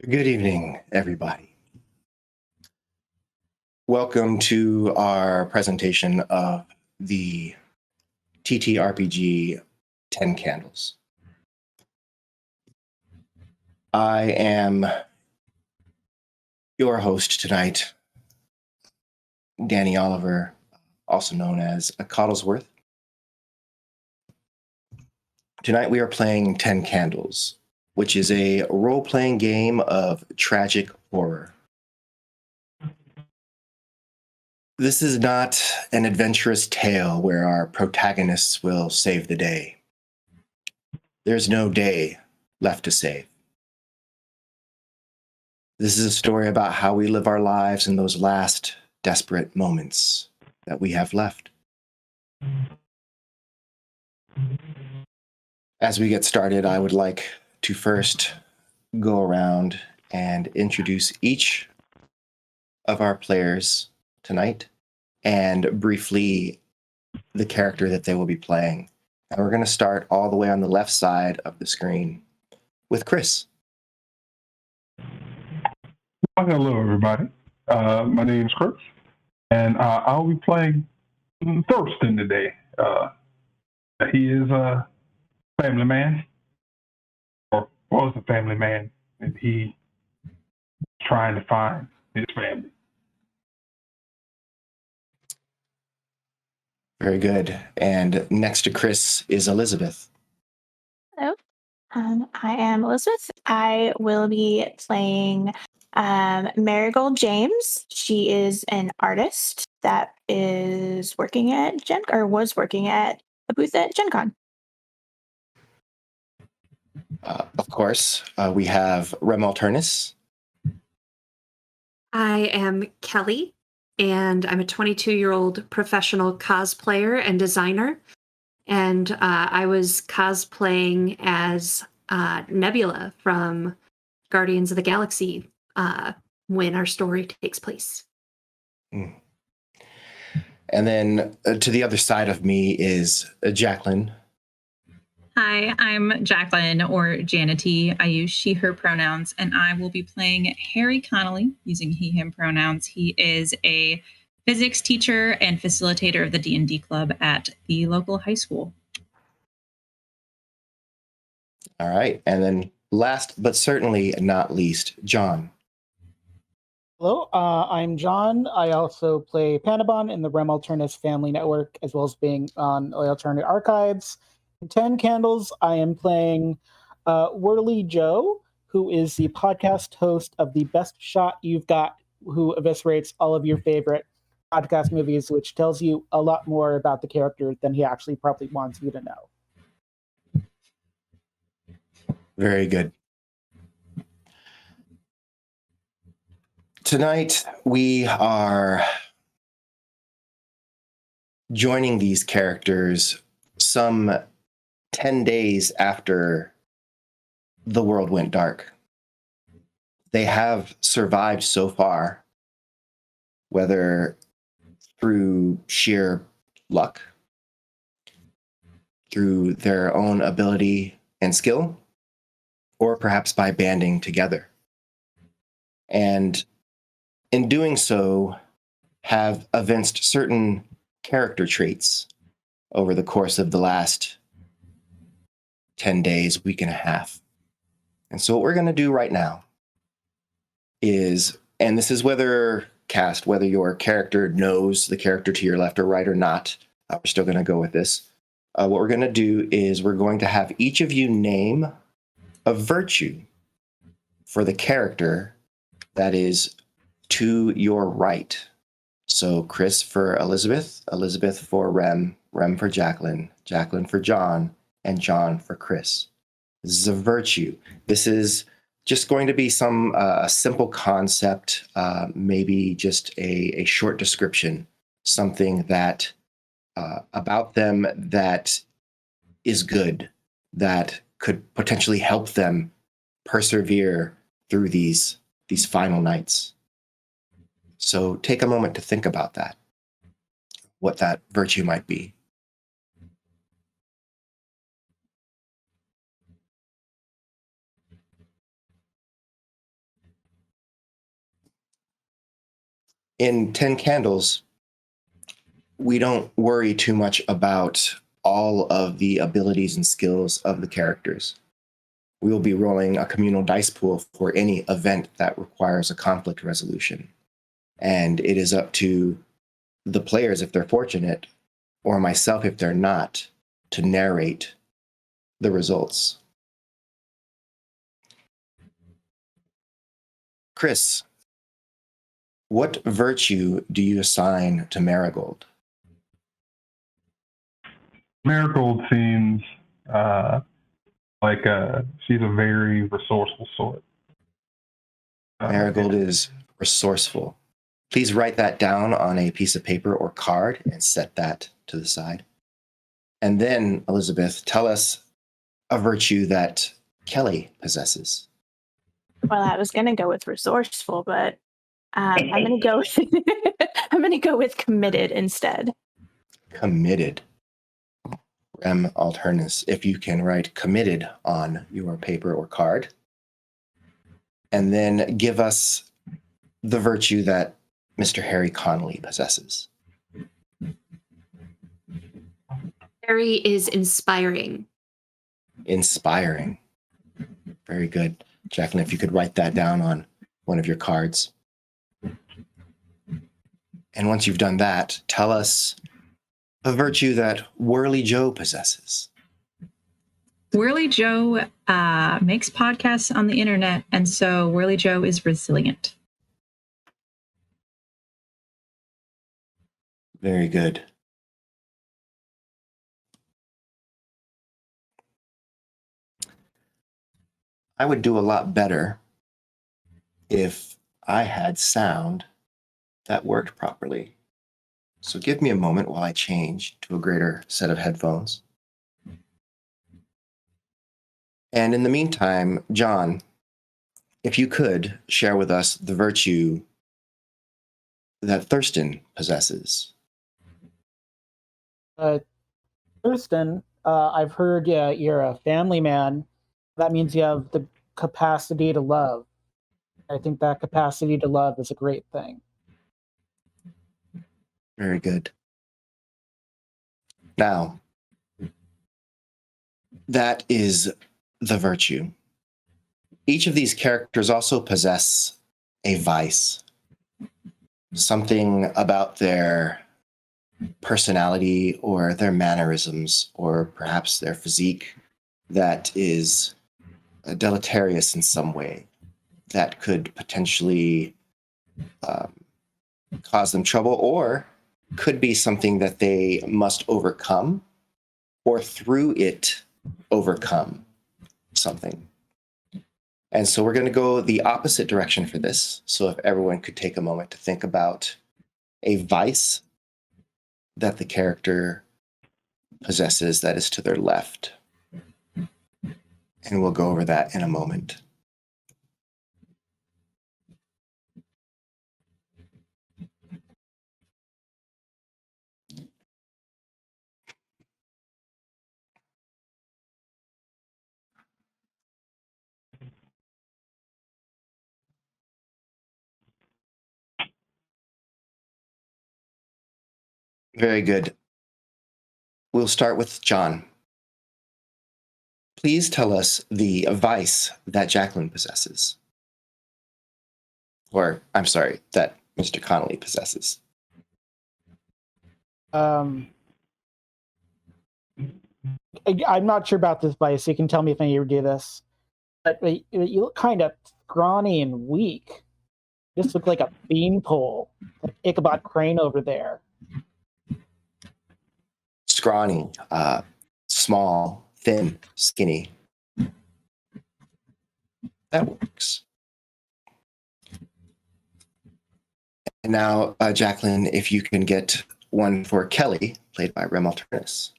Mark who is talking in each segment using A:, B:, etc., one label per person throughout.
A: Good evening, everybody. Welcome to our presentation of the TTRPG 10 Candles. I am your host tonight, Danny Oliver, also known as Coddlesworth. Tonight we are playing 10 Candles, which is a role-playing game of tragic horror. This is not an adventurous tale where our protagonists will save the day. There's no day left to save. This is a story about how we live our lives in those last desperate moments that we have left. As we get started, I would like to first go around and introduce each of our players tonight and briefly the character that they will be playing. And we're going to start all the way on the left side of the screen with Chris.
B: Hello, everybody. My name is Chris, and I'll be playing Thurston today. He is a family man, or was a family man, and he's trying to find his family.
A: Very good. And next to Chris is Elizabeth.
C: Hello, I am Elizabeth. I will be playing Marigold James. She is an artist that is working at was working at a booth at Gen Con.
A: Of course, we have Rem Alternis.
D: I am Kelly, and I'm a 22-year-old professional cosplayer and designer. And I was cosplaying as Nebula from Guardians of the Galaxy when our story takes place.
A: And then to the other side of me is Jacqueline.
E: Hi, I'm Jacqueline, or Janity. I use she, her pronouns, and I will be playing Harry Connolly using he, him pronouns. He is a physics teacher and facilitator of the D&D club at the local high school.
A: All right. And then last but certainly not least, John.
F: Hello, I'm John. I also play Panabon in the Rem Alternis family network, as well as being on the Alternate Archives. In 10 Candles, I am playing Whirly Joe, who is the podcast host of The Best Shot You've Got, who eviscerates all of your favorite podcast movies, which tells you a lot more about the character than he actually probably wants you to know.
A: Very good. Tonight, we are joining these characters some 10 days after the world went dark. They have survived so far, whether through sheer luck, through their own ability and skill, or perhaps by banding together. And in doing so, have evinced certain character traits over the course of the last 10 days, week and a half. And so what we're going to do right now is, and this is whether your character knows the character to your left or right or not, we're still going to go with this. What we're going to do is we're going to have each of you name a virtue for the character that is to your right. So Chris for Elizabeth, Elizabeth for Rem, Rem for Jacqueline, Jacqueline for John, and John for Chris. This is a virtue. This is just going to be some simple concept, maybe just a short description, something that about them that is good, that could potentially help them persevere through these final nights. So take a moment to think about that, what that virtue might be. in 10 Candles, we don't worry too much about all of the abilities and skills of the characters. We will be rolling a communal dice pool for any event that requires a conflict resolution. And it is up to the players, if they're fortunate, or myself, if they're not, to narrate the results. Chris, what virtue do you assign to Marigold?
B: Marigold seems like she's a very resourceful sort.
A: Marigold is resourceful. Please write that down on a piece of paper or card and set that to the side. And then, Elizabeth, tell us a virtue that Kelly possesses.
C: Well, I was gonna go with resourceful, but I'm gonna go with I'm gonna go with committed instead.
A: Committed. Rem Alternis, if you can write committed on your paper or card. And then give us the virtue that Mr. Harry Connolly possesses.
D: Harry is inspiring.
A: Inspiring. Very good. Jacqueline, if you could write that down on one of your cards. And once you've done that, tell us a virtue that Whirly Joe possesses.
E: Whirly Joe makes podcasts on the internet, and so Whirly Joe is resilient.
A: Very good. I would do a lot better if I had sound that worked properly. So give me a moment while I change to a greater set of headphones. And in the meantime, John, if you could share with us the virtue that Thurston possesses.
F: Thurston, I've heard you're a family man. That means you have the capacity to love. I think that capacity to love is a great thing.
A: Very good. Now, that is the virtue. Each of these characters also possess a vice, something about their personality or their mannerisms or perhaps their physique that is deleterious in some way, that could potentially cause them trouble, or could be something that they must overcome, or through it overcome something. And so we're going to go the opposite direction for this. So if everyone could take a moment to think about a vice that the character possesses that is to their left. And we'll go over that in a moment. Very good. We'll start with John. Please tell us the vice that Jacqueline possesses. Or, I'm sorry, that Mr. Connolly possesses.
F: I'm not sure about this vice. You can tell me if I ever do this. But you look kind of scrawny and weak. You just look like a beanpole. Like Ichabod Crane over there.
A: Scrawny, small, thin, skinny. That works. And now, Jacqueline, if you can get one for Kelly, played by Rem Alternis.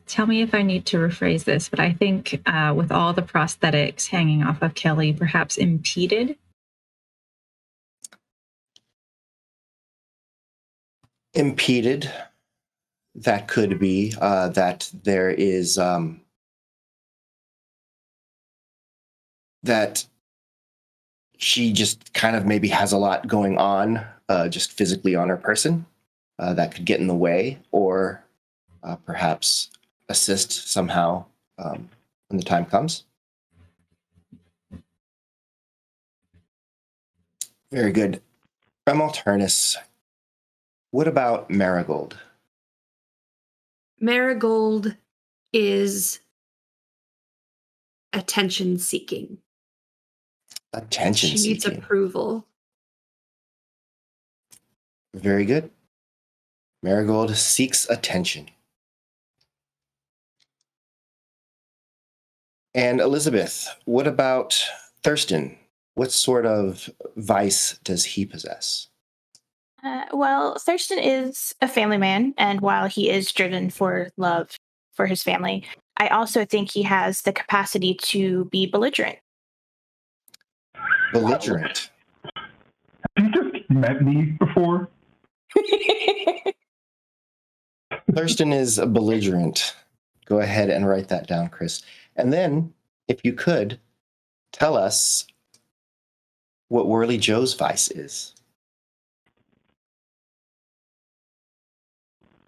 E: Tell me if I need to rephrase this, but I think with all the prosthetics hanging off of Kelly, perhaps impeded.
A: Impeded, that could be, that there is, that she just kind of maybe has a lot going on, just physically on her person, that could get in the way, or perhaps assist somehow when the time comes. Very good. Rem Alternis, what about Marigold?
D: Marigold is attention seeking.
A: Attention
D: She needs
A: seeking.
D: approval.
A: Very good. Marigold seeks attention. And Elizabeth, what about Thurston? What sort of vice does he possess?
C: Well, Thurston is a family man, and while he is driven for love for his family, I also think he has the capacity to be belligerent.
A: Belligerent.
B: Have you just met me before?
A: Thurston is a belligerent. Go ahead and write that down, Chris. And then, if you could, tell us what Whirly Joe's vice is.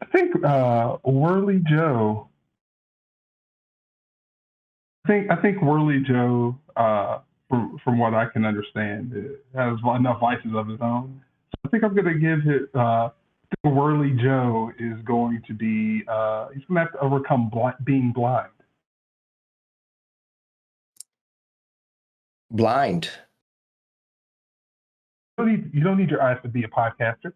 B: I think Whirly Joe. I think Whirly Joe, from what I can understand, has enough vices of his own. So I think I'm going to give it. Whirly Joe is going to be. He's going to have to overcome being blind.
A: Blind.
B: You don't need your eyes to be a podcaster.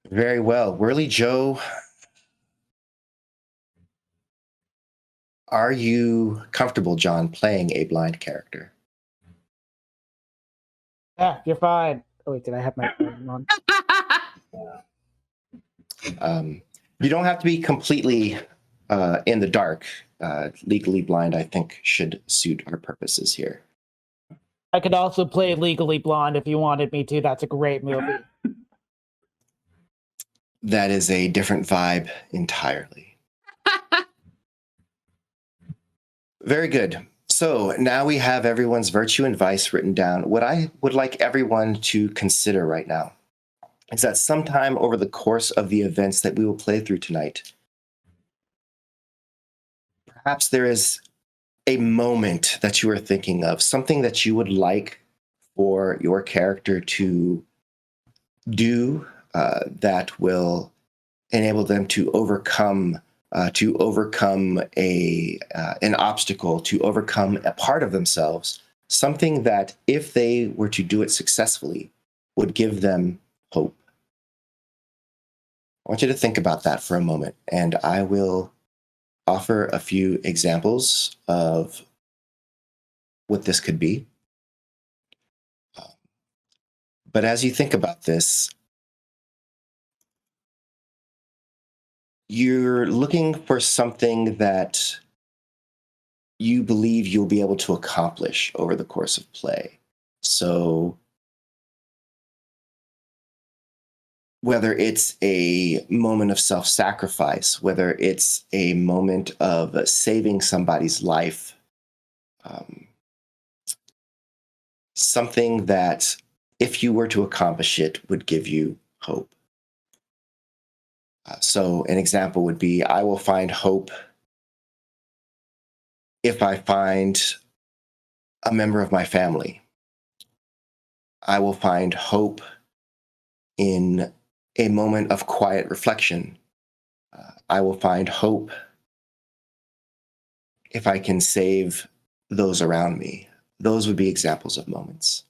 A: Very well. Whirly Joe, are you comfortable, John, playing a blind character?
F: Yeah, you're fine. Oh wait, did I have my phone on?
A: You don't have to be completely in the dark. Legally blind, I think, should suit our purposes here.
F: I could also play Legally Blonde if you wanted me to. That's a great movie.
A: That is a different vibe entirely. Very good. So now we have everyone's virtue and vice written down. What I would like everyone to consider right now is that sometime over the course of the events that we will play through tonight, perhaps there is a moment that you are thinking of, something that you would like for your character to do that will enable them to overcome an obstacle, to overcome a part of themselves, something that, if they were to do it successfully, would give them hope. I want you to think about that for a moment, and I will offer a few examples of what this could be. But as you think about this, you're looking for something that you believe you'll be able to accomplish over the course of play. So whether it's a moment of self-sacrifice, whether it's a moment of saving somebody's life, something that, if you were to accomplish it, would give you hope. So an example would be, I will find hope if I find a member of my family. I will find hope in a moment of quiet reflection. I will find hope if I can save those around me. Those would be examples of moments.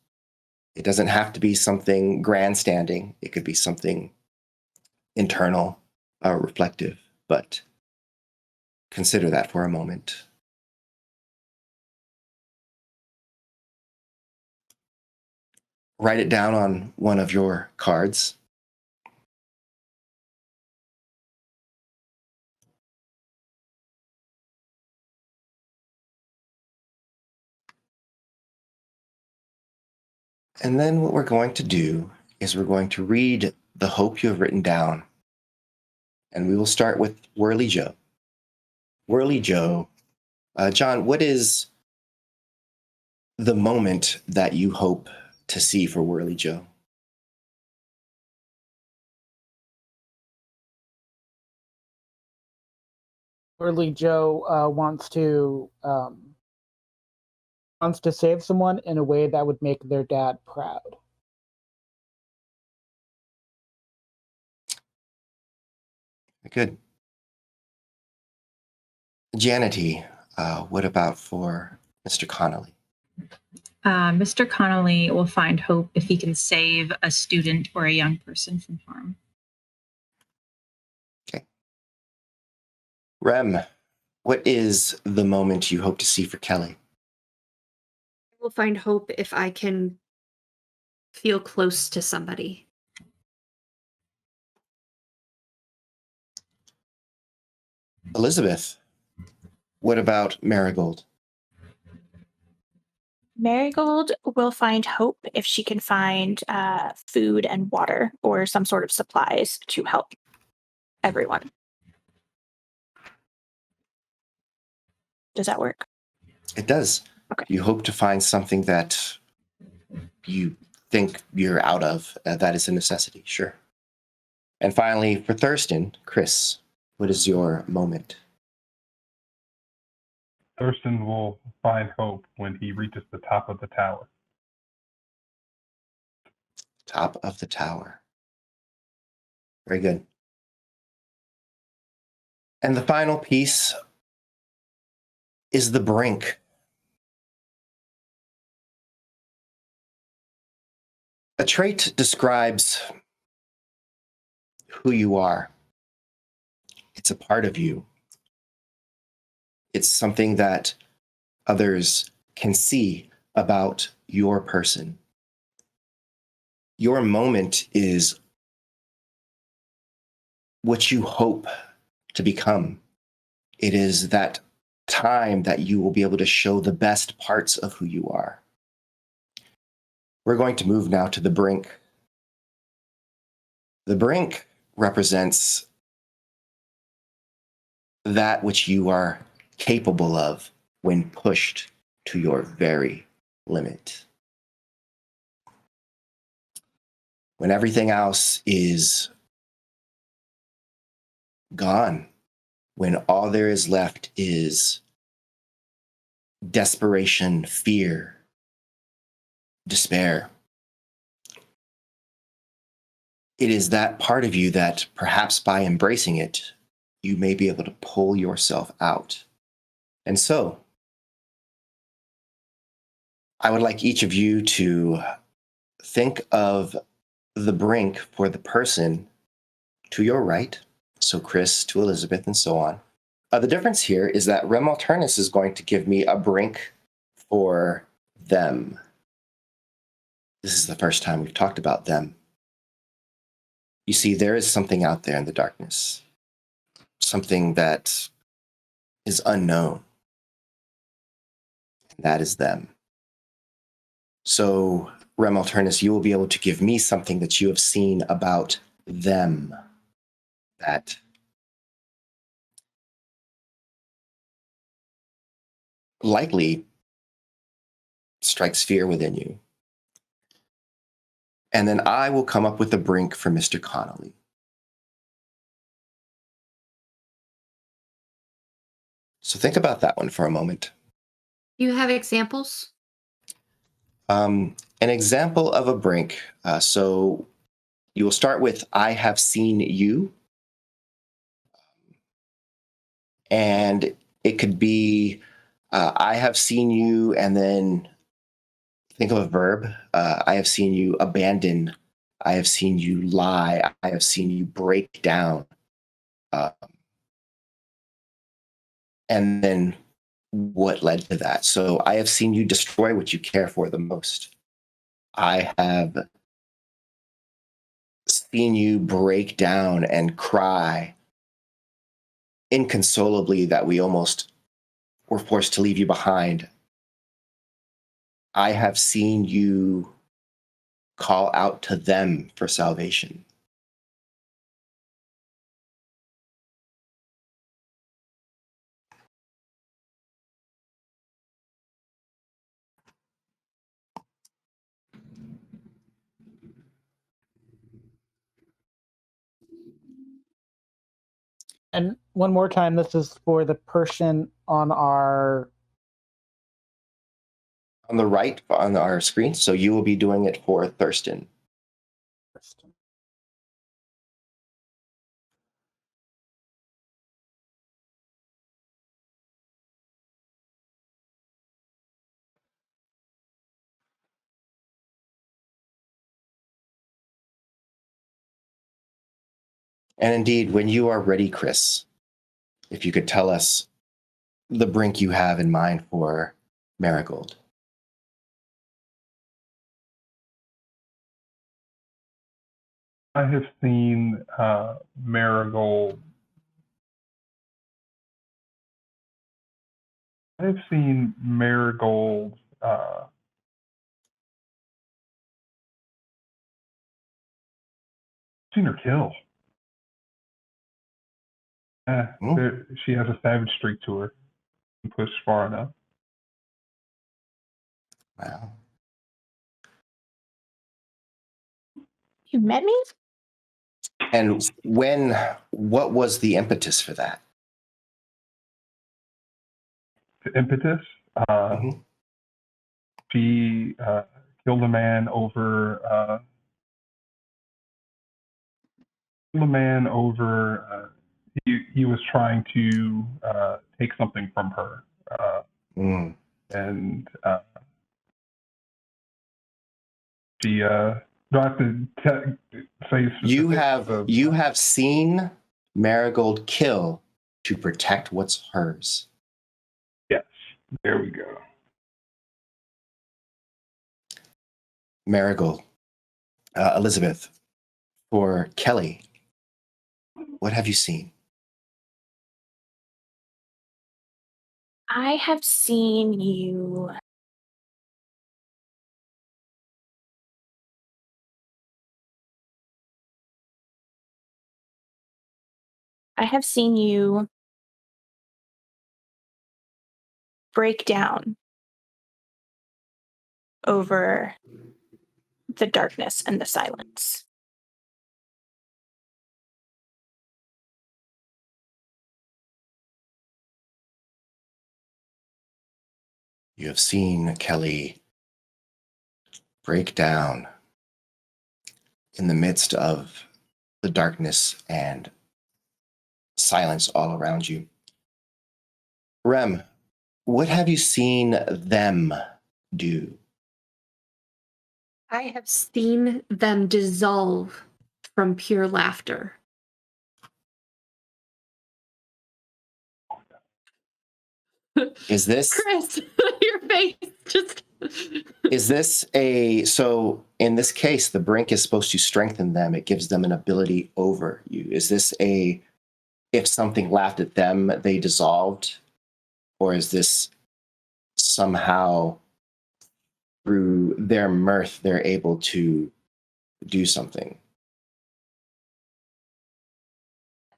A: It doesn't have to be something grandstanding. It could be something internal, reflective, but consider that for a moment. Write it down on one of your cards. And then what we're going to do is we're going to read the hope you have written down. And we will start with Whirly Joe. Whirly Joe John, what is the moment that you hope to see for Whirly Joe?
F: Whirly Joe wants to save someone in a way that would make their dad proud.
A: Good. Janity, what about for Mr. Connolly?
E: Mr. Connolly will find hope if he can save a student or a young person from harm.
A: Okay. Rem, what is the moment you hope to see for Kelly?
D: I will find hope if I can feel close to somebody.
A: Elizabeth, what about Marigold?
C: Marigold will find hope if she can find food and water or some sort of supplies to help everyone. Does that work?
A: It does.
C: Okay.
A: You hope to find something that you think you're out of. That is a necessity, sure. And finally, for Thurston, Chris, what is your moment?
B: Thurston will find hope when he reaches the top of the tower.
A: Top of the tower. Very good. And the final piece is the Brink. A trait describes who you are. It's a part of you. It's something that others can see about your person. Your moment is what you hope to become. It is that time that you will be able to show the best parts of who you are. We're going to move now to the Brink. The Brink represents that which you are capable of when pushed to your very limit. When everything else is gone, when all there is left is desperation, fear, despair. It is that part of you that perhaps by embracing it, you may be able to pull yourself out. And so, I would like each of you to think of the Brink for the person to your right. So Chris to Elizabeth and so on. The difference here is that Rem Alternis is going to give me a Brink for them. This is the first time we've talked about them. You see, there is something out there in the darkness, something that is unknown. And that is them. So, Rem Alternis, you will be able to give me something that you have seen about them that likely strikes fear within you. And then I will come up with a Brink for Mr. Connolly. So think about that one for a moment.
D: You have examples?
A: An example of a Brink. So you will start with, I have seen you. And it could be, I have seen you, and then think of a verb. I have seen you abandon. I have seen you lie. I have seen you break down. And then what led to that? So I have seen you destroy what you care for the most. I have seen you break down and cry inconsolably that we almost were forced to leave you behind. I have seen you call out to them for salvation.
F: And one more time, this is for the person on our...
A: On the right on our screen, so you will be doing it for Thurston. And indeed, when you are ready, Chris, if you could tell us the Brink you have in mind for Marigold.
B: I have seen Marigold. I've seen Marigold seen her kill. She has a savage streak to her. Push far enough.
A: Wow.
C: You met me?
A: And what was the impetus for that?
B: The impetus? She killed a man over he was trying to take something from her. And she do I have to say specific?
A: You have seen Marigold kill to protect what's hers.
B: Yes, there we go.
A: Marigold, Elizabeth, for Kelly, what have you seen?
C: I have seen you. I have seen you break down over the darkness and the silence.
A: You have seen Kelly break down in the midst of the darkness and silence all around you. Rem, what have you seen them do?
D: I have seen them dissolve from pure laughter.
A: Is this
D: Chris, your face just
A: is this so in this case the Brink is supposed to strengthen them, it gives them an ability over you. Is this if something laughed at them they dissolved, or is this somehow through their mirth they're able to do something?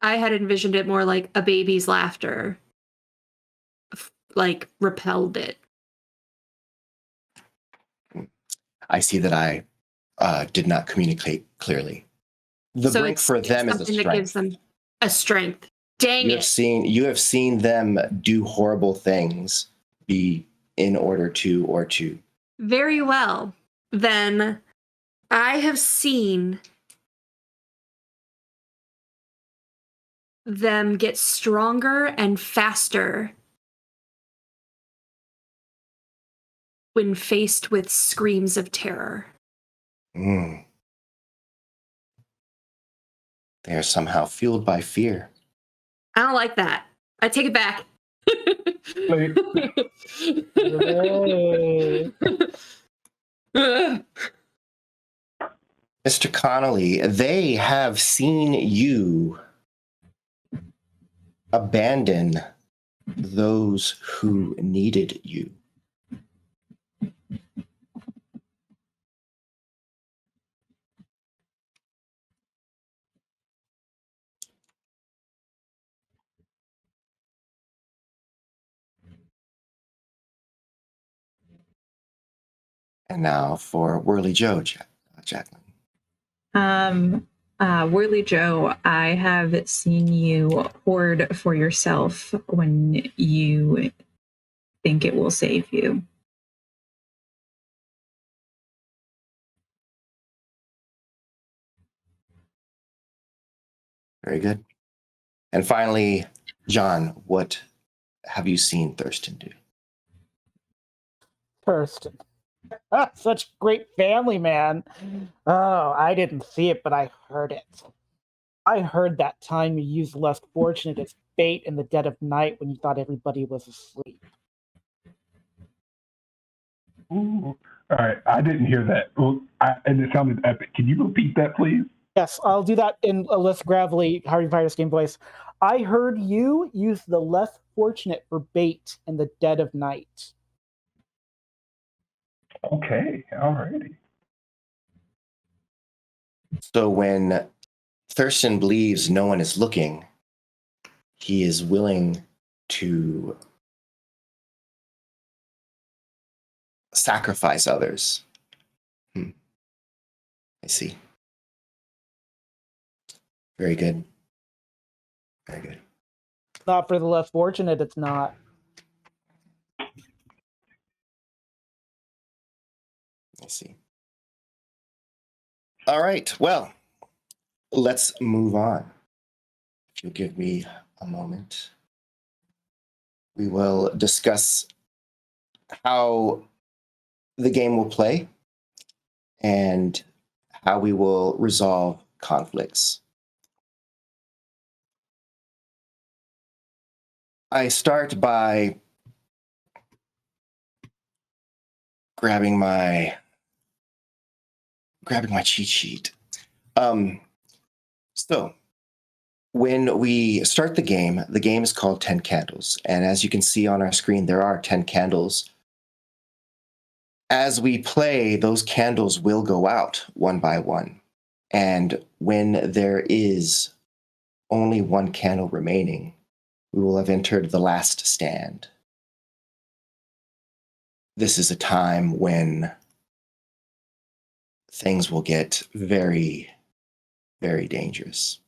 D: I had envisioned it more like a baby's laughter, like repelled it.
A: I see that I did not communicate clearly. The
D: So
A: Brink for them is a
D: something that gives
A: strength.
D: them a strength. Dang
A: You
D: it.
A: you have seen them do horrible things be in order to or to.
D: Very well. Then I have seen them get stronger and faster when faced with screams of terror.
A: They are somehow fueled by fear.
D: I don't like that. I take it back.
A: Mr. Connolly, they have seen you abandon those who needed you. And now for Whirly Joe, Jacqueline.
E: Whirly Joe, I have seen you hoard for yourself when you think it will save you.
A: Very good. And finally, John, what have you seen Thurston do?
F: Thurston. Such great family, man. Oh, I didn't see it, but I heard it. I heard that time you used less fortunate as bait in the dead of night when you thought everybody was asleep.
B: Ooh. All right, I didn't hear that. And it sounded epic. Can you repeat that, please?
F: Yes, I'll do that in a less gravelly Harvey Virus game voice. I heard you use the less fortunate for bait in the dead of night.
B: Okay, all righty.
A: So when Thurston believes no one is looking, he is willing to sacrifice others. I see. Very good. Very good.
F: Not for the less fortunate, it's not.
A: I see. All right. Well, let's move on. If you'll give me a moment, we will discuss how the game will play and how we will resolve conflicts. I start by grabbing my cheat sheet. So when we start the game is called 10 Candles. And as you can see on our screen, there are 10 candles. As we play, those candles will go out one by one. And when there is only one candle remaining, we will have entered the last stand. This is a time when things will get very, very dangerous.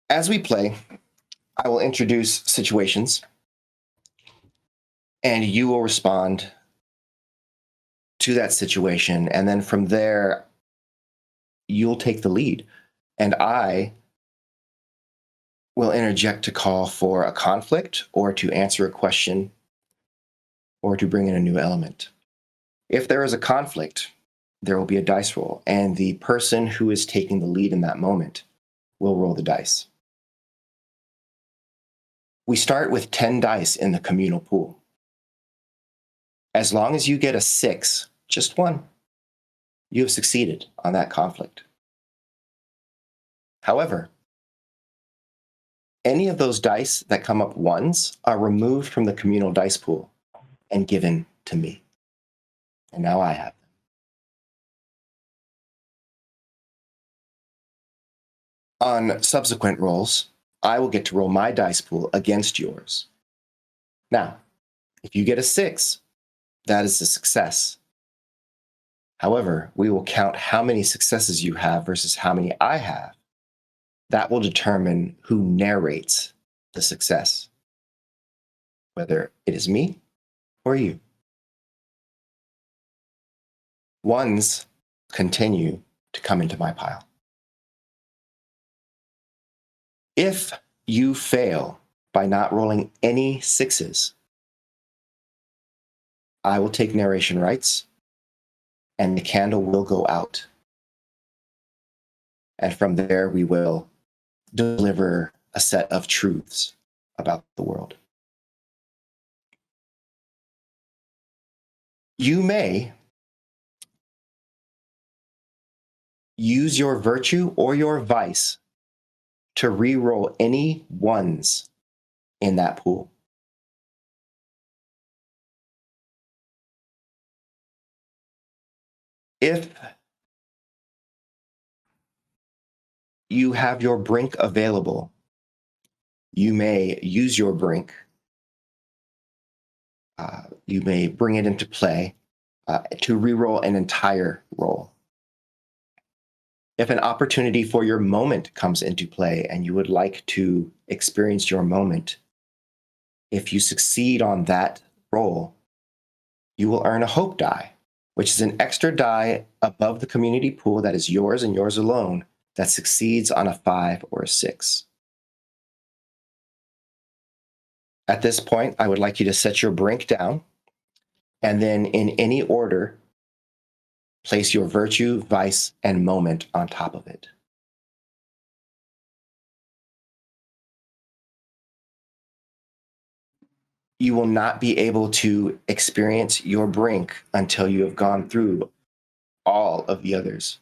A: As we play, I will introduce situations, and you will respond to that situation, and then from there, you'll take the lead, and I will interject to call for a conflict or to answer a question or to bring in a new element. If there is a conflict, there will be a dice roll, and the person who is taking the lead in that moment will roll the dice. We start with 10 dice in the communal pool. As long as you get a 6, just one, you have succeeded on that conflict. However, any of those dice that come up ones are removed from the communal dice pool and given to me. And now I have them. On subsequent rolls, I will get to roll my dice pool against yours. Now, if you get a 6, that is a success. However, we will count how many successes you have versus how many I have. That will determine who narrates the success, whether it is me or you. Ones continue to come into my pile. If you fail by not rolling any 6s, I will take narration rights and the candle will go out. And from there, we will deliver a set of truths about the world. You may use your virtue or your vice to re-roll any ones in that pool. If you have your Brink available, you may use your Brink. You may bring it into play to reroll an entire roll. If an opportunity for your moment comes into play and you would like to experience your moment, if you succeed on that roll, you will earn a hope die, which is an extra die above the community pool that is yours and yours alone that succeeds on a 5 or a 6. At this point, I would like you to set your Brink down, and then in any order, place your virtue, vice, and moment on top of it. You will not be able to experience your Brink until you have gone through all of the others.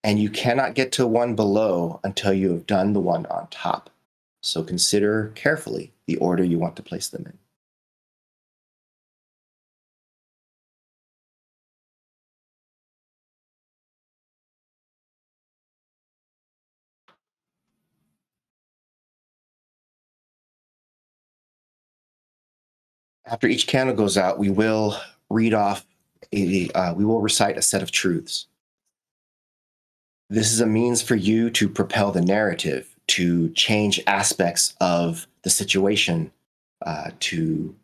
A: And you cannot get to one below until you have done the one on top. So consider carefully the order you want to place them in. After each candle goes out, we will read off we will recite a set of truths. This is a means for you to propel the narrative, to change aspects of the situation, to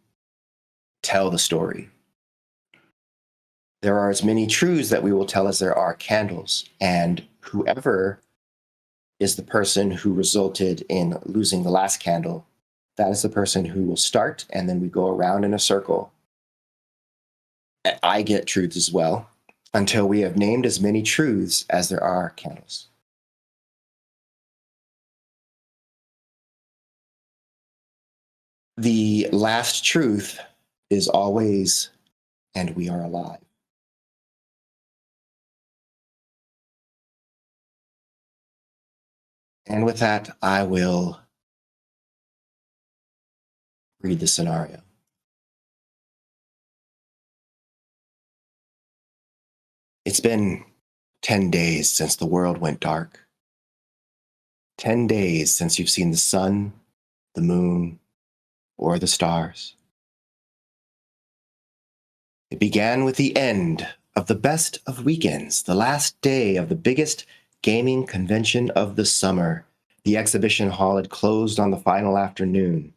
A: tell the story. There are as many truths that we will tell as there are candles, and whoever is the person who resulted in losing the last candle, that is the person who will start, and then we go around in a circle. I get truths as well, until we have named as many truths as there are candles. The last truth is always, and we are alive. And with that, I will read the scenario. It's been 10 days since the world went dark. 10 days since you've seen the sun, the moon, or the stars. It began with the end of the best of weekends, the last day of the biggest gaming convention of the summer. The exhibition hall had closed on the final afternoon.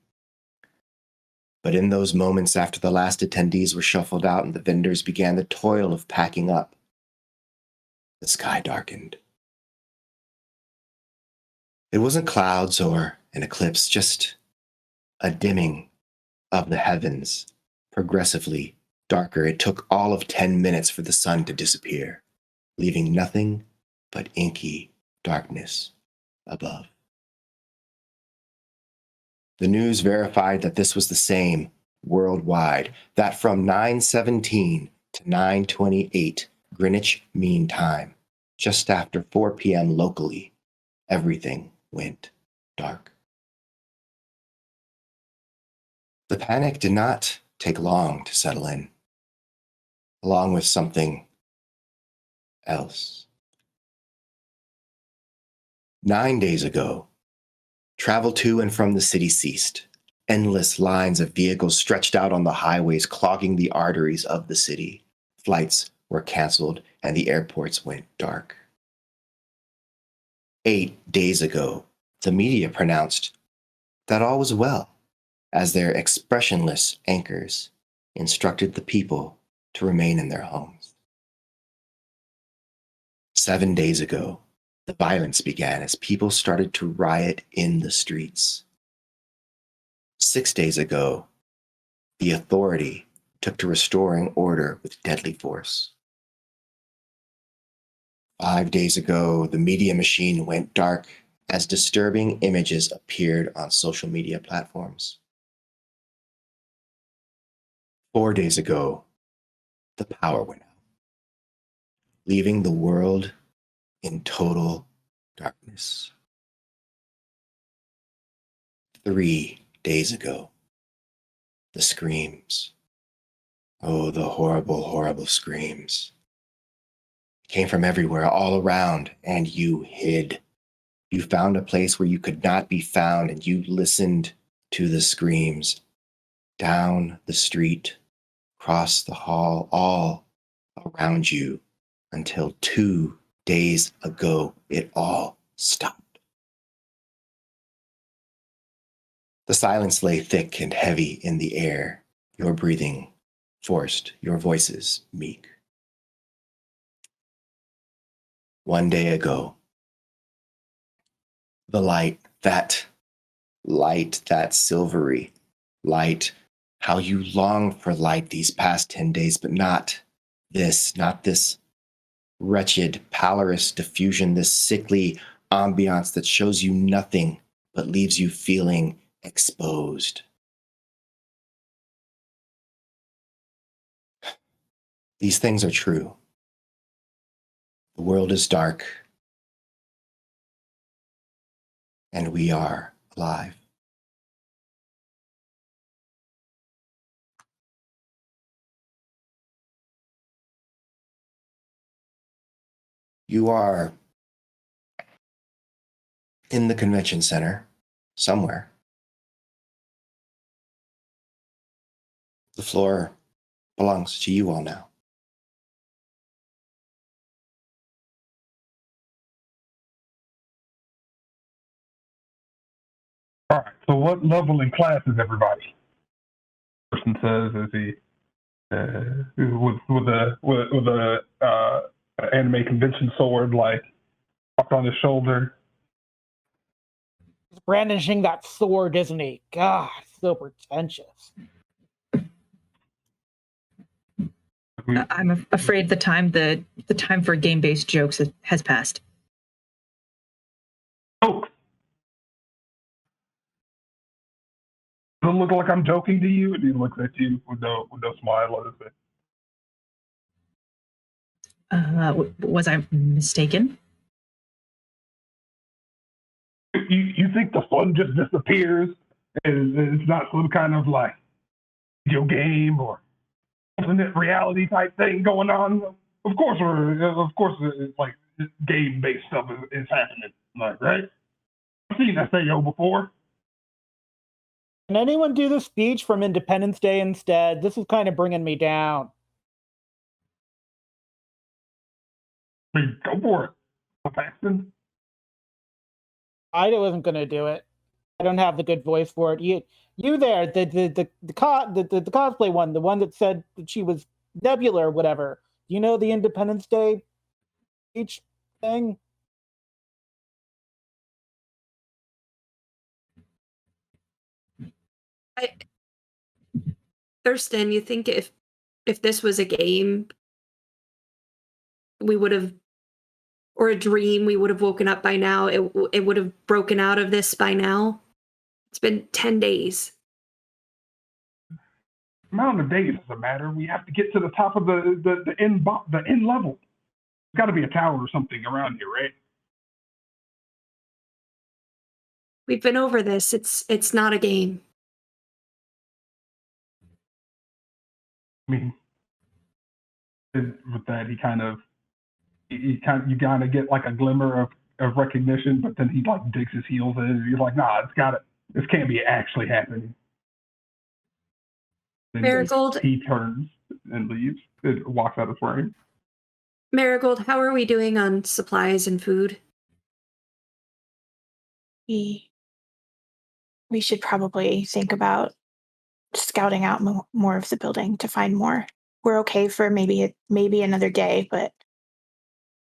A: But in those moments after the last attendees were shuffled out and the vendors began the toil of packing up, the sky darkened. It wasn't clouds or an eclipse, just a dimming of the heavens, progressively darker. It took all of 10 minutes for the sun to disappear, leaving nothing but inky darkness above. The news verified that this was the same worldwide, that from 9:17 to 9:28 Greenwich Mean Time, just after 4 p.m. locally, everything went dark. The panic did not take long to settle in, along with something else. 9 days ago, travel to and from the city ceased. Endless lines of vehicles stretched out on the highways, clogging the arteries of the city. Flights were canceled and the airports went dark. 8 days ago, the media pronounced that all was well, as their expressionless anchors instructed the people to remain in their homes. 7 days ago, the violence began as people started to riot in the streets. 6 days ago, the authority took to restoring order with deadly force. 5 days ago, the media machine went dark as disturbing images appeared on social media platforms. 4 days ago, the power went out, leaving the world in total darkness. 3 days ago, the screams. Oh, the horrible, horrible screams. Came from everywhere, all around, and you hid. You found a place where you could not be found, and you listened to the screams down the street, across the hall, all around you, until 2 days ago it all stopped. The silence lay thick and heavy in the air, your breathing forced, your voices meek. 1 day ago, the light, that silvery light, how you longed for light these past 10 days, but not this wretched, pallorous diffusion, this sickly ambiance that shows you nothing but leaves you feeling exposed. These things are true. The world is dark, and we are alive. You are in the convention center somewhere. The floor belongs to you all now.
B: All right. So what level in class is everybody? Person says as he with a anime convention sword like up on his shoulder.
F: He's brandishing that sword, isn't he? God, so pretentious.
E: I'm afraid the time for game-based jokes has passed.
B: Oh, does it look like I'm joking to you? And he looks at you with no smile on his face.
E: Was I mistaken?
B: You think the fun just disappears and it's not some kind of like video game or alternate reality type thing going on? Of course, it's like game based stuff is happening, like, right? I've seen SAO before.
F: Can anyone do the speech from Independence Day instead? This is kind of bringing me down.
B: I mean, go for it, Paxton.
F: I wasn't going to do it. I don't have the good voice for it. You there, the cosplay one, the one that said that she was Nebula or whatever. Do you know the Independence Day speech thing?
D: Thurston, you think if this was a game, we would have, or a dream, we would have woken up by now? It would have broken out of this by now? It's been 10 days.
B: Amount of days doesn't matter. We have to get to the top of the end level. There's got to be a tower or something around here, right?
D: We've been over this. It's not a game.
B: I mean, with that, you kind of get like a glimmer of recognition, but then he like digs his heels in, and he's like, "Nah, this can't be actually happening." Then
D: Marigold,
B: he turns and leaves. It walks out of frame.
D: Marigold, how are we doing on supplies and food?
C: We should probably think about scouting out more of the building to find more. We're okay for maybe another day, but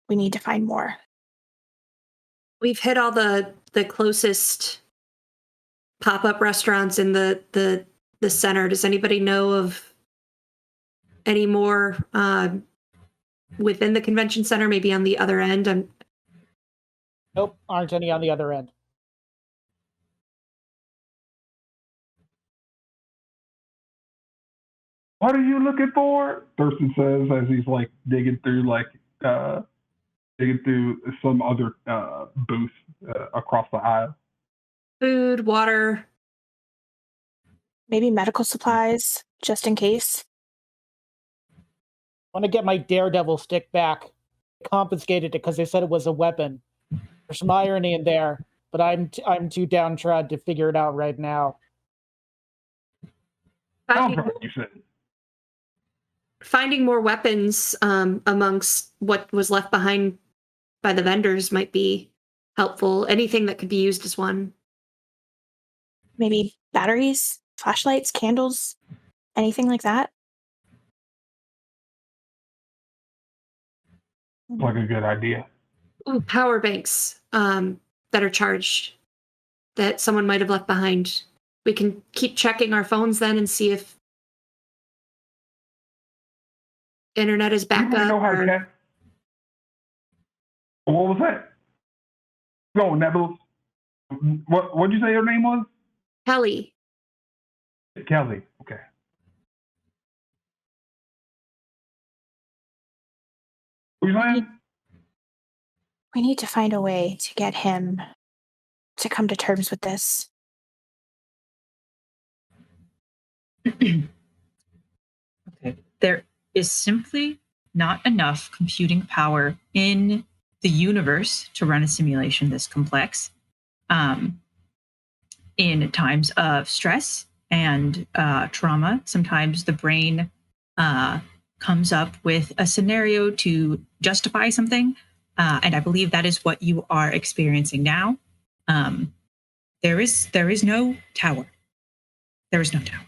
C: we need to find more.
D: We've hit all the closest pop-up restaurants in the center. Does anybody know of any more within the convention center, maybe on the other end?
F: Nope, aren't any on the other end.
B: What are you looking for? Thurston says as he's like digging through some other booth across the aisle.
D: Food, water.
C: Maybe medical supplies, just in case.
F: I want to get my Daredevil stick back. I confiscated it because they said it was a weapon. There's some irony in there, but I'm too downtrodden to figure it out right now.
B: Sounds right, you said.
D: finding more weapons amongst what was left behind by the vendors might be helpful. Anything that could be used as one.
C: Maybe batteries, flashlights, candles, anything like that.
B: Like a good idea.
D: Ooh, power banks that are charged that someone might have left behind. We can keep checking our phones then and see if internet is back
B: Anybody
D: up.
B: know how to test? What was that? Go, Nebulous. What'd you say your name was?
D: Kelly.
B: Kelly. Okay. What you saying?
C: We need to find a way to get him to come to terms with this.
E: Okay. There is simply not enough computing power in the universe to run a simulation this complex. In times of stress and trauma, sometimes the brain comes up with a scenario to justify something. And I believe that is what you are experiencing now. There is no tower. There is no tower.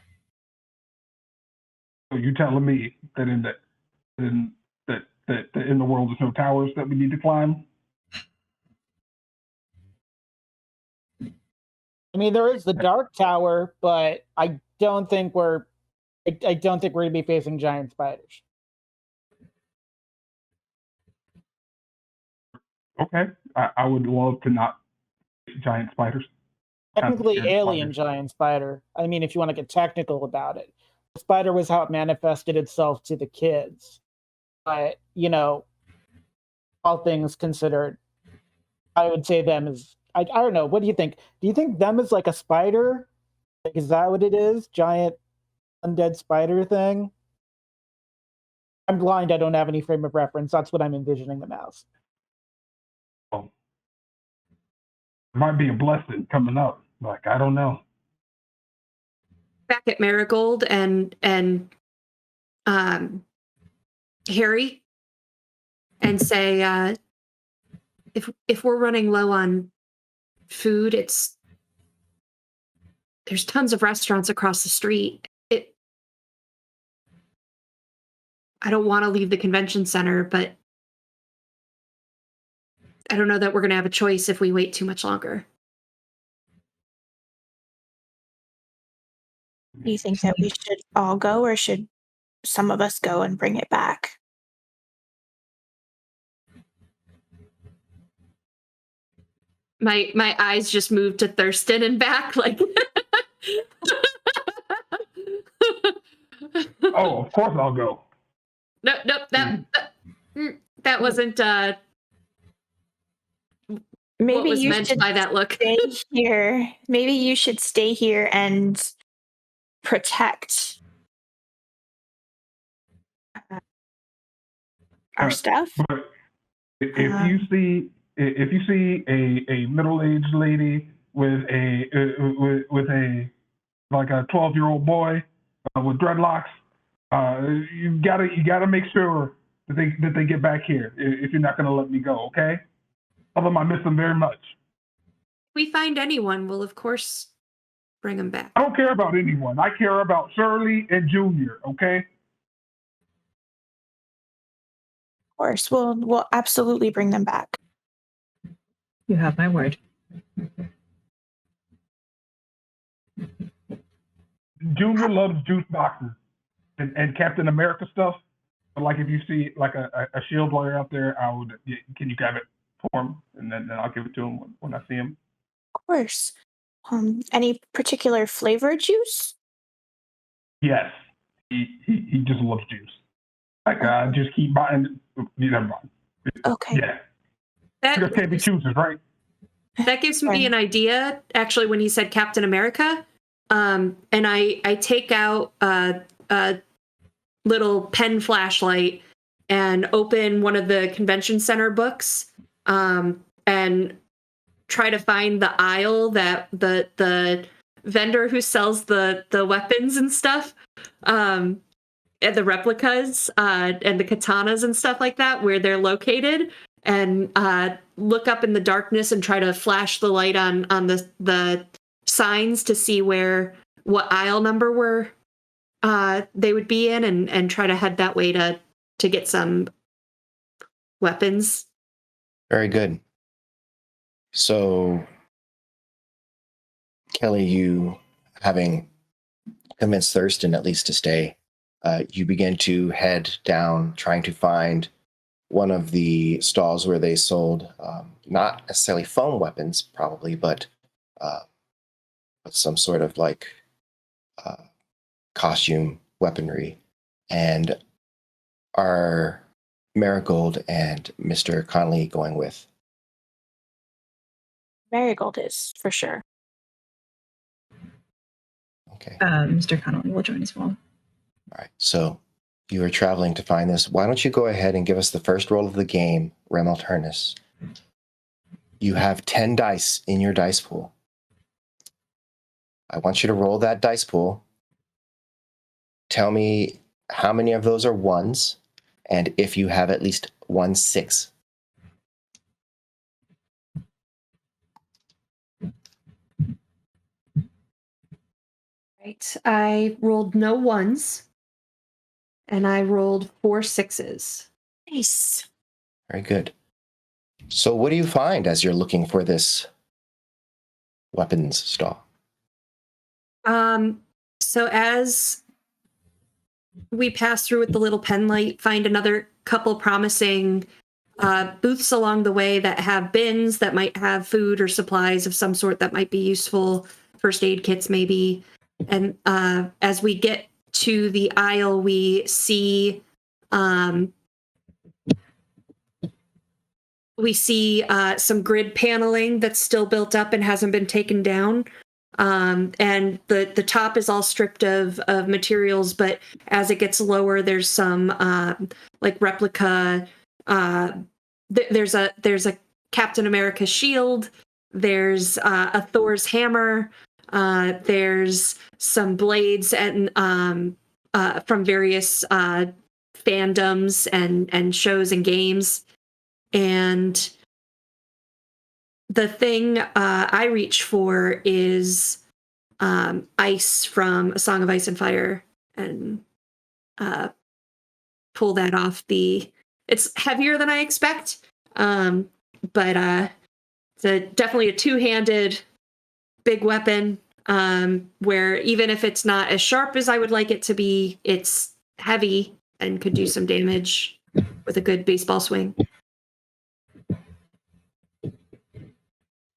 B: So you telling me that in the world there's no towers that we need to climb?
F: I mean, there is the Dark Tower, but I don't think we're gonna be facing giant spiders.
B: Okay, I would love to not giant spiders.
F: Technically,
B: Giant
F: alien
B: spider.
F: giant spider. I mean, if you want to get technical about it, the spider was how it manifested itself to the kids. But all things considered, I would say them as I don't know. What do you think? Do you think them as like a spider? Like, is that what it is? Giant undead spider thing? I'm blind. I don't have any frame of reference. That's what I'm envisioning them as.
B: Well, might be a blessing coming up. Like, I don't know.
D: Back at Marigold and Harry and say, if we're running low on food, there's tons of restaurants across the street. I don't want to leave the convention center, but I don't know that we're going to have a choice if we wait too much longer.
C: Do you think that we should all go, or should some of us go and bring it back?
D: My eyes just moved to Thurston and back, like.
B: Oh, of course I'll go.
D: Nope. That wasn't
C: Maybe
D: what was
C: you
D: meant
C: should
D: by that look.
C: stay here. Maybe you should stay here and protect our stuff.
B: But if you see a middle-aged lady with a like a 12-year-old boy with dreadlocks, you gotta make sure that they get back here if you're not gonna let me go, okay? Tell them I miss them very much.
D: If we find anyone, we'll of course bring them back.
B: I don't care about anyone. I care about Shirley and Junior, okay?
C: Of course, we'll absolutely bring them back.
E: You have my word.
B: Junior loves juice boxes and Captain America stuff. But like if you see like a shield lawyer out there, can you grab it for him, and then I'll give it to him when I see him.
C: Of course. Any particular flavor juice?
B: Yes, he just loves juice. Like just keep buying. Never mind.
C: Okay.
B: Yeah, there can't be choosers, right?
D: That gives me an idea. Actually, when he said Captain America, and I take out a little pen flashlight and open one of the convention center books, and try to find the aisle that the vendor who sells the weapons and stuff, the replicas and the katanas and stuff like that, where they're located, and look up in the darkness and try to flash the light on the signs to see what aisle number they would be in, and try to head that way to get some weapons.
A: Very good. So, Kelly, you having convinced Thurston at least to stay, you begin to head down, trying to find one of the stalls where they sold not necessarily foam weapons, probably, but some sort of like costume weaponry. And are Marigold and Mr. Conley going with?
C: Marigold is for sure.
A: Okay.
E: Mr. Connolly will join as well.
A: All right. So you are traveling to find this. Why don't you go ahead and give us the first roll of the game, Rem Alternis? You have 10 dice in your dice pool. I want you to roll that dice pool. Tell me how many of those are ones, and if you have at least 1 6.
D: Right. I rolled no ones, and I rolled 4 6s.
C: Nice.
A: Very good. So what do you find as you're looking for this weapons stall?
D: So as we pass through with the little pen light, find another couple promising booths along the way that have bins that might have food or supplies of some sort that might be useful, first aid kits maybe. And as we get to the aisle, we see some grid paneling that's still built up and hasn't been taken down. And the top is all stripped of materials, but as it gets lower, there's some like replica. There's a Captain America shield. There's a Thor's hammer. There's some blades and from various fandoms and shows and games. And the thing I reach for is ice from A Song of Ice and Fire, and pull that off. It's heavier than I expect, but it's definitely a two-handed big weapon, where even if it's not as sharp as I would like it to be, it's heavy and could do some damage with a good baseball swing.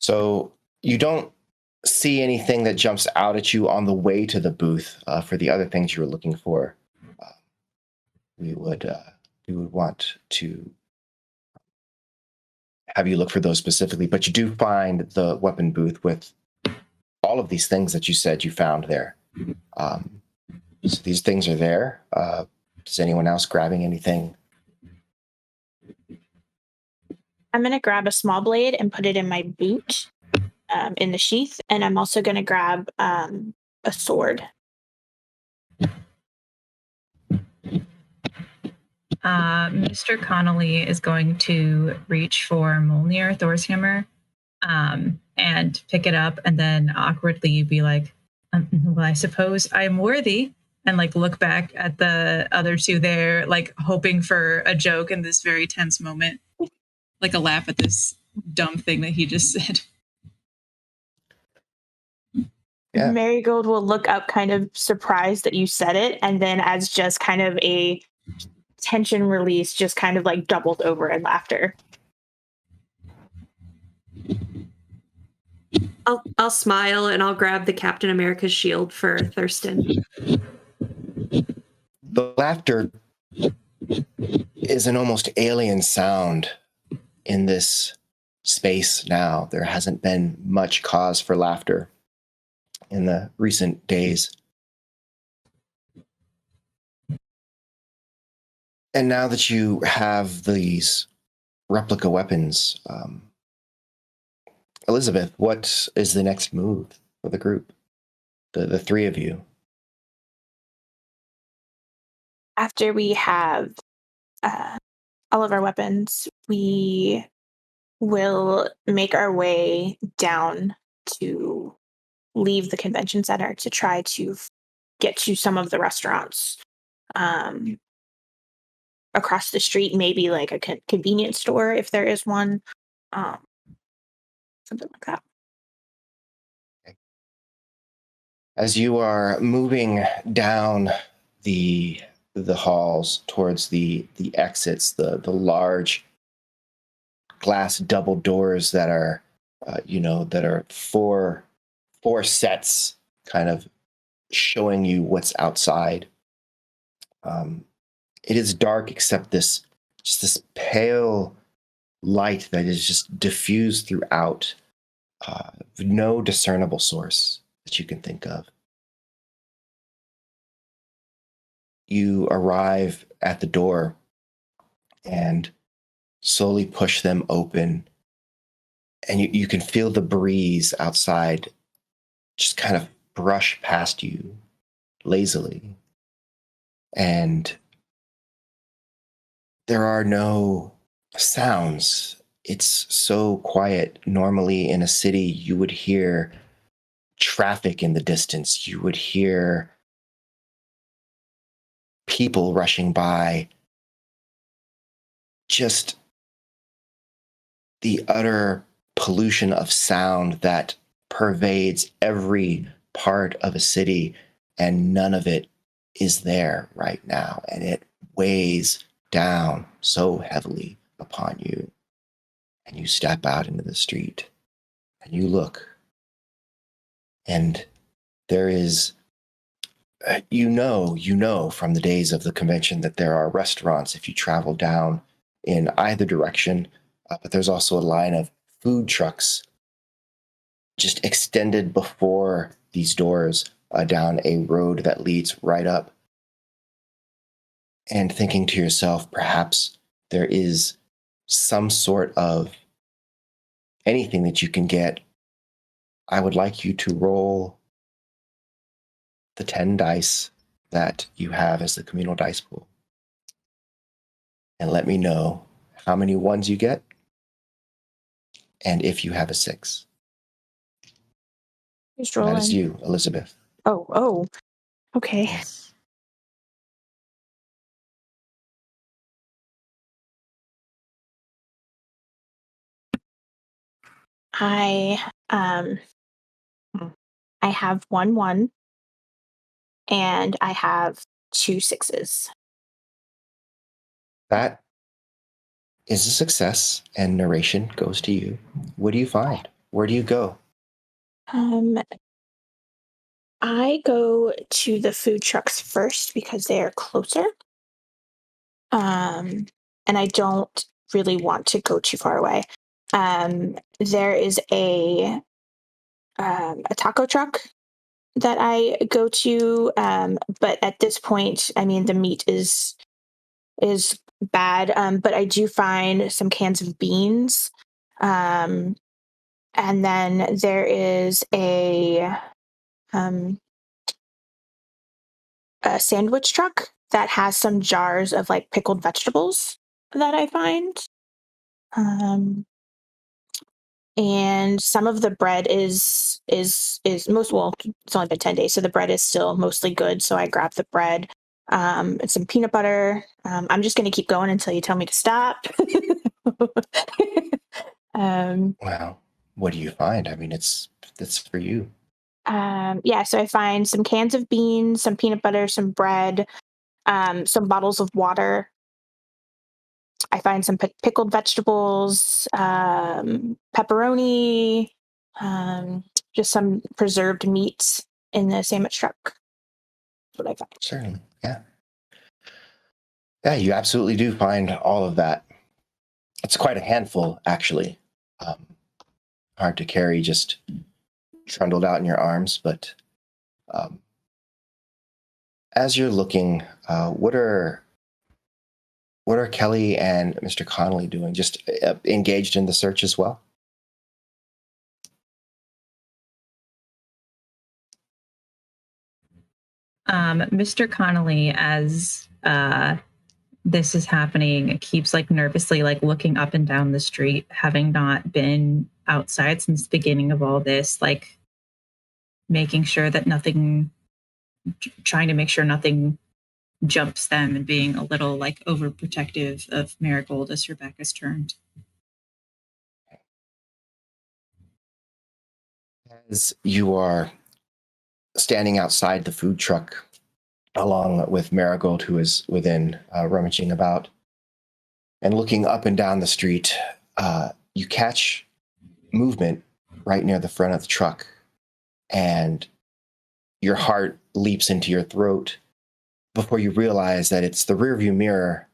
A: So you don't see anything that jumps out at you on the way to the booth for the other things you were looking for. We would want to have you look for those specifically, but you do find the weapon booth with all of these things that you said you found there. So these things are there. Is anyone else grabbing anything?
C: I'm going to grab a small blade and put it in my boot in the sheath. And I'm also going to grab a sword.
E: Mr. Connolly is going to reach for Mjolnir, Thor's hammer, and pick it up and then awkwardly be like, well, I suppose I'm worthy. And like look back at the other two there, like hoping for a joke in this very tense moment. Like a laugh at this dumb thing that he just said.
A: Yeah.
C: Marigold will look up kind of surprised that you said it. And then as just kind of a tension release, just kind of like doubled over in laughter.
D: I'll smile and I'll grab the Captain America's shield for Thurston.
A: The laughter is an almost alien sound in this space now. There hasn't been much cause for laughter in the recent days. And now that you have these replica weapons, Elizabeth, what is the next move for the group? The three of you.
C: after we have all of our weapons, we will make our way down to leave the convention center to try to get to some of the restaurants across the street, maybe like a convenience store if there is one, something like that.
A: As you are moving down the halls towards the exits, the large glass double doors that are that are four sets kind of showing you what's outside. It is dark except this pale light that is just diffused throughout, no discernible source that you can think of. You arrive at the door and slowly push them open, and you can feel the breeze outside just kind of brush past you lazily. And there are no sounds. It's so quiet. Normally in a city, you would hear traffic in the distance. You would hear people rushing by. Just the utter pollution of sound that pervades every part of a city, and none of it is there right now. And it weighs down so heavily upon you. And you step out into the street and you look, and there is, you know from the days of the convention that there are restaurants if you travel down in either direction, but there's also a line of food trucks just extended before these doors down a road that leads right up. And thinking to yourself, perhaps there is some sort of anything that you can get. I would like you to roll the 10 dice that you have as the communal dice pool, and let me know how many ones you get and if you have a 6.
C: Who's
A: That
C: rolling?
A: is you, Elizabeth.
C: Oh, okay.
A: Yes.
C: I have 1 and I have 2 6s.
A: That is a success, and narration goes to you. What do you find? Where do you go?
C: I go to the food trucks first because they are closer. And I don't really want to go too far away. There is a taco truck that I go to, but at this point, I mean, the meat is bad, but I do find some cans of beans. And then there is a sandwich truck that has some jars of like pickled vegetables that I find. And some of the bread is most, well, it's only been 10 days, so the bread is still mostly good. So I grab the bread, and some peanut butter. I'm just going to keep going until you tell me to stop.
A: Wow. What do you find? I mean, that's for you.
C: Yeah, so I find some cans of beans, some peanut butter, some bread, some bottles of water. I find some pickled vegetables, pepperoni, just some preserved meats in the sandwich truck. That's what I find.
A: Certainly, yeah. Yeah, you absolutely do find all of that. It's quite a handful, actually. Hard to carry just trundled out in your arms, but as you're looking, what are Kelly and Mr. Connolly doing? Just engaged in the search as well?
E: Mr. Connolly, as this is happening, keeps like nervously like looking up and down the street, having not been outside since the beginning of all this, like making sure that nothing, trying to make sure nothing jumps them, and being a little like overprotective of Marigold as Rebecca's turned.
A: As you are standing outside the food truck, along with Marigold, who is within, rummaging about, and looking up and down the street, you catch movement right near the front of the truck, and your heart leaps into your throat before you realize that it's the rearview mirror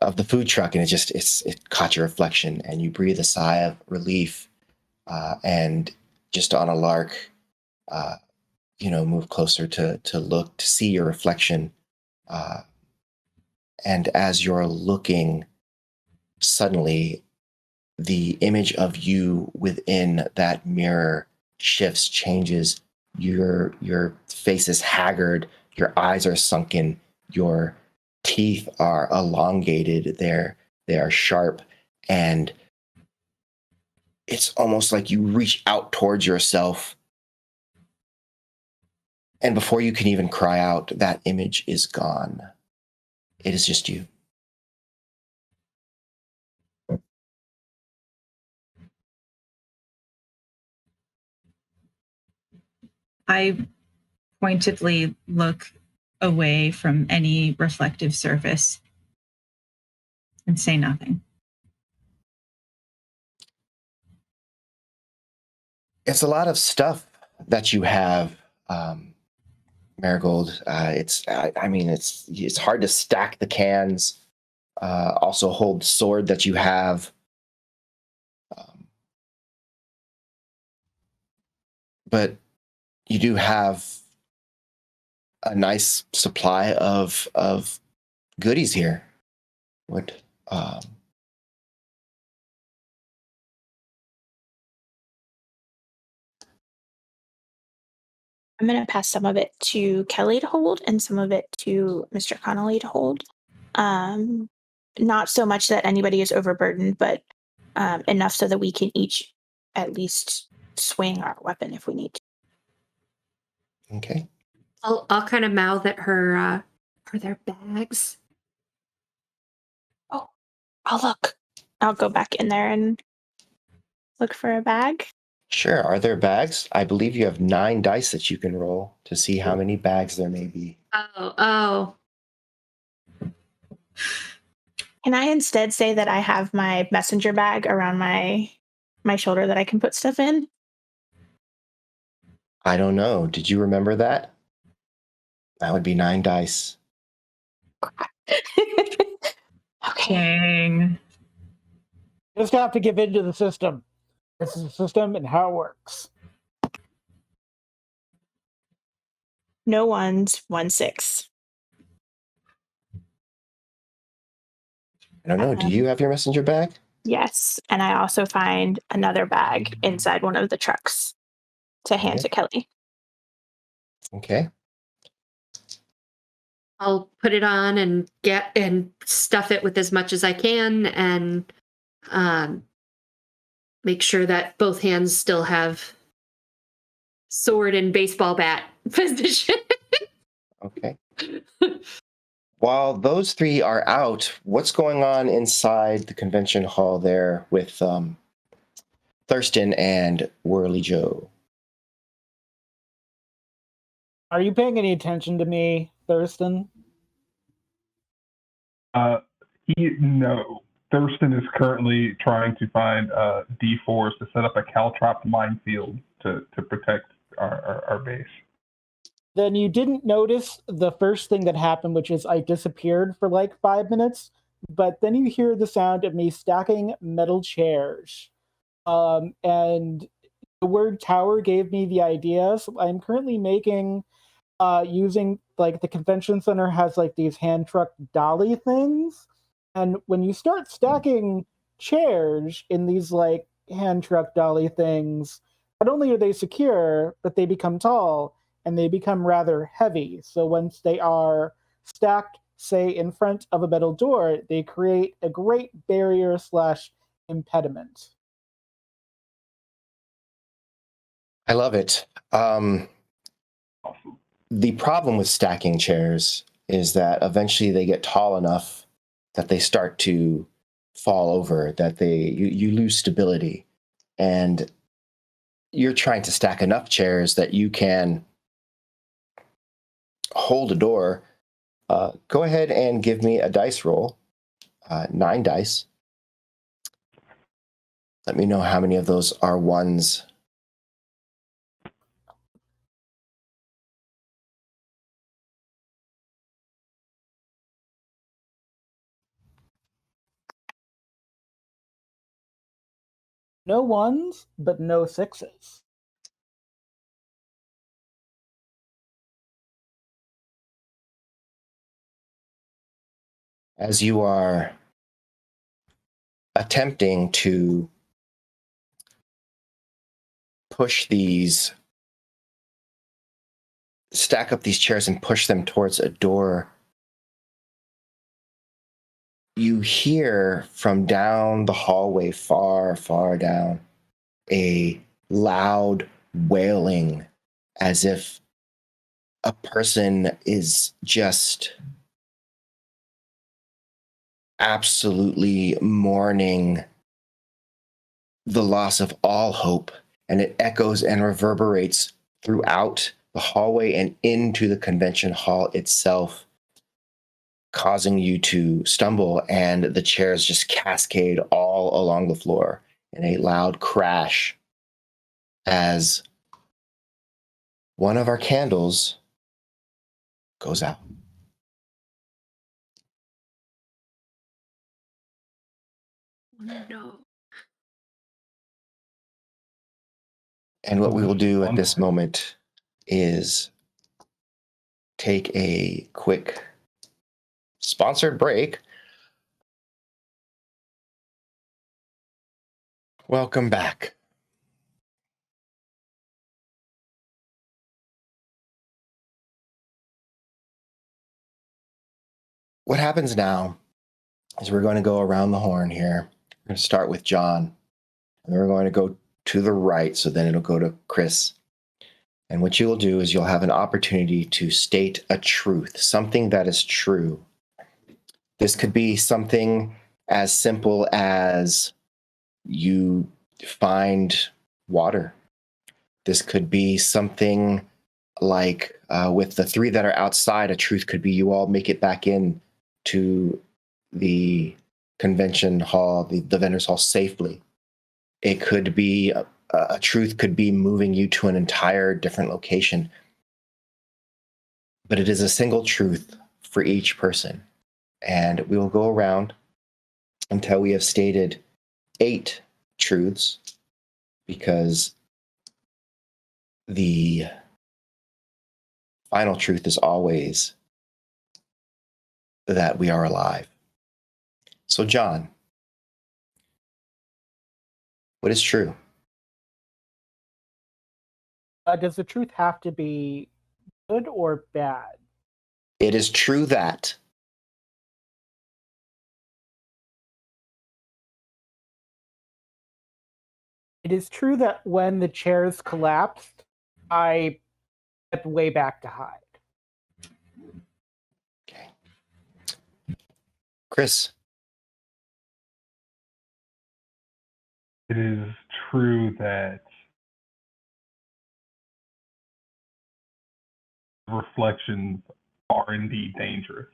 A: of the food truck, and it caught your reflection, and you breathe a sigh of relief, and just on a lark, move closer to look to see your reflection, and as you're looking, suddenly the image of you within that mirror shifts, changes. Your face is haggard, your eyes are sunken, your teeth are elongated, they are sharp, and it's almost like you reach out towards yourself, and before you can even cry out, that image is gone. It is just you.
E: I pointedly look away from any reflective surface and say nothing.
A: It's a lot of stuff that you have, Marigold. It's hard to stack the cans. Also hold the sword that you have. But you do have a nice supply of goodies here.
C: I'm going to pass some of it to Kelly to hold and some of it to Mr. Connolly to hold. Not so much that anybody is overburdened, but enough so that we can each at least swing our weapon if we need to.
A: Okay.
D: I'll kind of mouth at her. Are there bags?
C: Oh, I'll look. I'll go back in there and look for a bag.
A: Sure. Are there bags? I believe you have 9 dice that you can roll to see how many bags there may be.
D: Oh.
C: Can I instead say that I have my messenger bag around my shoulder that I can put stuff in?
A: I don't know. Did you remember that? That would be 9 dice.
C: Okay.
E: Dang.
F: Just have to give in to the system. This is the system and how it works.
C: No ones, 1-6.
A: I don't know. Do you have your messenger bag?
C: Yes, and I also find another bag inside one of the trucks to hand to Kelly.
A: Okay.
D: I'll put it on and stuff it with as much as I can, and make sure that both hands still have sword and baseball bat position.
A: Okay. While those 3 are out, what's going on inside the convention hall there with Thurston and Whirly Joe?
F: Are you paying any attention to me, Thurston?
B: No. Thurston is currently trying to find D4s to set up a caltrop minefield to protect our base.
F: Then you didn't notice the first thing that happened, which is I disappeared for like 5 minutes, but then you hear the sound of me stacking metal chairs. And the word tower gave me the idea, so I'm currently making, using, like, the convention center has, like, these hand truck dolly things, and when you start stacking chairs in these, like, hand truck dolly things, not only are they secure, but they become tall, and they become rather heavy. So once they are stacked, say, in front of a metal door, they create a great barrier / impediment.
A: I love it. The problem with stacking chairs is that eventually they get tall enough that they start to fall over, that you lose stability. And you're trying to stack enough chairs that you can hold a door. Go ahead and give me a dice roll. 9 dice. Let me know how many of those are ones.
F: No ones, but no sixes.
A: As you are attempting to stack up these chairs and push them towards a door, you hear from down the hallway, far, far down, a loud wailing, as if a person is just absolutely mourning the loss of all hope, and it echoes and reverberates throughout the hallway and into the convention hall itself, causing you to stumble, and the chairs just cascade all along the floor in a loud crash as one of our candles goes out.
D: No.
A: And what we will do at this moment is take a quick sponsored break. Welcome back. What happens now is we're going to go around the horn here. We're going to start with John, and then we're going to go to the right, so then it'll go to Chris. And what you will do is you'll have an opportunity to state a truth, something that is true. This could be something as simple as you find water. This could be something like with the 3 that are outside, a truth could be you all make it back in to the convention hall, the vendors hall safely. It could be a truth could be moving you to an entire different location. But it is a single truth for each person. And we will go around until we have stated 8 truths, because the final truth is always that we are alive. So, John, what is true?
F: Does the truth have to be good or bad?
A: It is true that
F: It is true that when the chairs collapsed, I stepped way back to hide.
A: Okay. Chris.
B: It is true that reflections are indeed dangerous.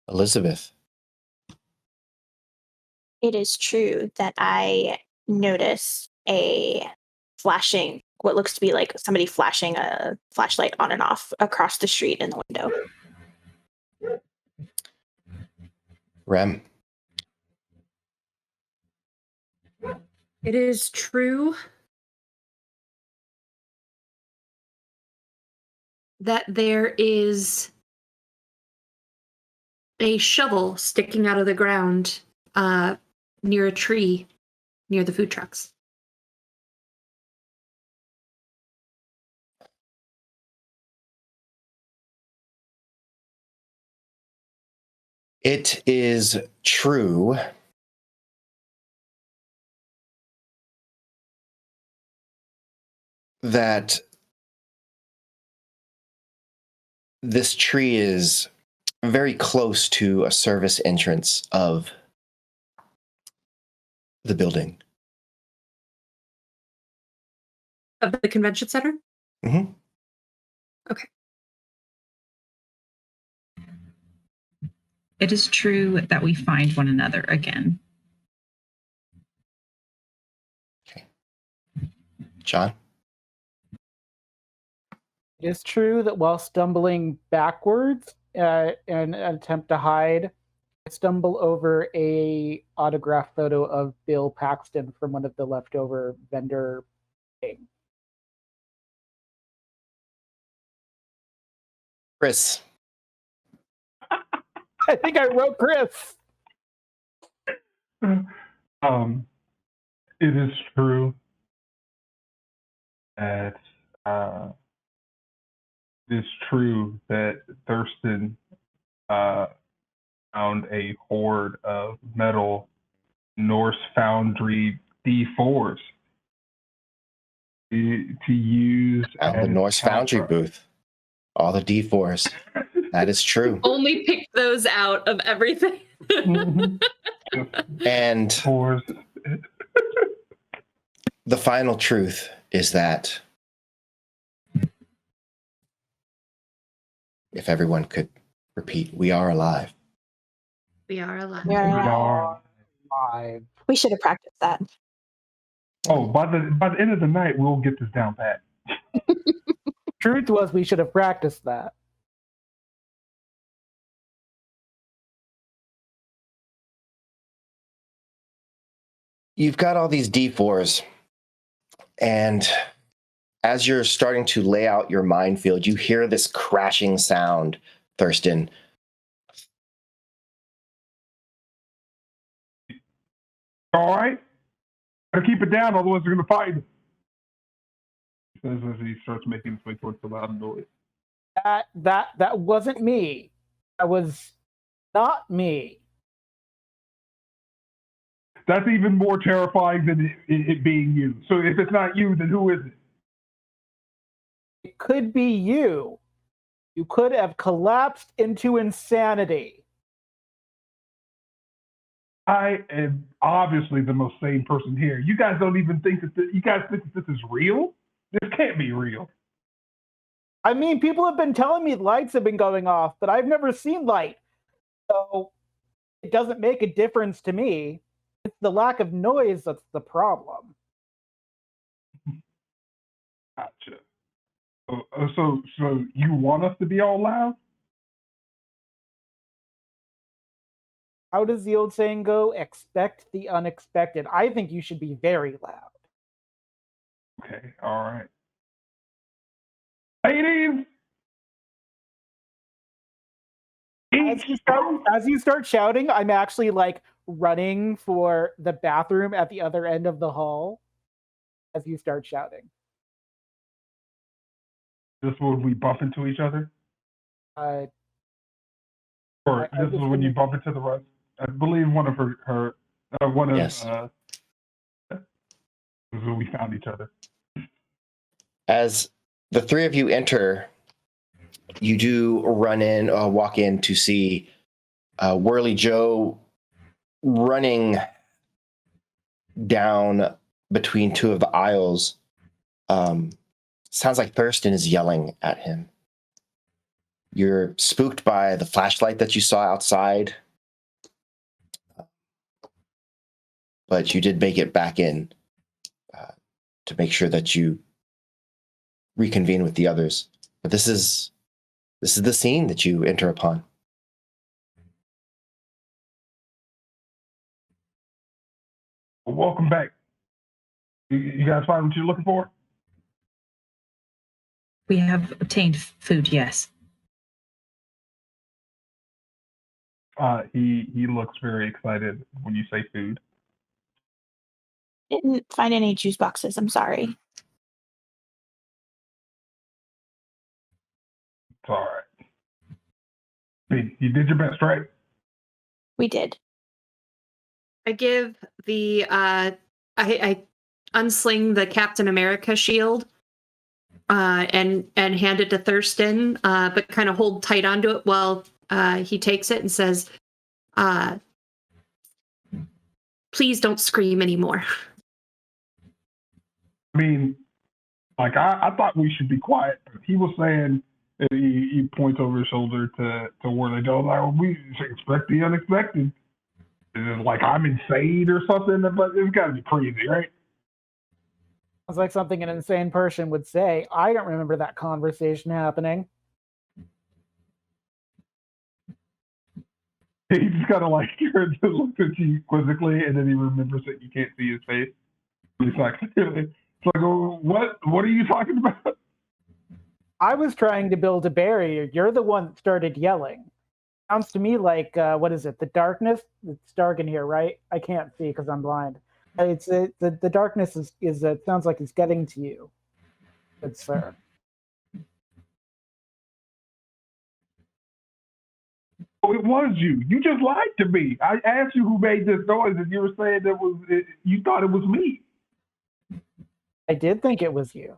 A: Elizabeth.
C: It is true that I noticed a flashing, what looks to be like somebody flashing a flashlight on and off across the street in the window.
A: Rem.
D: It is true that there is a shovel sticking out of the ground near a tree near the food trucks.
A: It is true that this tree is very close to a service entrance of the building.
D: Of the convention center?
A: Mm-hmm.
D: Okay.
E: It is true that we find one another again.
A: Okay. John?
F: It is true that while stumbling backwards in an attempt to hide, I stumble over a autographed photo of Bill Paxton from one of the leftover vendor things.
A: Chris?
F: I think I wrote Chris.
B: It is true that it's true that Thurston found a hoard of metal Norse Foundry D4s to use
A: The
B: as
A: Norse Foundry
B: counter-
A: booth. All the D4s. That is true.
D: Only picked those out of everything.
A: And
B: D4s.
A: the final truth is that if everyone could repeat, we are alive.
D: We are alive.
B: We are.
F: Live.
C: We should have practiced that.
B: Oh, by the end of the night, we'll get this down pat.
F: Truth was, we should have practiced that.
A: You've got all these D4s, and as you're starting to lay out your minefield, you hear this crashing sound, Thurston.
B: All right? Gotta keep it down, otherwise they're gonna fight. He says as he starts making his way towards the loud noise.
F: That wasn't me. That was not me.
B: That's even more terrifying than it being you. So if it's not you, then who is it?
F: It could be you. You could have collapsed into insanity.
B: I am obviously the most sane person here. You guys don't even think that you guys think that this is real? This can't be real.
F: I mean, people have been telling me lights have been going off, but I've never seen light. So it doesn't make a difference to me. It's the lack of noise that's the problem.
B: Gotcha. So you want us to be all loud?
F: How does the old saying go? Expect the unexpected. I think you should be very loud.
B: Okay, all right. Ladies!
F: As you start shouting, I'm actually like running for the bathroom at the other end of the hall as you start shouting.
B: This is when we bump into each other?
F: Uh,
B: Or
F: I
B: this is
F: just
B: when you
F: didn't-
B: bump into the rest? I believe one of her one of
A: Yes.
B: this is when we found each other.
A: As the three of you enter, you do walk in to see Whirly Joe running down between two of the aisles. Sounds like Thurston is yelling at him. You're spooked by the flashlight that you saw outside, but you did make it back in to make sure that you reconvene with the others. But this is the scene that you enter upon.
B: Well, welcome back. You guys find what you're looking for?
E: We have obtained food, yes.
B: He looks very excited when you say food.
C: Didn't find any juice boxes. I'm sorry.
B: It's all right. Hey, you did your best, right?
C: We did.
D: I give the I unsling the Captain America shield and hand it to Thurston, but kind of hold tight onto it while he takes it and says, "Please don't scream anymore."
B: I mean, like I thought we should be quiet. He was saying he points over his shoulder to where they go. Like we expect the unexpected. Is it like I'm insane or something? But it's got to be crazy, right?
F: Sounds like something an insane person would say. I don't remember that conversation happening.
B: He just kind of like looks at you quizzically, and then he remembers that you can't see his face. He's like, oh, what are you talking about?
F: I was trying to build a barrier. You're the one that started yelling. Sounds to me like, what is it? The darkness? It's dark in here, right? I can't see because I'm blind. It's the darkness is it sounds like it's getting to you. Good sir.
B: Oh, it was you. You just lied to me. I asked you who made this noise, and you were saying you thought it was me.
F: I did think it was you.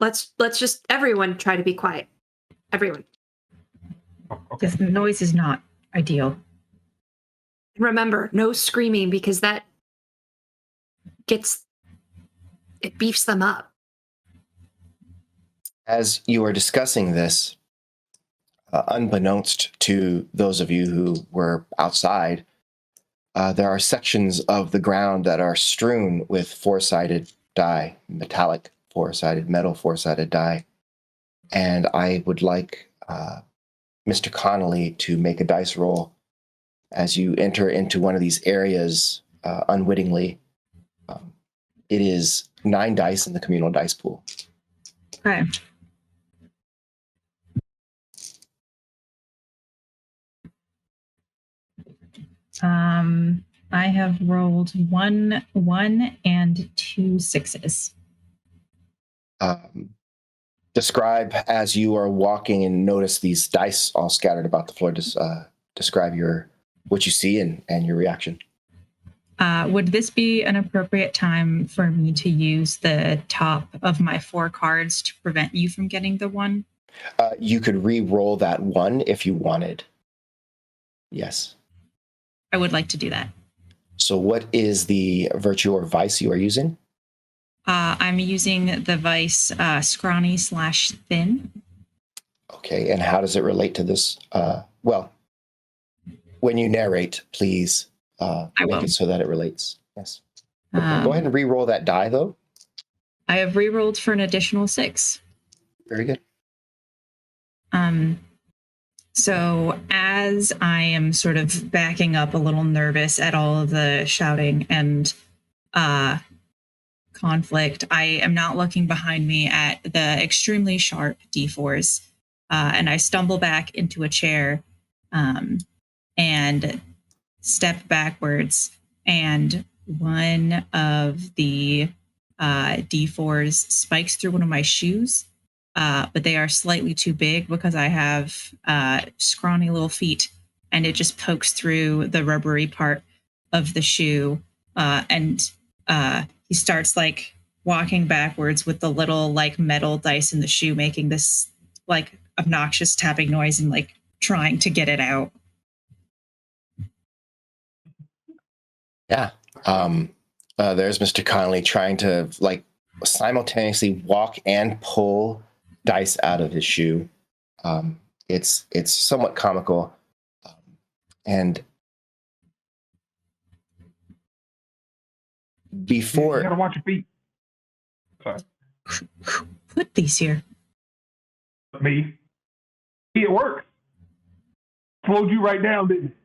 D: Let's just everyone try to be quiet. Everyone.
B: Oh, okay.
E: This noise is not ideal.
D: Remember, no screaming because that beefs them up.
A: As you are discussing this, unbeknownst to those of you who were outside, there are sections of the ground that are strewn with four-sided die, metal four-sided die. And I would like Mr. Connolly to make a dice roll as you enter into one of these areas unwittingly. It is 9 dice in the communal dice pool.
E: Okay. I have rolled 1 and 2 6s.
A: Describe as you are walking and notice these dice all scattered about the floor. Describe what you see and your reaction.
E: Would this be an appropriate time for me to use the top of my 4 cards to prevent you from getting the 1?
A: You could re-roll that 1 if you wanted. Yes.
E: I would like to do that.
A: So what is the virtue or vice you are using?
E: I'm using the vice scrawny/thin.
A: Okay, and how does it relate to this? Well, when you narrate, please make it so that it relates. Yes. Go ahead and re-roll that die, though.
E: I have re-rolled for an additional 6.
A: Very good.
E: So as I am sort of backing up a little nervous at all of the shouting and conflict, I am not looking behind me at the extremely sharp D4s. And I stumble back into a chair and step backwards. And one of the D4s spikes through one of my shoes. But they are slightly too big because I have scrawny little feet, and it just pokes through the rubbery part of the shoe. And he starts like walking backwards with the little like metal dice in the shoe, making this like obnoxious tapping noise and like trying to get it out.
A: Yeah. There's Mr. Connolly trying to like simultaneously walk and pull dice out of his shoe. It's somewhat comical, and before
B: You gotta watch your feet. Sorry.
E: Put these here.
B: Me. It worked. Slowed you right down, didn't it?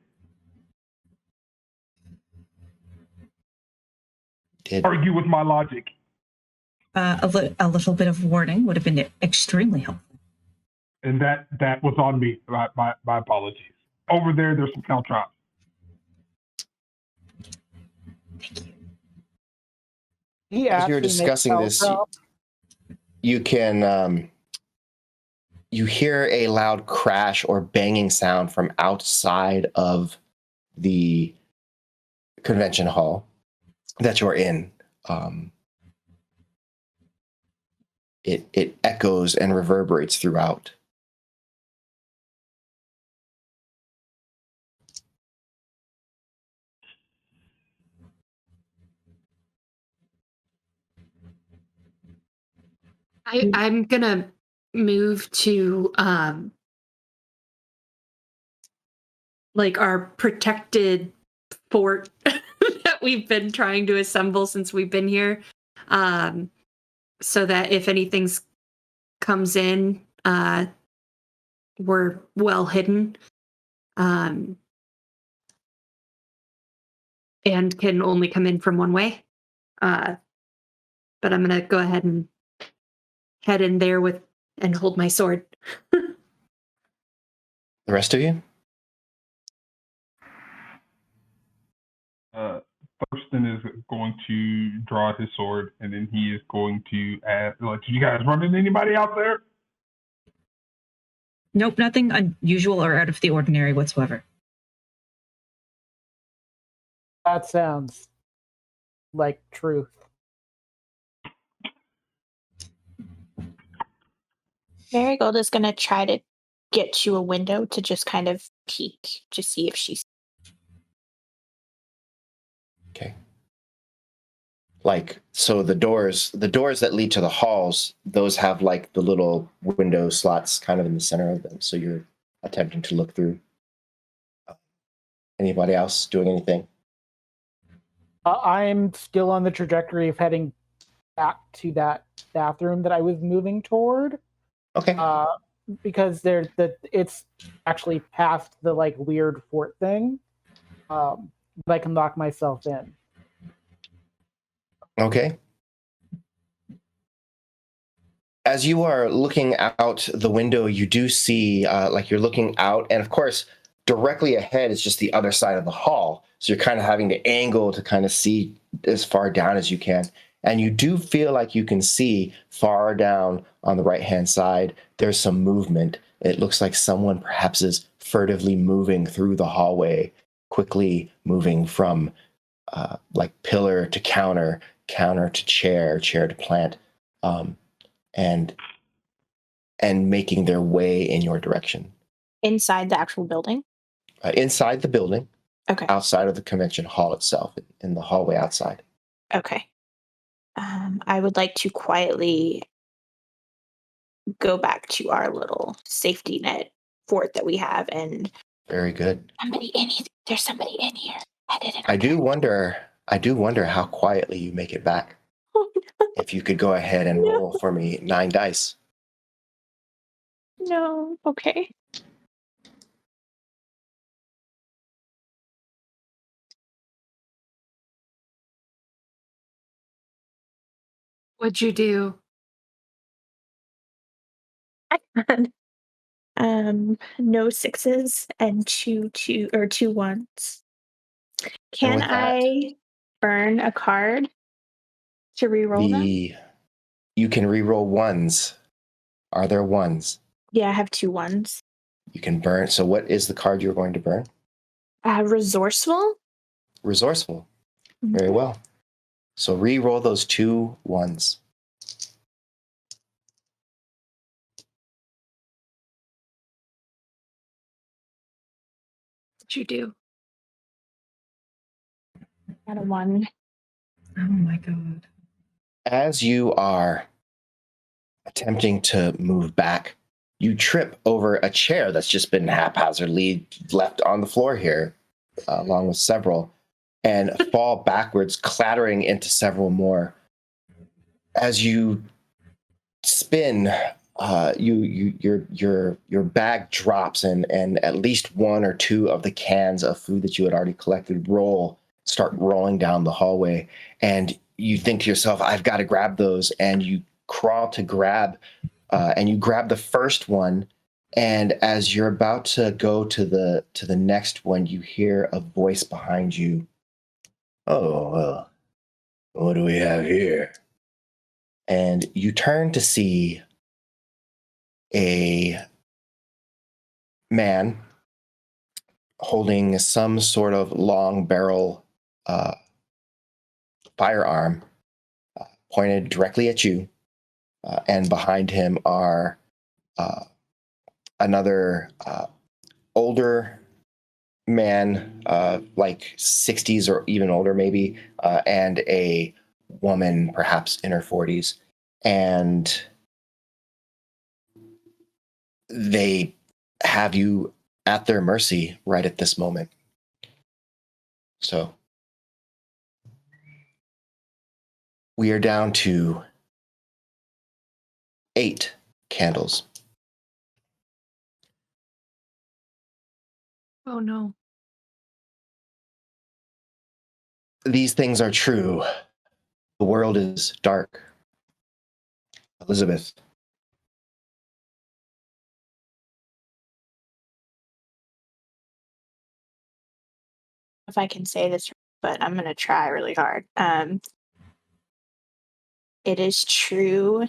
A: did
B: Argue with my logic.
E: A little bit of warning would have been extremely helpful.
B: And that was on me. My apologies. Over there's some caltrops.
E: Thank you.
A: as you're discussing this, you can you hear a loud crash or banging sound from outside of the convention hall that you're in. It echoes and reverberates throughout.
D: I'm gonna move to like our protected fort that we've been trying to assemble since we've been here, so that if anything comes in, we're well hidden, and can only come in from one way. But I'm gonna go ahead and head in there and hold my sword.
A: The rest of you?
B: Thurston is going to draw his sword, and then he is going to ask, like, did you guys run into anybody out there?
E: Nope, nothing unusual or out of the ordinary whatsoever.
F: That sounds like truth.
C: Marigold is going to try to get to a window to just kind of peek to see if she's.
A: Okay. Like, so the doors that lead to the halls, those have like the little window slots kind of in the center of them. So you're attempting to look through. Anybody else doing anything?
F: I'm still on the trajectory of heading back to that bathroom that I was moving toward.
A: Okay.
F: Because it's actually past the like weird fort thing. But I can lock myself in.
A: Okay. As you are looking out the window, you do see, like you're looking out, and of course, directly ahead is just the other side of the hall. So you're kind of having to angle to kind of see as far down as you can. And you do feel like you can see far down on the right-hand side, there's some movement. It looks like someone perhaps is furtively moving through the hallway, quickly moving from like pillar to counter to chair to plant, and making their way in your direction.
C: Inside the actual building?
A: Inside the building,
C: Okay.
A: outside of the convention hall itself, in the hallway outside.
C: Okay. I would like to quietly go back to our little safety net fort that we have, and
A: Very good.
C: there's somebody in here.
A: I do wonder how quietly you make it back.
C: Oh,
A: If you could go ahead and
C: No.
A: roll for me 9 dice.
C: no. Okay.
D: What'd you do?
C: I had no sixes and two ones. Can
A: with that,
C: I burn a card to re-roll them?
A: You can re-roll ones. Are there ones?
C: Yeah, I have 2 ones.
A: You can burn. So what is the card you're going to burn?
C: Resourceful?
A: Resourceful. Very well. So re-roll those 2 ones.
D: What'd you do?
C: Got a 1.
E: Oh my god.
A: As you are attempting to move back, you trip over a chair that's just been haphazardly left on the floor here, along with several, and fall backwards, clattering into several more. As you spin, your bag drops, and at least 1 or 2 of the cans of food that you had already collected start rolling down the hallway, and you think to yourself, I've got to grab those, and you crawl to grab, and you grab the first one, and as you're about to go to the next one, you hear a voice behind you. Oh, what do we have here? And you turn to see a man holding some sort of long barrel firearm pointed directly at you. And behind him are another older man, like 60s or even older maybe, and a woman perhaps in her 40s. And they have you at their mercy right at this moment. So we are down to 8 candles.
D: Oh no.
A: These things are true. The world is dark. Elizabeth.
C: If I can say this, but I'm going to try really hard. It is true.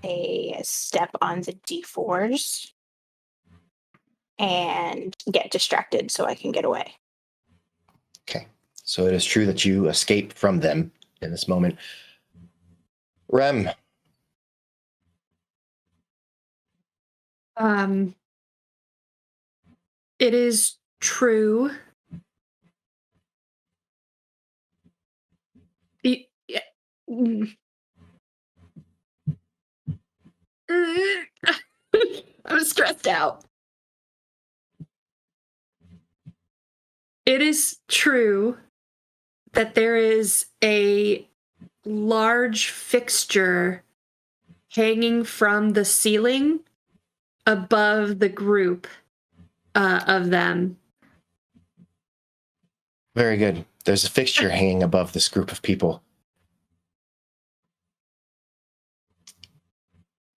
C: They step on the D4s and get distracted so I can get away.
A: Okay. So it is true that you escape from them in this moment. Rem.
D: It is true. I'm stressed out. It is true that there is a large fixture hanging from the ceiling above the group of them.
A: Very good. There's a fixture hanging above this group of people.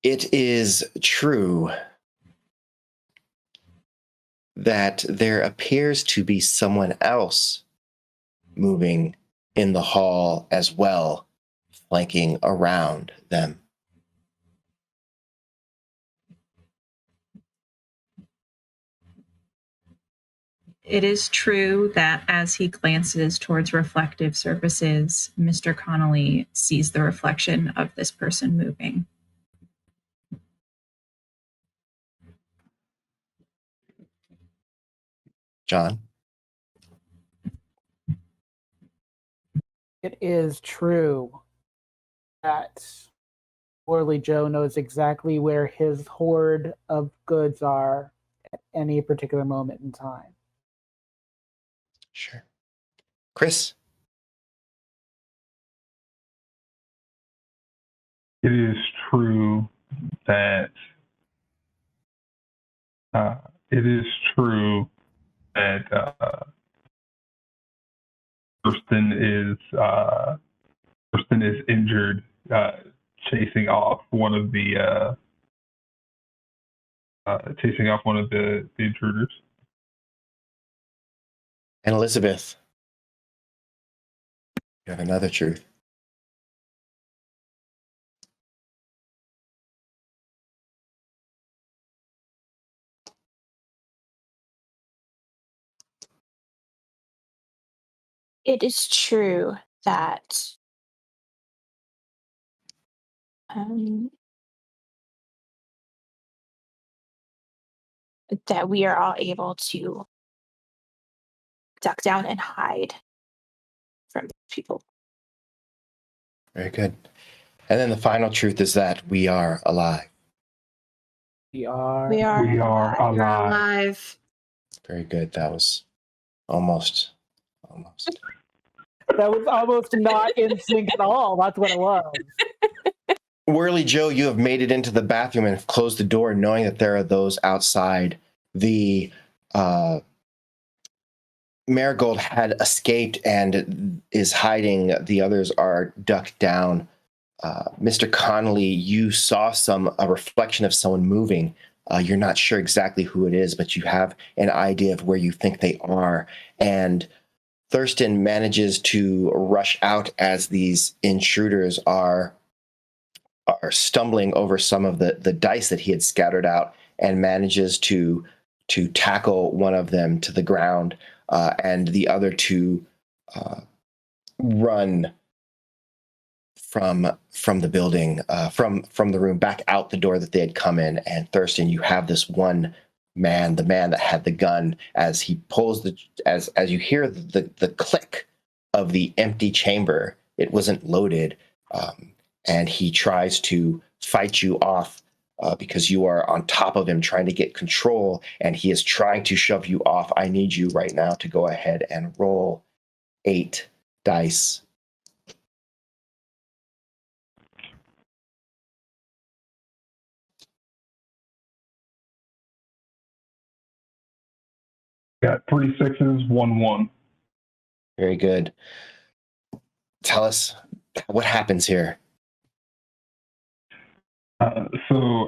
A: It is true that there appears to be someone else moving in the hall as well, flanking around them.
E: It is true that as he glances towards reflective surfaces, Mr. Connolly sees the reflection of this person moving.
A: John?
F: It is true that Orly Joe knows exactly where his hoard of goods are at any particular moment in time.
A: Sure. Chris?
B: It is true that Thurston is injured chasing off one of the intruders.
A: And Elizabeth? You have another truth.
C: It is true that that we are all able to duck down and hide from people.
A: Very good. And then the final truth is that we are alive.
F: We are
D: Alive.
A: Very good. That was almost.
F: That was almost not in sync at all. That's what it was.
A: Whirly Joe, you have made it into the bathroom and have closed the door, knowing that there are those outside. The Marigold had escaped and is hiding. The others are ducked down. Mr. Connolly, you saw a reflection of someone moving. You're not sure exactly who it is, but you have an idea of where you think they are. And Thurston manages to rush out as these intruders are stumbling over some of the dice that he had scattered out, and manages to to tackle one of them to the ground, and the other two run from the building, from the room back out the door that they had come in. And Thurston, you have this one man, the man that had the gun, as he pulls as you hear the click of the empty chamber. It wasn't loaded, and he tries to fight you off because you are on top of him trying to get control, and he is trying to shove you off. I need you right now to go ahead and roll 8 dice.
B: Got 3 6s, 1 1.
A: Very good. Tell us what happens here.
B: So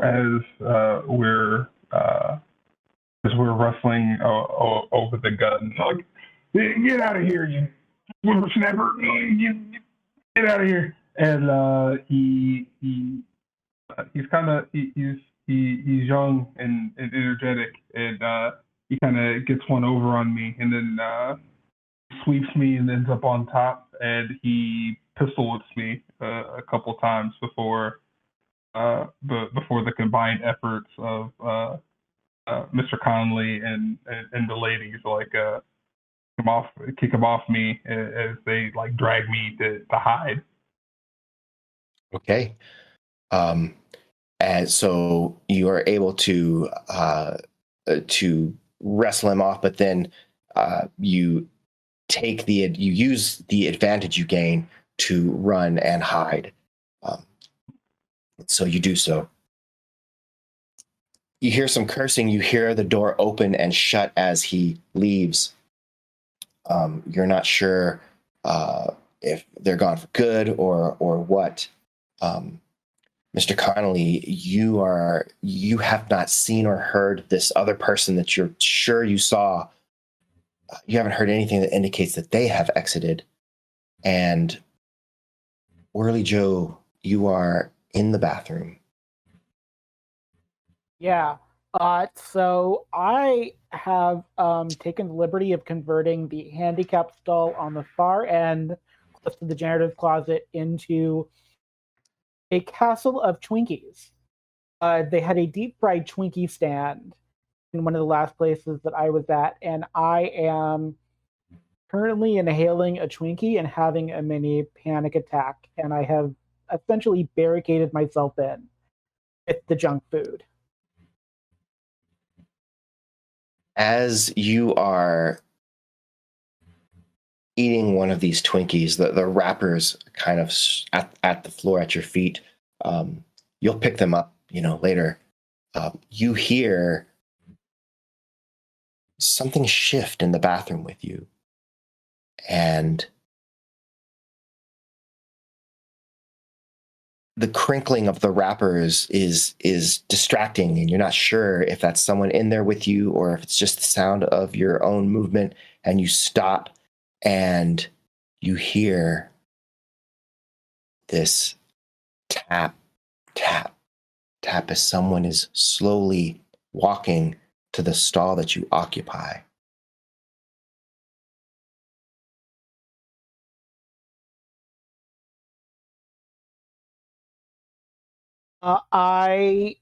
B: we're wrestling over the gun, like, get out of here, you whippersnapper! Get out of here! And he's young and energetic, and he kind of gets one over on me, and then sweeps me and ends up on top, and he pistol whips me a couple times before the combined efforts of Mr. Conley and the ladies, like kick him off me as they like drag me to hide.
A: Okay. And so you are able to wrestle him off, but then you use the advantage you gain to run and hide. So you do so. You hear some cursing. You hear the door open and shut as he leaves. You're not sure if they're gone for good or what. Mr. Connolly, you have not seen or heard this other person that you're sure you saw. You haven't heard anything that indicates that they have exited. And Whirly Joe, you are in the bathroom.
F: Yeah. So I have taken the liberty of converting the handicap stall on the far end, close to the janitor's closet, into a castle of Twinkies. They had a deep fried Twinkie stand in one of the last places that I was at, and I am currently inhaling a Twinkie and having a mini panic attack, and I have essentially barricaded myself in with the junk food.
A: As you are eating one of these Twinkies, the wrappers kind of at the floor at your feet, you'll pick them up, later. You hear something shift in the bathroom with you, and the crinkling of the wrappers is distracting, and you're not sure if that's someone in there with you or if it's just the sound of your own movement. And you stop and you hear this tap, tap, tap as someone is slowly walking to the stall that you occupy.
F: I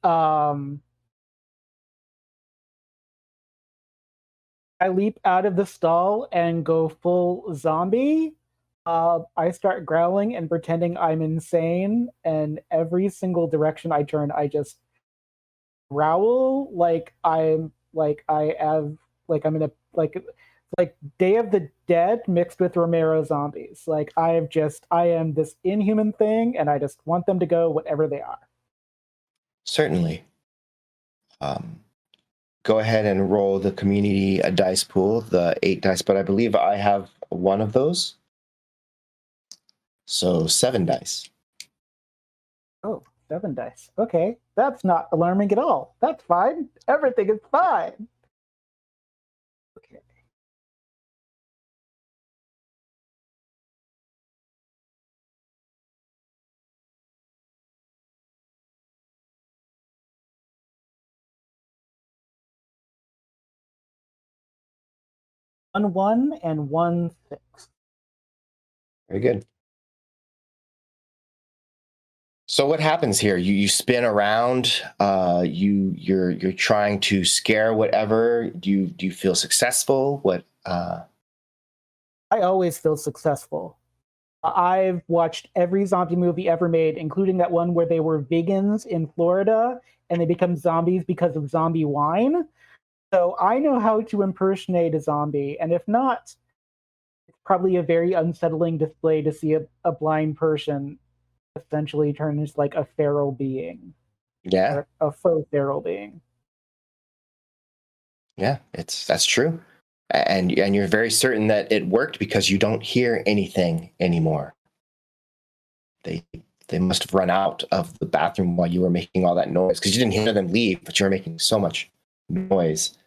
F: leap out of the stall and go full zombie. I start growling and pretending I'm insane, and every single direction I turn, I just growl like I'm in a like Day of the Dead mixed with Romero zombies. Like I am this inhuman thing, and I just want them to go whatever they are.
A: Certainly. Go ahead and roll the community dice pool, the 8 dice, but I believe I have one of those. So 7 dice.
F: Oh, 7 dice. Okay, that's not alarming at all. That's fine. Everything is fine. Okay. 1-1 and 1-6.
A: Very good. So what happens here? You spin around. You're trying to scare whatever. Do you feel successful? What?
F: I always feel successful. I've watched every zombie movie ever made, including that one where they were vegans in Florida and they become zombies because of zombie wine. So I know how to impersonate a zombie, and if not, it's probably a very unsettling display to see a blind person essentially turn into like a feral being.
A: Yeah.
F: Or a faux feral being.
A: Yeah, that's true. And you're very certain that it worked because you don't hear anything anymore. They must have run out of the bathroom while you were making all that noise, because you didn't hear them leave, but you were making so much noise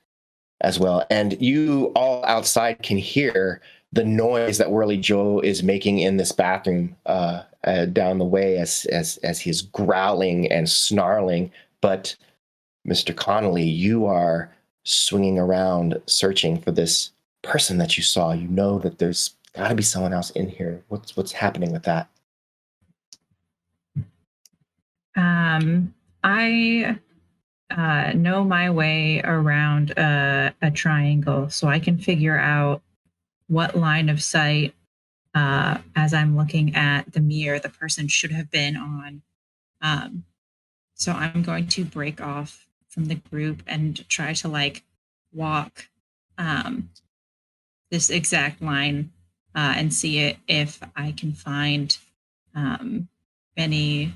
A: as well. And you all outside can hear the noise that Whirly Joe is making in this bathroom down the way as he's growling and snarling. But Mr. Connolly, you are swinging around searching for this person that you saw. You know that there's got to be someone else in here. What's happening with that?
E: I know my way around a triangle, so I can figure out what line of sight, as I'm looking at the mirror, the person should have been on. So I'm going to break off from the group and try to walk this exact line and see if I can find any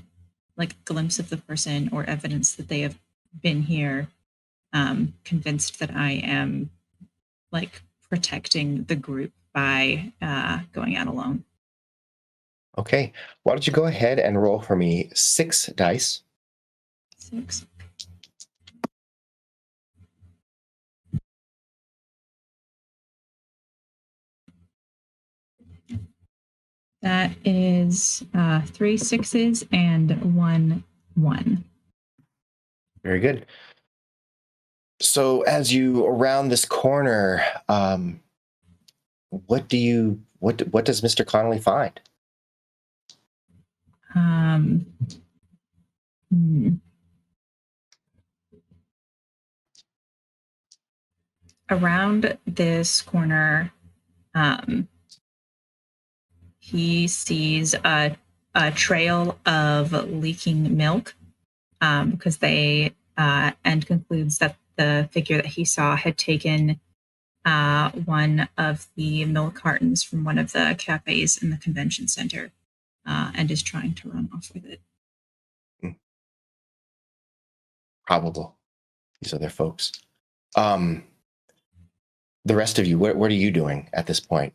E: glimpse of the person or evidence that they have been here, convinced that I am protecting the group by going out alone.
A: Okay, why don't you go ahead and roll for me 6 dice.
E: 6. That is 3 6s and 1 1.
A: Very good. So as you around this corner, what does Mr. Connolly find?
E: Around this corner, he sees a trail of leaking milk, because and concludes that the figure that he saw had taken one of the milk cartons from one of the cafes in the convention center, and is trying to run off with it.
A: Probable. These other folks. The rest of you, what are you doing at this point?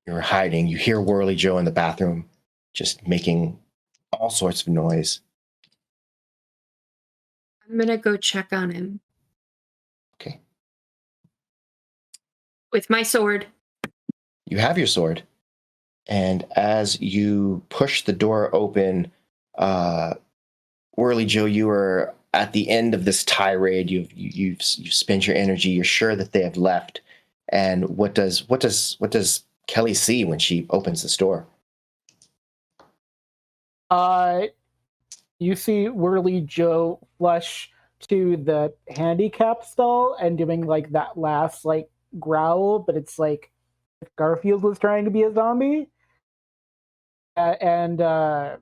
A: You're hiding. You hear Whirly Joe in the bathroom just making all sorts of noise.
D: I'm going to go check on him.
A: Okay.
D: With my sword.
A: You have your sword. And as you push the door open, Whirly Joe, you are at the end of this tirade. You've spent your energy. You're sure that they have left. And what does Kelly see when she opens this door?
F: You see Whirly Joe flush to the handicap stall and doing that last growl, but it's like if Garfield was trying to be a zombie. And Joe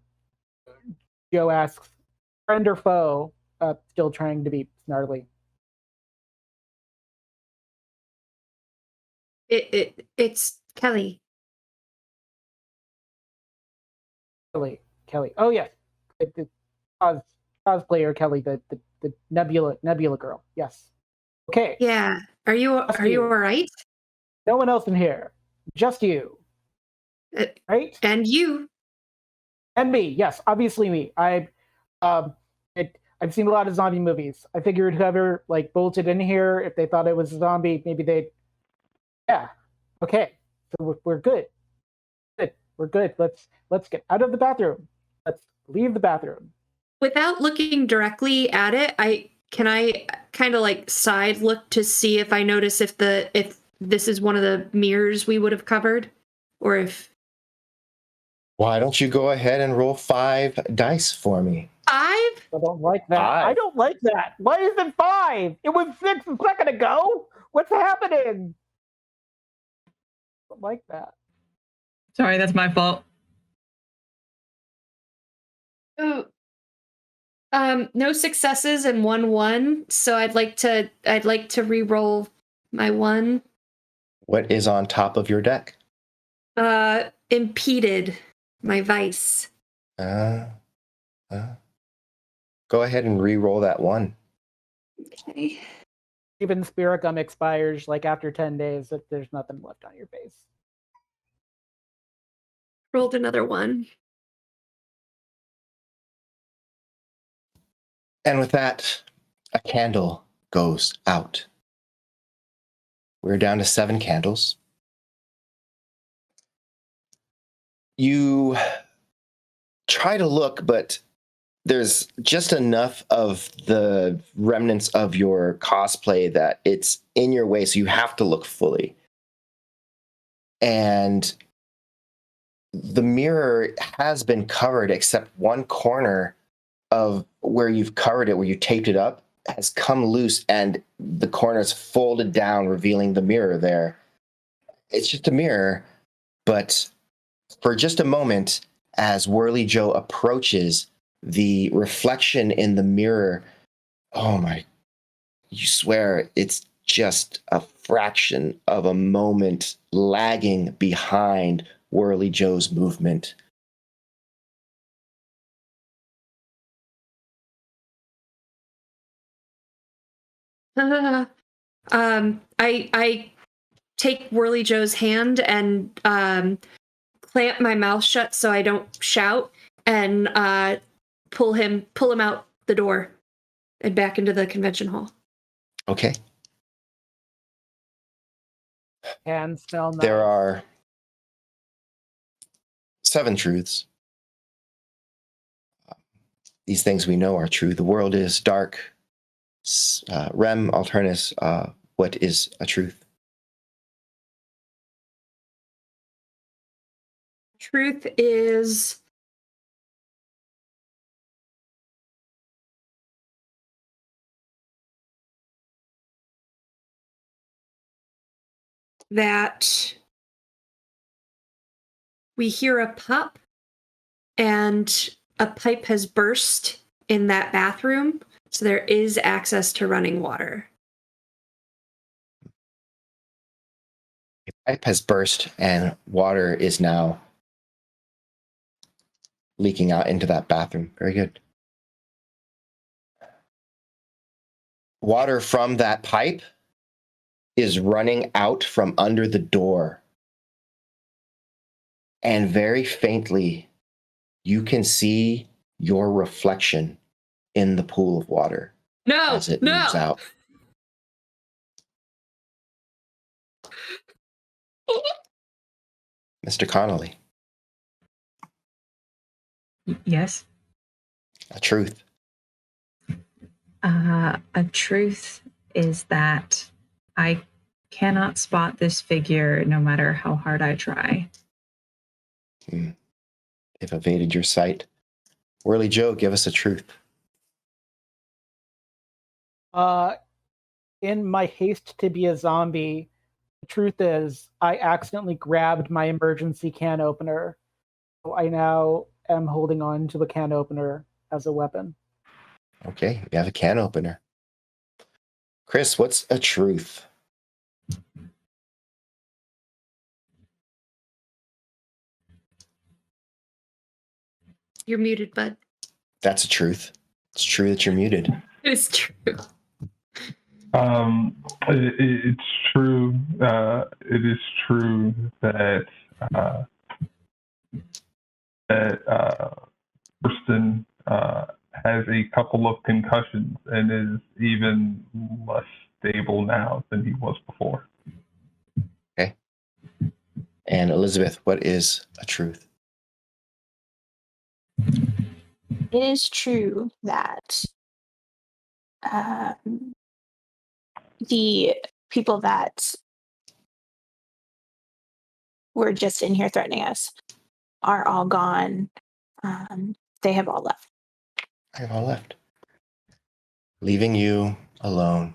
F: asks, friend or foe, still trying to be snarly.
D: It's Kelly.
F: Kelly. Oh yes, the cosplayer Kelly, the Nebula girl. Yes. Okay.
D: Yeah. Are you all right?
F: No one else in here. Just you. Right?
D: And you.
F: And me. Yes, obviously me. I've seen a lot of zombie movies. I figured whoever bolted in here, if they thought it was a zombie, maybe they'd. Yeah. Okay. So we're good. Good. We're good. Let's get out of the bathroom. Let's leave the bathroom.
D: Without looking directly at it, can I kind of like side look to see if I notice if this is one of the mirrors we would have covered, or if.
A: Why don't you go ahead and roll 5 dice for me?
D: 5?
F: I don't like that.
A: 5.
F: I don't like that. Why is it 5? It was 6 a second ago. What's happening? I don't like that.
E: Sorry, that's my fault.
D: Oh, no successes and 1-1. So I'd like to re-roll my 1.
A: What is on top of your deck?
D: Impeded, my vice.
A: Go ahead and re-roll that 1.
D: Okay.
F: Even Spirit Gum expires like after 10 days if there's nothing left on your base.
D: Rolled another 1.
A: And with that, a candle goes out. We're down to 7 candles. You try to look, but there's just enough of the remnants of your cosplay that it's in your way, so you have to look fully. And the mirror has been covered, except one corner of where you've covered it, where you taped it up, has come loose, and the corner's folded down, revealing the mirror there. It's just a mirror, but for just a moment, as Whirly Joe approaches, the reflection in the mirror, oh my, you swear it's just a fraction of a moment lagging behind Whirly Joe's movement.
D: I take Whirly Joe's hand and clamp my mouth shut so I don't shout, and pull him out the door and back into the convention hall.
A: Okay.
F: And still not.
A: There are 7 truths. These things we know are true. The world is dark. Rem Alternis, what is a truth?
D: Truth is that we hear a pop and a pipe has burst in that bathroom, so there is access to running water.
A: A pipe has burst and water is now leaking out into that bathroom. Very good. Water from that pipe is running out from under the door. And very faintly, you can see your reflection in the pool of water as it moves out. Mr. Connolly.
E: Yes.
A: A truth.
E: A truth is that I cannot spot this figure no matter how hard I try.
A: They've evaded your sight. Whirly Joe, give us a truth.
F: In my haste to be a zombie, the truth is I accidentally grabbed my emergency can opener. So I now am holding on to the can opener as a weapon.
A: Okay, we have a can opener. Chris, what's a truth?
D: You're muted, bud.
A: That's a truth. It's true that you're muted.
D: It is true.
B: It's true. It is true that Thurston has a couple of concussions and is even less stable now than he was before.
A: Okay. And Elizabeth, what is a truth?
C: It is true that the people that were just in here threatening us are all gone. They have all left.
A: I've all left, leaving you alone.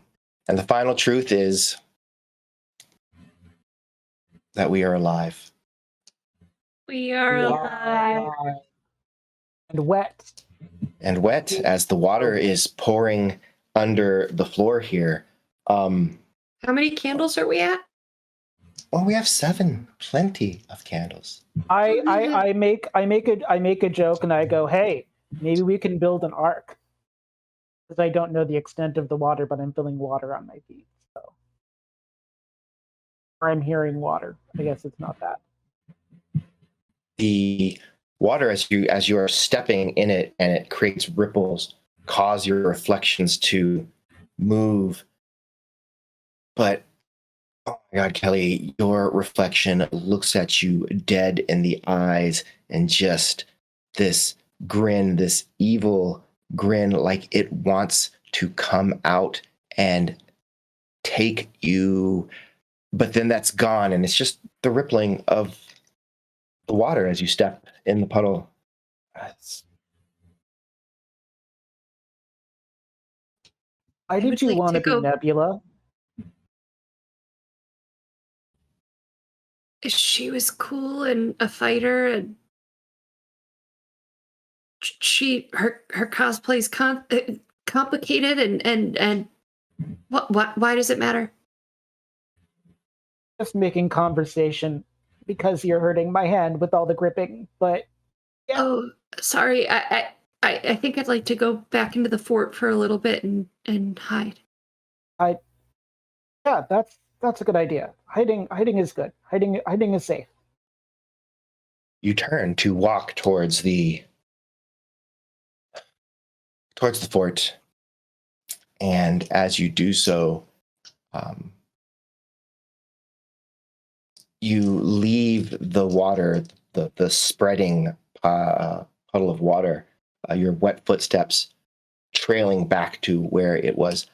A: And the final truth is that we are alive.
D: We are alive.
F: And wet.
A: And wet as the water is pouring under the floor here.
D: How many candles are we at?
A: Well, we have 7, plenty of candles.
F: I make a joke and I go, hey, maybe we can build an ark. Because I don't know the extent of the water, but I'm feeling water on my feet. So, or I'm hearing water. I guess it's not that.
A: The water, as you are stepping in it and it creates ripples, cause your reflections to move. But oh my God, Kelly, your reflection looks at you dead in the eyes and just this grin, this evil grin, like it wants to come out and take you. But then that's gone, and it's just the rippling of the water as you step in the puddle.
F: Why did you want to be Nebula?
D: She was cool and a fighter, and her cosplay's complicated, and why does it matter?
F: Just making conversation because you're hurting my hand with all the gripping. But yeah.
D: Oh, sorry. I think I'd like to go back into the fort for a little bit and hide.
F: Yeah, that's a good idea. Hiding is good. Hiding is safe.
A: You turn to walk towards the fort, and as you do so, you leave the water, the spreading puddle of water, your wet footsteps trailing back to where it was.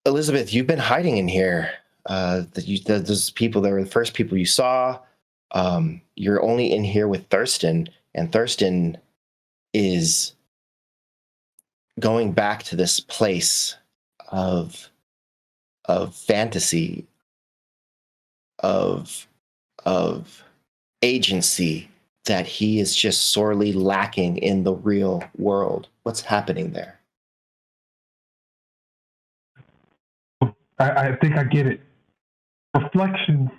A: Elizabeth, you've been hiding in here. Those people, they were the first people you saw. You're only in here with Thurston, and Thurston is going back to this place of fantasy, of agency that he is just sorely lacking in the real world. What's happening there?
B: I think I get it. Reflections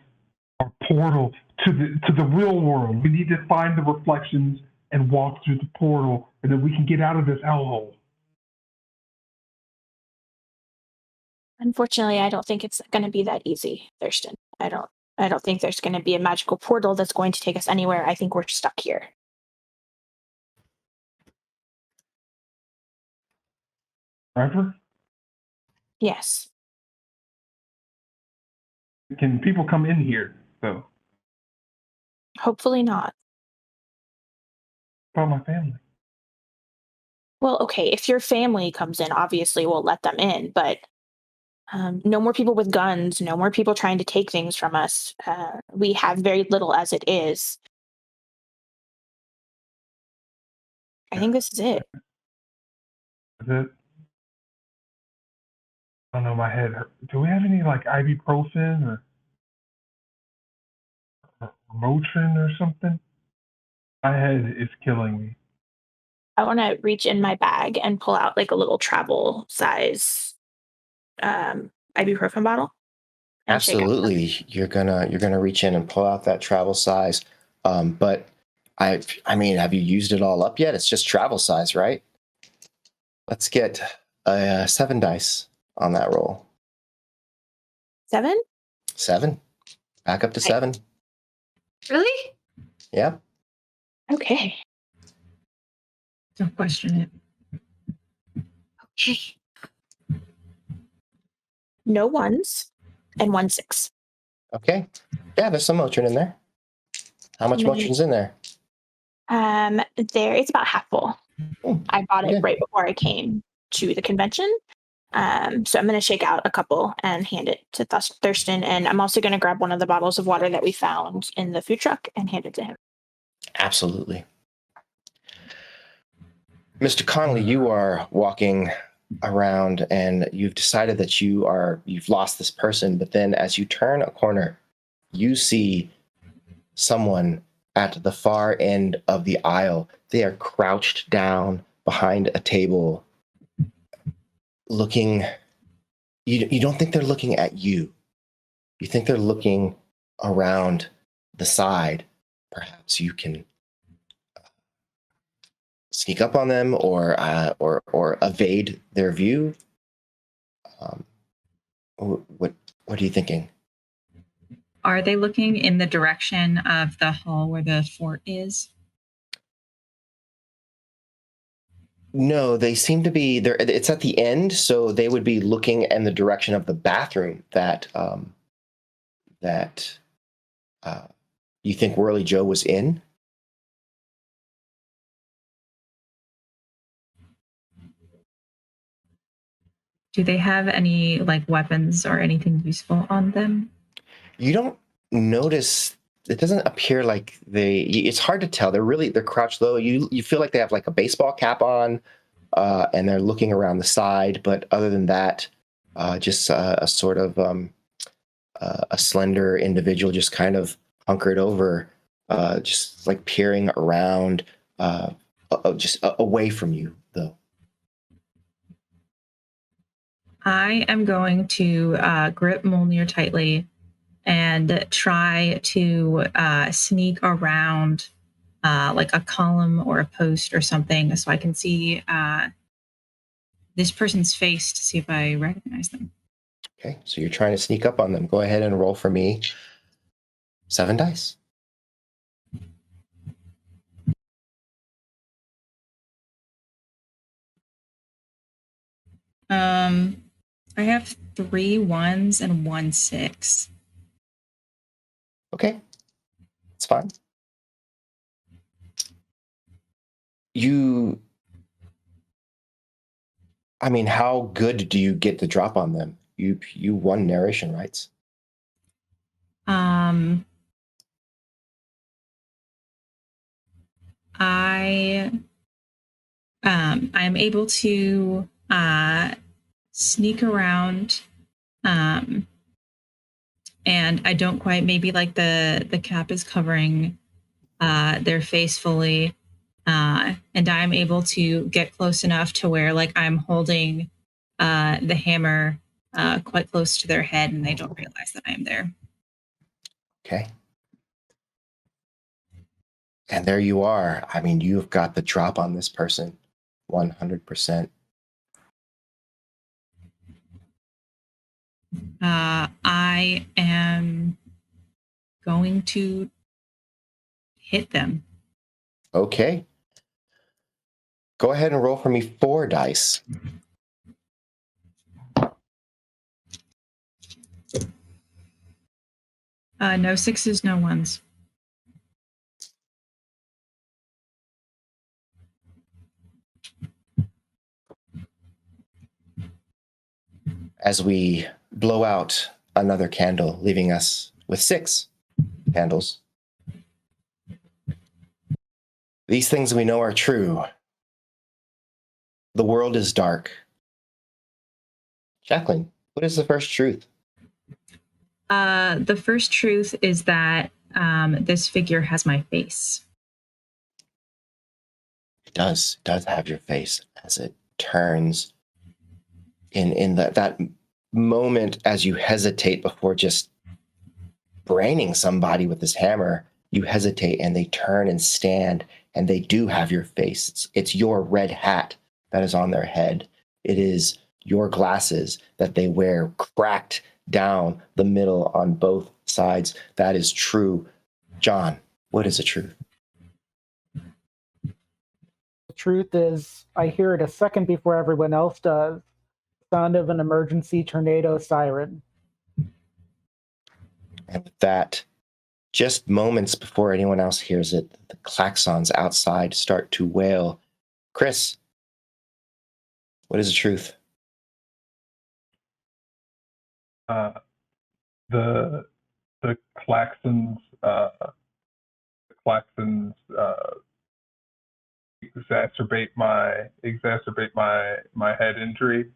B: are portal to the real world. We need to find the reflections and walk through the portal, and then we can get out of this hellhole.
C: Unfortunately, I don't think it's going to be that easy, Thurston. I don't think there's going to be a magical portal that's going to take us anywhere. I think we're stuck here.
B: Forever?
C: Yes.
B: Can people come in here, though?
C: Hopefully not.
B: About my family.
C: Well, okay, if your family comes in, obviously we'll let them in, but no more people with guns, no more people trying to take things from us. We have very little as it is. I think this is it.
B: Is it? I don't know, my head hurt. Do we have any, like, ibuprofen or Motrin or something? My head is killing me.
C: I want to reach in my bag and pull out like a little travel size ibuprofen bottle.
A: Absolutely, you're gonna reach in and pull out that travel size. But I mean, have you used it all up yet? It's just travel size, right? Let's get a 7 dice on that roll.
C: 7?
A: 7. Back up to 7.
D: Really?
A: Yeah.
C: Okay.
E: Don't question it.
D: Okay.
C: No 1s and 1 6.
A: Okay. Yeah, there's some Motrin in there. How much Motrin's in there?
C: It's about half full. I bought it
A: Okay.
C: right before I came to the convention. So I'm going to shake out a couple and hand it to Thurston. And I'm also going to grab one of the bottles of water that we found in the food truck and hand it to him.
A: Absolutely. Mr. Connolly, you are walking around and you've decided that you've lost this person, but then as you turn a corner, you see someone at the far end of the aisle. They are crouched down behind a table, looking. You don't think they're looking at you. You think they're looking around the side. Perhaps you can sneak up on them or evade their view. What are you thinking?
E: Are they looking in the direction of the hall where the fort is?
A: No, they seem to be there. It's at the end, so they would be looking in the direction of the bathroom that you think Whirly Joe was in.
E: Do they have any like weapons or anything useful on them?
A: You don't notice. It doesn't appear like it's hard to tell. They're crouched low. You feel like they have like a baseball cap on, and they're looking around the side. But other than that, just a sort of a slender individual, just kind of hunkered over, just like peering around, just away from you, though.
E: I am going to grip Mjolnir tightly and try to sneak around like a column or a post or something so I can see this person's face to see if I recognize them.
A: Okay, so you're trying to sneak up on them. Go ahead and roll for me 7 dice.
E: I have 3 1s and 1 6.
A: Okay, it's fine. How good do you get the drop on them? You won narration rights.
E: I am able to sneak around, and I don't quite, maybe like the cap is covering their face fully, and I'm able to get close enough to where like I'm holding the hammer quite close to their head and they don't realize that I am there.
A: Okay. And there you are. You've got the drop on this person 100%.
E: I am going to hit them.
A: Okay. Go ahead and roll for me 4 dice.
E: No 6s, no 1s.
A: As we blow out another candle, leaving us with 6 candles. These things we know are true. The world is dark. Jacqueline, what is the first truth?
E: The first truth is that this figure has my face.
A: It does have your face as it turns in that moment as you hesitate before just braining somebody with this hammer. You hesitate and they turn and stand and they do have your face. It's your red hat that is on their head. It is your glasses that they wear cracked down the middle on both sides. That is true. John, what is the truth?
F: The truth is, I hear it a second before everyone else does. Sound of an emergency tornado siren.
A: And with that, just moments before anyone else hears it, the klaxons outside start to wail. Chris, what is the truth?
B: the Claxons exacerbate my head injury,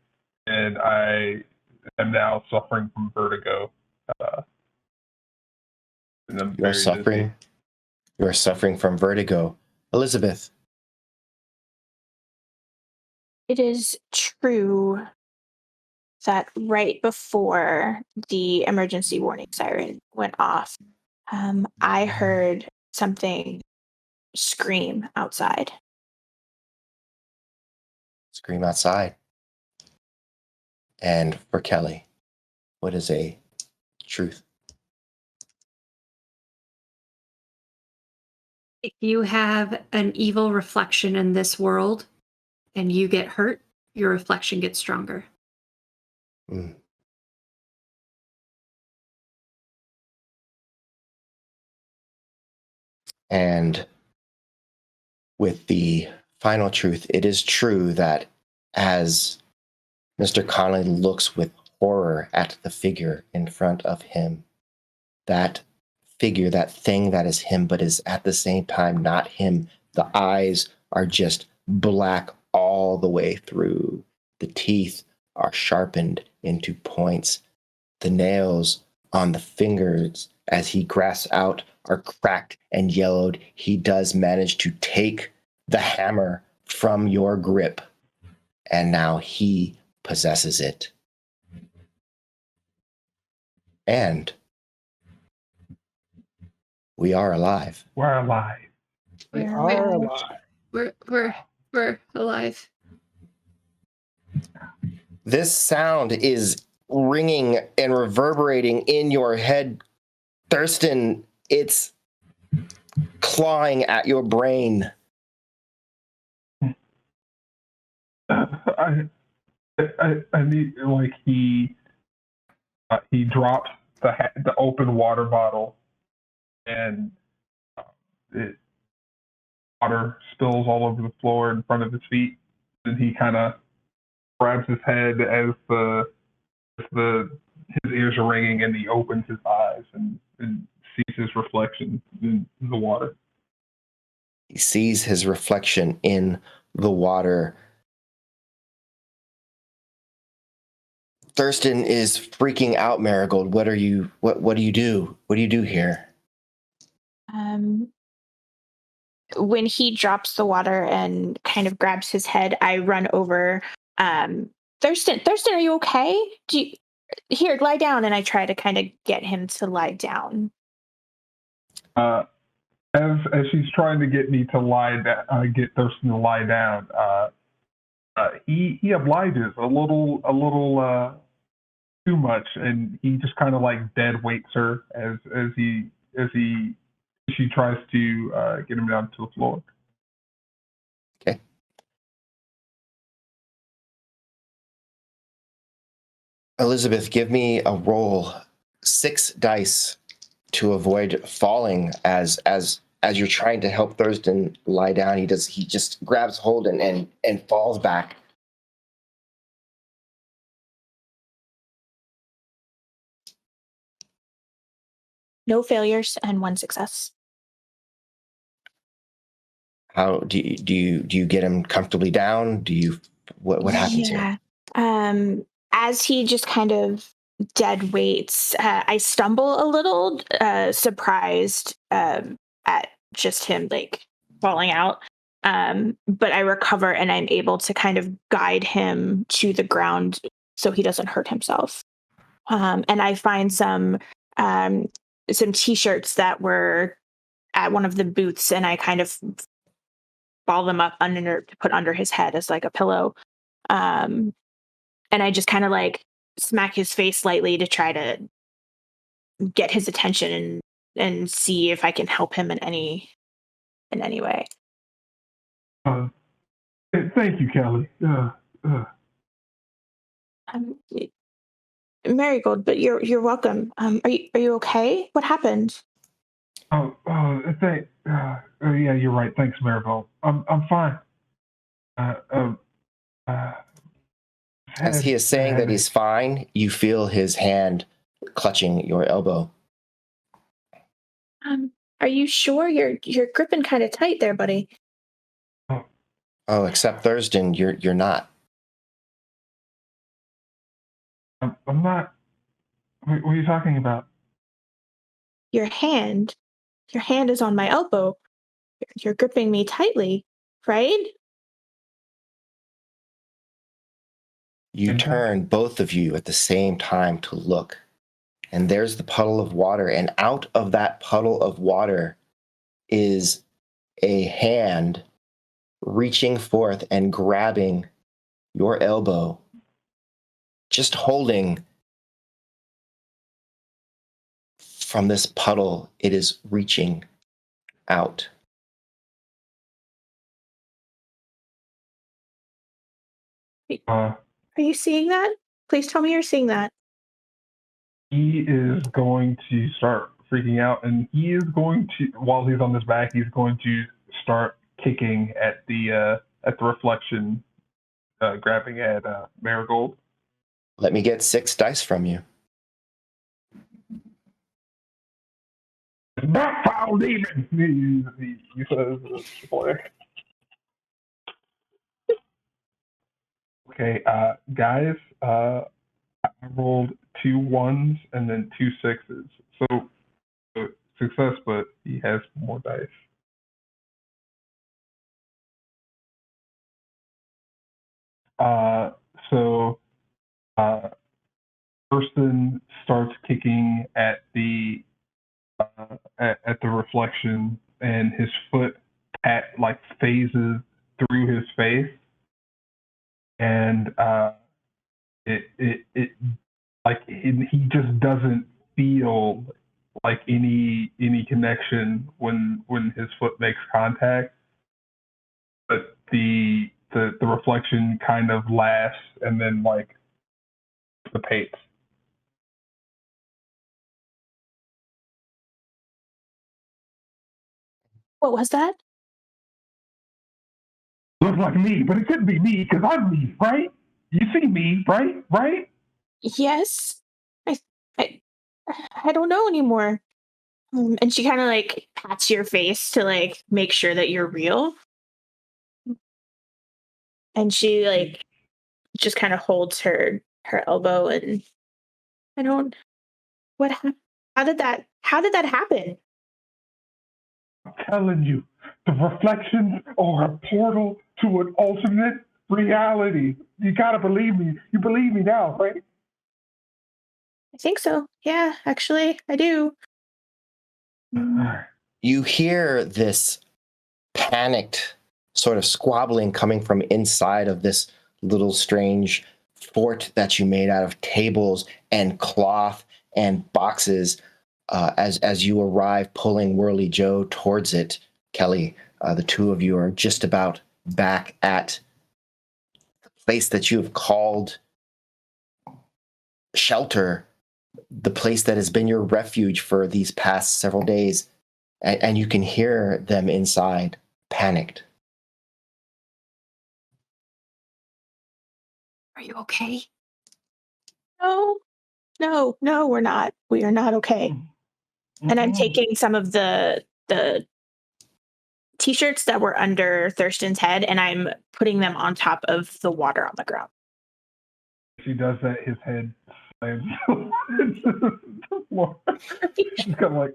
B: and I am now suffering from vertigo. And I'm
A: You're
B: very
A: suffering.
B: dizzy.
A: You're suffering from vertigo, Elizabeth.
C: It is true that right before the emergency warning siren went off, I heard something scream outside.
A: Scream outside. And for Kelly, what is a truth?
D: If you have an evil reflection in this world and you get hurt, your reflection gets stronger.
A: Mm. And with the final truth, it is true that as Mr. Connolly looks with horror at the figure in front of him, that figure, that thing that is him, but is at the same time not him, the eyes are just black all the way through. The teeth are sharpened into points. The nails on the fingers, as he grasps out, are cracked and yellowed. He does manage to take the hammer from your grip, and now he possesses it. And we are alive.
B: We're alive.
F: We
C: We're
F: are
C: alive.
F: alive.
D: We're alive.
A: This sound is ringing and reverberating in your head. Thurston, it's clawing at your brain.
B: I need, like, he drops the open water bottle, and water spills all over the floor in front of his feet, and he kind of grabs his head as his ears are ringing, and he opens his eyes and sees his reflection in the water.
A: He sees his reflection in the water. Thurston is freaking out, Marigold. What do you do? What do you do here?
C: When he drops the water and kind of grabs his head, I run over. Thurston, are you okay? Here, lie down, and I try to kind of get him to lie down.
B: As she's trying to get me to lie down, get Thurston to lie down, he obliges a little too much, and he just kind of like dead weights her as she tries to get him down to the floor.
A: Okay. Elizabeth, give me a roll. 6 dice to avoid falling as you're trying to help Thurston lie down. He just grabs hold and falls back.
C: No failures and 1 success.
A: How do you get him comfortably down? What happens here?
C: As he just kind of dead weights, I stumble a little, surprised at just him like falling out. But I recover and I'm able to kind of guide him to the ground so he doesn't hurt himself. And I find some t-shirts that were at one of the booths, and I kind of ball them up to put under his head as like a pillow. And I just kind of like smack his face lightly to try to get his attention and see if I can help him in any way.
B: Thank you, Kelly.
C: Marigold, but you're welcome. Are you okay? What happened?
B: Yeah, you're right. Thanks, Marigold. I'm fine.
A: As he is saying that he's fine, you feel his hand clutching your elbow.
C: Are you sure you're gripping kind of tight there, buddy?
A: Oh, except Thurston, you're not.
B: I'm not. What are you talking about?
C: Your hand is on my elbow. You're gripping me tightly, right?
A: You turn, both of you, at the same time to look. And there's the puddle of water. And out of that puddle of water is a hand reaching forth and grabbing your elbow, just holding from this puddle. It is reaching out.
C: Are you seeing that? Please tell me you're seeing that.
B: He is going to start freaking out, and he is going to, while he's on his back, he's going to start kicking at the reflection, grabbing at Marigold.
A: Let me get 6 dice from you.
B: That foul demon! He says, okay, guys, I rolled 2 1s and then 2 6s. So success, but he has more dice. Thurston starts kicking at the reflection, and his foot phases through his face, and he just doesn't feel like any connection when his foot makes contact, but the reflection kind of laughs and then dissipates.
C: What was that?
B: Looks like me, but it couldn't be me because I'm me, right? You see me, right? Right?
C: Yes. I don't know anymore. And she kind of pats your face to make sure that you're real. And she just kind of holds her elbow, and I don't. What happened? How did that happen?
B: I'm telling you, the reflections are a portal to an alternate reality. You gotta believe me. You believe me now, right?
C: I think so. Yeah, actually, I do.
A: You hear this panicked sort of squabbling coming from inside of this little strange fort that you made out of tables and cloth and boxes as you arrive, pulling Whirly Joe towards it. Kelly, the two of you are just about back at the place that you have called shelter, the place that has been your refuge for these past several days, and you can hear them inside, panicked.
D: Are you okay?
C: No, we're not. We are not okay. And I'm taking some of the t-shirts that were under Thurston's head, and I'm putting them on top of the water on the ground.
B: She does that, his head slams into the floor. She's kind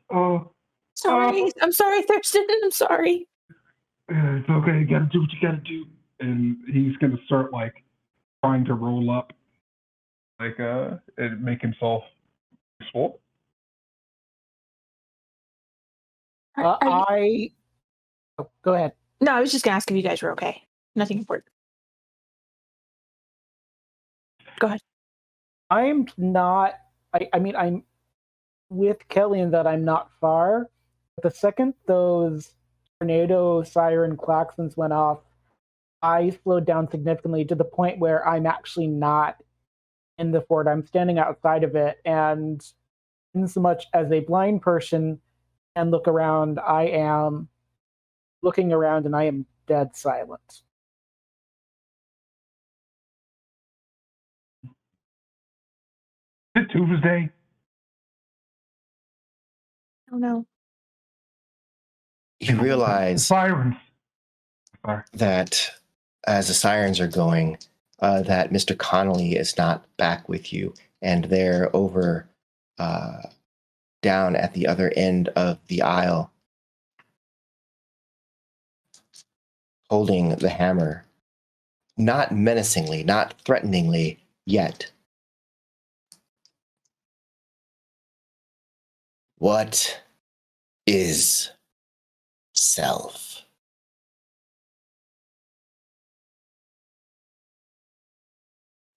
B: of
C: Sorry. I'm sorry, Thurston. I'm sorry.
B: It's okay, you gotta do what you gotta do. And he's gonna start trying to roll up and make himself useful.
F: Go ahead.
C: No, I was just gonna ask if you guys were okay. Nothing important. Go ahead.
F: I'm not. I mean, I'm with Kelly in that I'm not far. But the second those tornado siren klaxons went off, I slowed down significantly to the point where I'm actually not in the fort. I'm standing outside of it, and in so much as a blind person and look around, I am looking around and I am dead silent.
B: Is it Tuesday?
C: Oh no.
A: You realize
B: Sirens. Sorry.
A: that as the sirens are going, that Mr. Connolly is not back with you, and they're over down at the other end of the aisle, holding the hammer, not menacingly, not threateningly yet. What is self?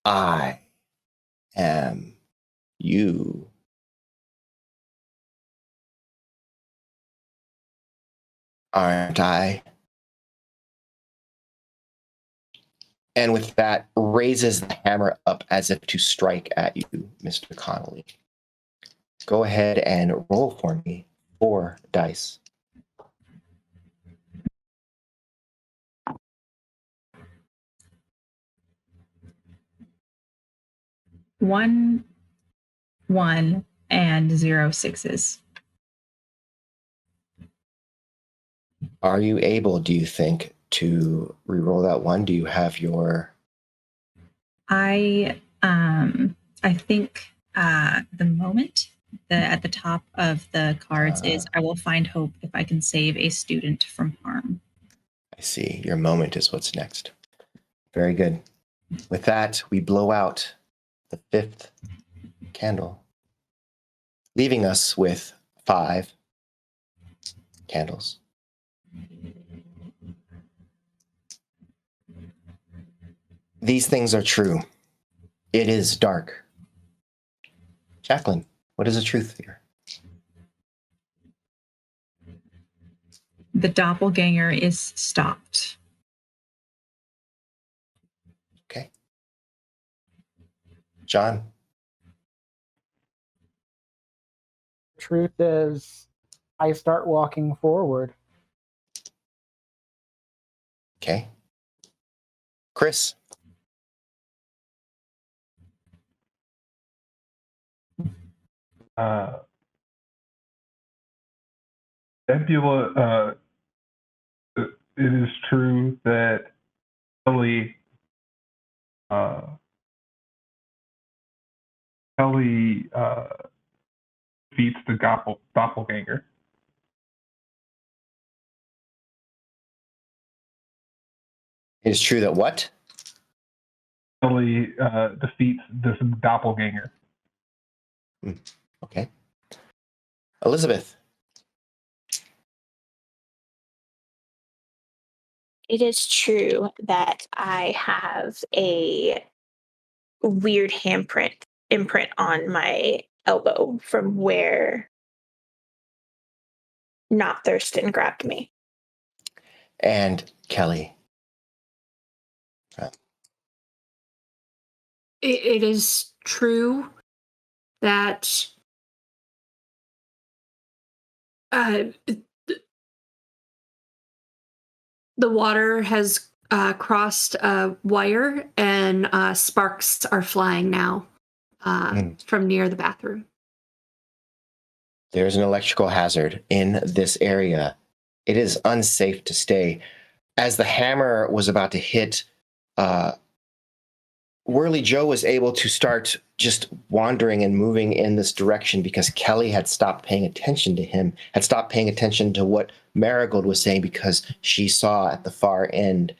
A: I am you. Aren't I? And with that, raises the hammer up as if to strike at you, Mr. Connolly. Go ahead and roll for me 4 dice.
E: One, and 0 6s.
A: Are you able, do you think, to re-roll that one? Do you have your...
E: I think the moment at the top of the cards is I will find hope if I can save a student from harm.
A: I see. Your moment is what's next. Very good. With that, we blow out the 5th candle, leaving us with 5 candles. These things are true. It is dark. Jacqueline, what is the truth here?
E: The doppelganger is stopped.
A: Okay. John?
F: Truth is, I start walking forward.
A: Okay. Chris?
B: Nebula, it is true that Kelly defeats the doppelganger.
A: It is true that what?
B: Kelly defeats this doppelganger.
A: Okay. Elizabeth?
C: It is true that I have a weird imprint on my elbow from where Not Thurston grabbed me.
A: And Kelly?
D: It is true that the water has crossed a wire and sparks are flying now from near the bathroom.
A: There's an electrical hazard in this area. It is unsafe to stay. As the hammer was about to hit, Whirly Joe was able to start just wandering and moving in this direction because Kelly had stopped paying attention to him, had stopped paying attention to what Marigold was saying because she saw at the far end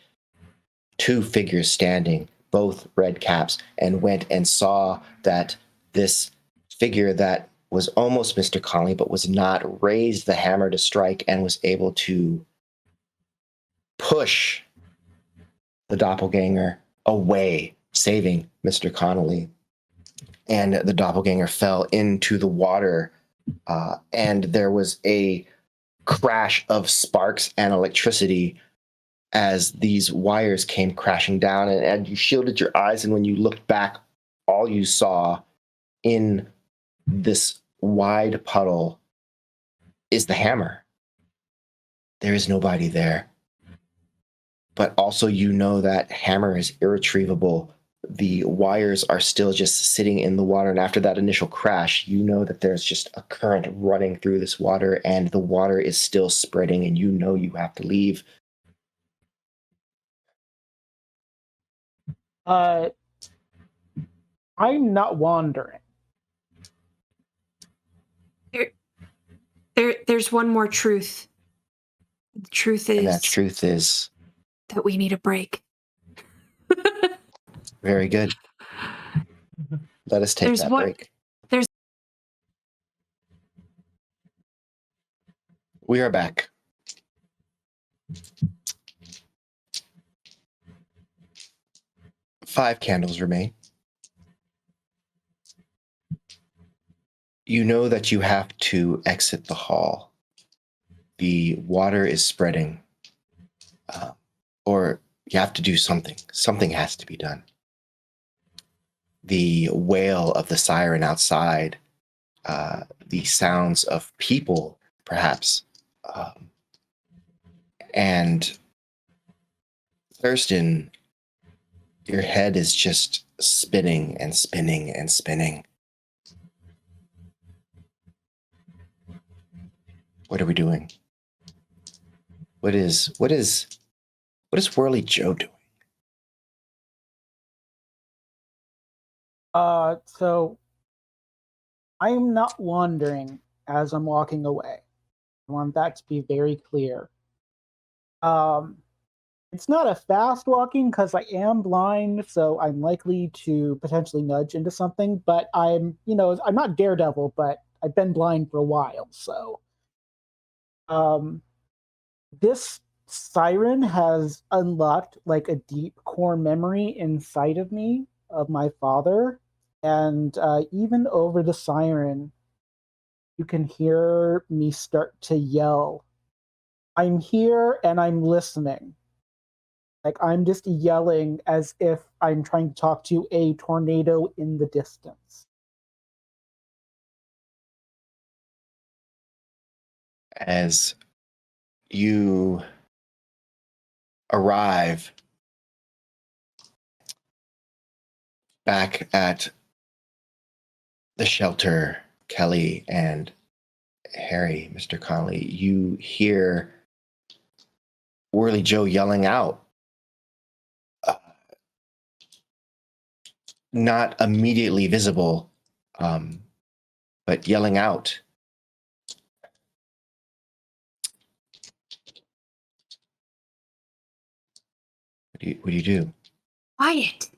A: 2 figures standing, both red caps, and went and saw that this figure that was almost Mr. Connolly but was not raised the hammer to strike and was able to push the doppelganger away, saving Mr. Connolly. And the doppelganger fell into the water, and there was a crash of sparks and electricity as these wires came crashing down, and you shielded your eyes, and when you looked back, all you saw in this wide puddle is the hammer. There is nobody there. But also you know that hammer is irretrievable the wires are still just sitting in the water. And after that initial crash, you know that there's just a current running through this water, and the water is still spreading, and you know you have to leave.
F: I'm not wandering.
D: There's one more truth. The truth is,
A: And that truth is
D: that we need a break.
A: very good. Let us take that break. We are back. Five candles remain. You know that you have to exit the hall. The water is spreading. Or you have to do something. Something has to be done. The wail of the siren outside, the sounds of people, perhaps, and Thurston, your head is just spinning and spinning and spinning. What are we doing? What is Whirly Joe doing?
F: So I'm not wandering as I'm walking away. I want that to be very clear. It's not a fast walking because I am blind, so I'm likely to potentially nudge into something, but I'm not Daredevil, but I've been blind for a while, so this siren has unlocked like a deep core memory inside of me of my father, and even over the siren, you can hear me start to yell, "I'm here and I'm listening." Like I'm just yelling as if I'm trying to talk to a tornado in the distance.
A: As you arrive back at the shelter, Kelly and Harry, Mr. Connolly, you hear Whirly Joe yelling out. Not immediately visible, but yelling out. What do you do?
D: Quiet.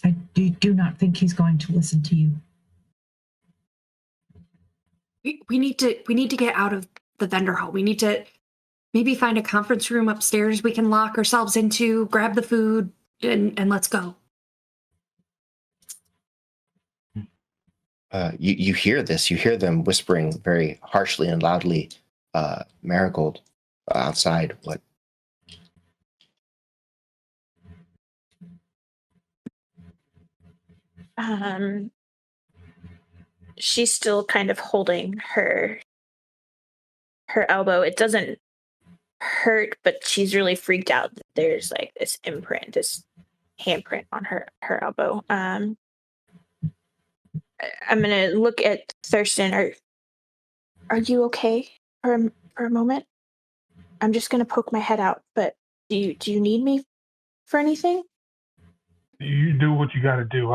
G: I do not think he's going to listen to you.
D: We need to get out of the vendor hall. We need to maybe find a conference room upstairs we can lock ourselves into, grab the food, and let's go.
A: You hear this. You hear them whispering very harshly and loudly. Marigold outside. What?
C: She's still kind of holding her elbow. It doesn't hurt, but she's really freaked out that there's like this imprint, this handprint on her elbow. I'm gonna look at Thurston. Are you okay for a moment? I'm just gonna poke my head out, but do you need me for anything?
B: You do what you got to do.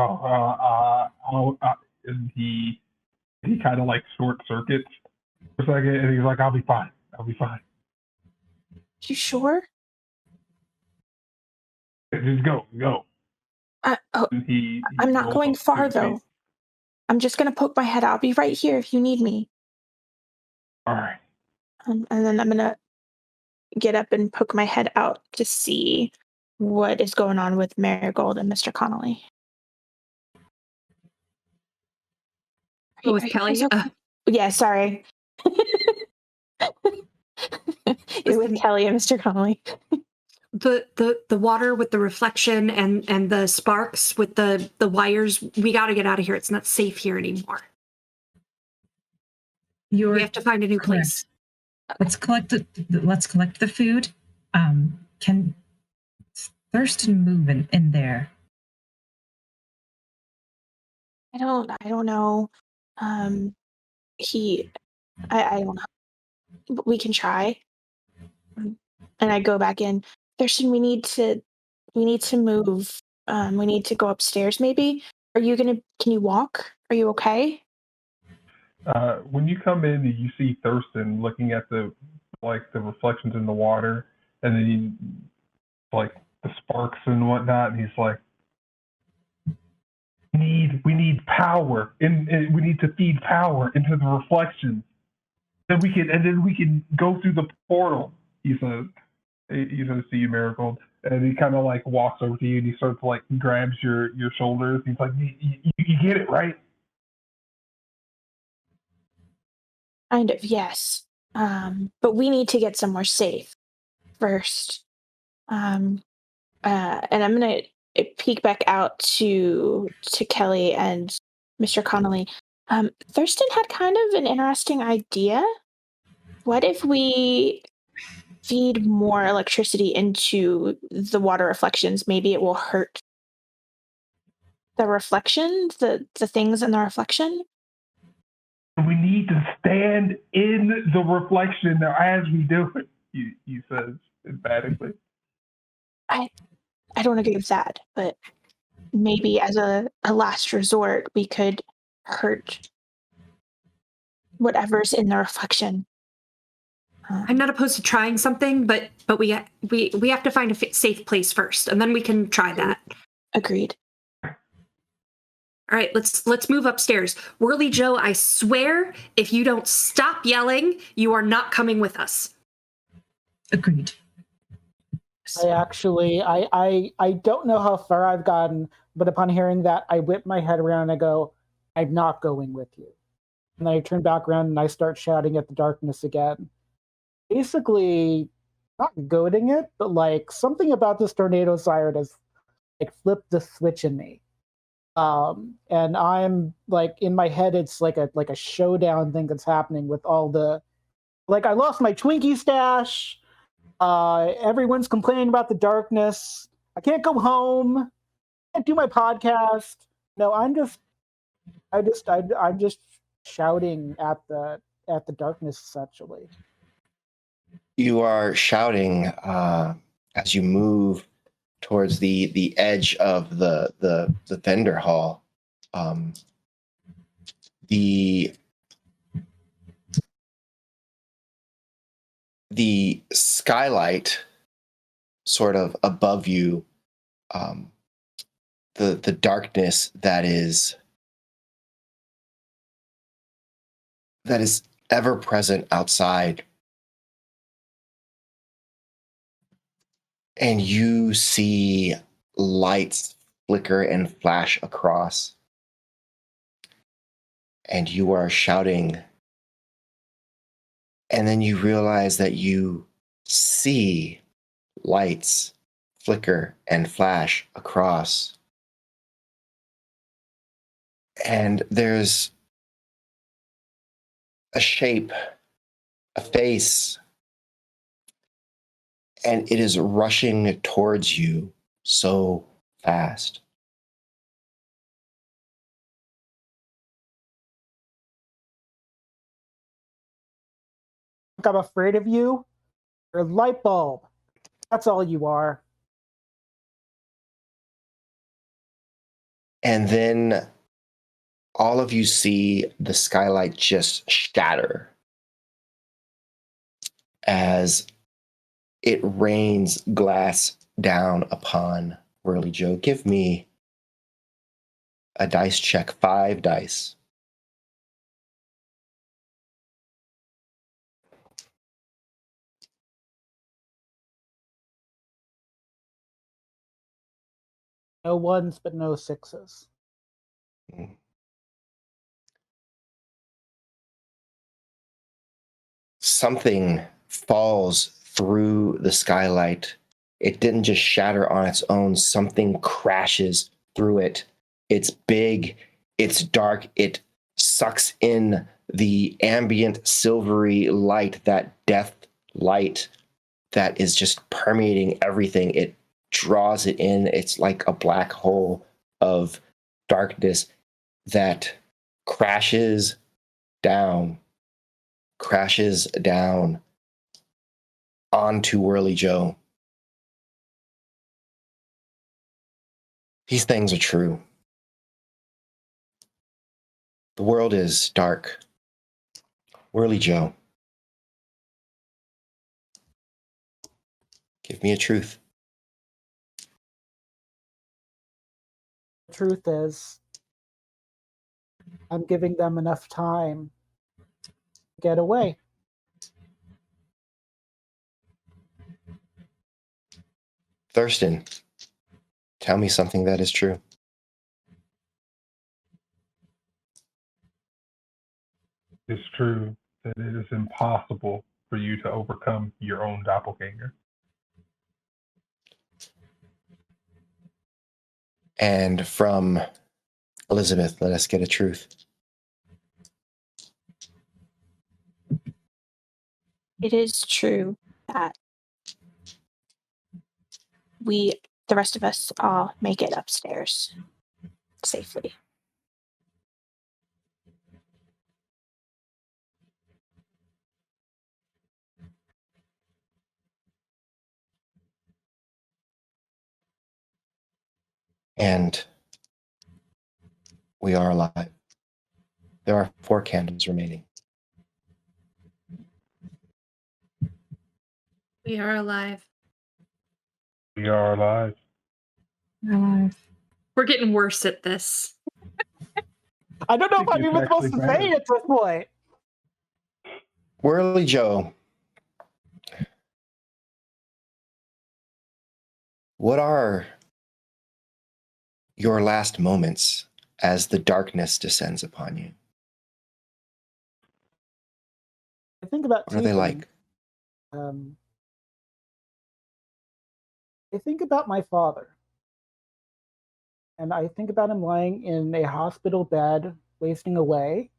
B: And he kind of like short circuits for a second, and he's like, "I'll be fine. I'll be fine.
C: You sure?
B: Just go." And
C: I'm not going far though. I'm just gonna poke my head out. I'll be right here if you need me.
B: All right.
C: And then I'm gonna get up and poke my head out to see what is going on with Marigold and Mr. Connolly.
D: With Kelly?
C: Okay? Yeah, sorry. With Kelly and Mr. Connolly.
D: The water with the reflection and the sparks with the wires, we got to get out of here. It's not safe here anymore. We have to find a new place.
G: Let's collect the food. Thurston move in there?
C: I don't know. I don't know. But we can try. And I go back in. Thurston, we need to move. We need to go upstairs maybe. Can you walk? Are you okay?
B: When you come in, you see Thurston looking at the reflections in the water, and then the sparks and whatnot, and he's like, we need power, and we need to feed power into the reflections. Then we can go through the portal. He says to you, Marigold, and he kind of walks over to you, and he starts grabs your shoulders. He's like, you get it, right?
C: Kind of, yes. But we need to get somewhere safe first. And I'm gonna peek back out to Kelly and Mr. Connolly. Thurston had kind of an interesting idea. What if we feed more electricity into the water reflections? Maybe it will hurt the reflection, the things in the reflection.
B: We need to stand in the reflection as we do it, he says emphatically.
C: I don't agree with that, but maybe as a last resort, we could hurt whatever's in the reflection.
D: I'm not opposed to trying something, but we have to find a safe place first, and then we can try that.
C: Agreed.
D: All right, let's move upstairs. Whirly Joe, I swear, if you don't stop yelling, you are not coming with us.
G: Agreed.
F: I don't know how far I've gotten, but upon hearing that, I whip my head around and I go, I'm not going with you. And then I turn back around and I start shouting at the darkness again. Basically, not goading it, but something about this tornado siren has flipped the switch in me. And I'm in my head, it's like a showdown thing that's happening with all the, I lost my Twinkie stash. Everyone's complaining about the darkness. I can't go home. I can't do my podcast. No, I'm just shouting at the darkness essentially.
A: You are shouting as you move towards the edge of the vendor hall. The skylight sort of above you, the darkness that is ever present outside, and you see lights flicker and flash across, and you are shouting, and then you realize that you see lights flicker and flash across, and there's a shape, a face, and it is rushing towards you so fast.
F: I'm afraid of you. You're a light bulb. That's all you are.
A: And then all of you see the skylight just shatter as it rains glass down upon Whirly Joe. Give me a dice check, 5 dice.
F: No ones, but no sixes.
A: Something falls through the skylight. It didn't just shatter on its own. Something crashes through it. It's big, it's dark, it sucks in the ambient silvery light, that death light that is just permeating everything. It draws it in. It's like a black hole of darkness that crashes down onto Whirly Joe. These things are true. The world is dark. Whirly Joe, give me a truth.
F: The truth is, I'm giving them enough time to get away.
A: Thurston, tell me something that is true.
B: It's true that it is impossible for you to overcome your own doppelganger.
A: And from Elizabeth, let us get a truth.
C: It is true that the rest of us, all make it upstairs safely.
A: And we are alive. There are 4 candles remaining.
D: We are alive.
B: We are alive.
G: Alive.
D: We're getting worse at this.
F: I don't know if
B: think
F: I'm
B: it's
F: even supposed to
B: actually
F: say it at this point.
A: Whirly Joe, what are your last moments as the darkness descends upon you?
F: I think about
A: What are they like?
F: I think about my father. And I think about him lying in a hospital bed, wasting away.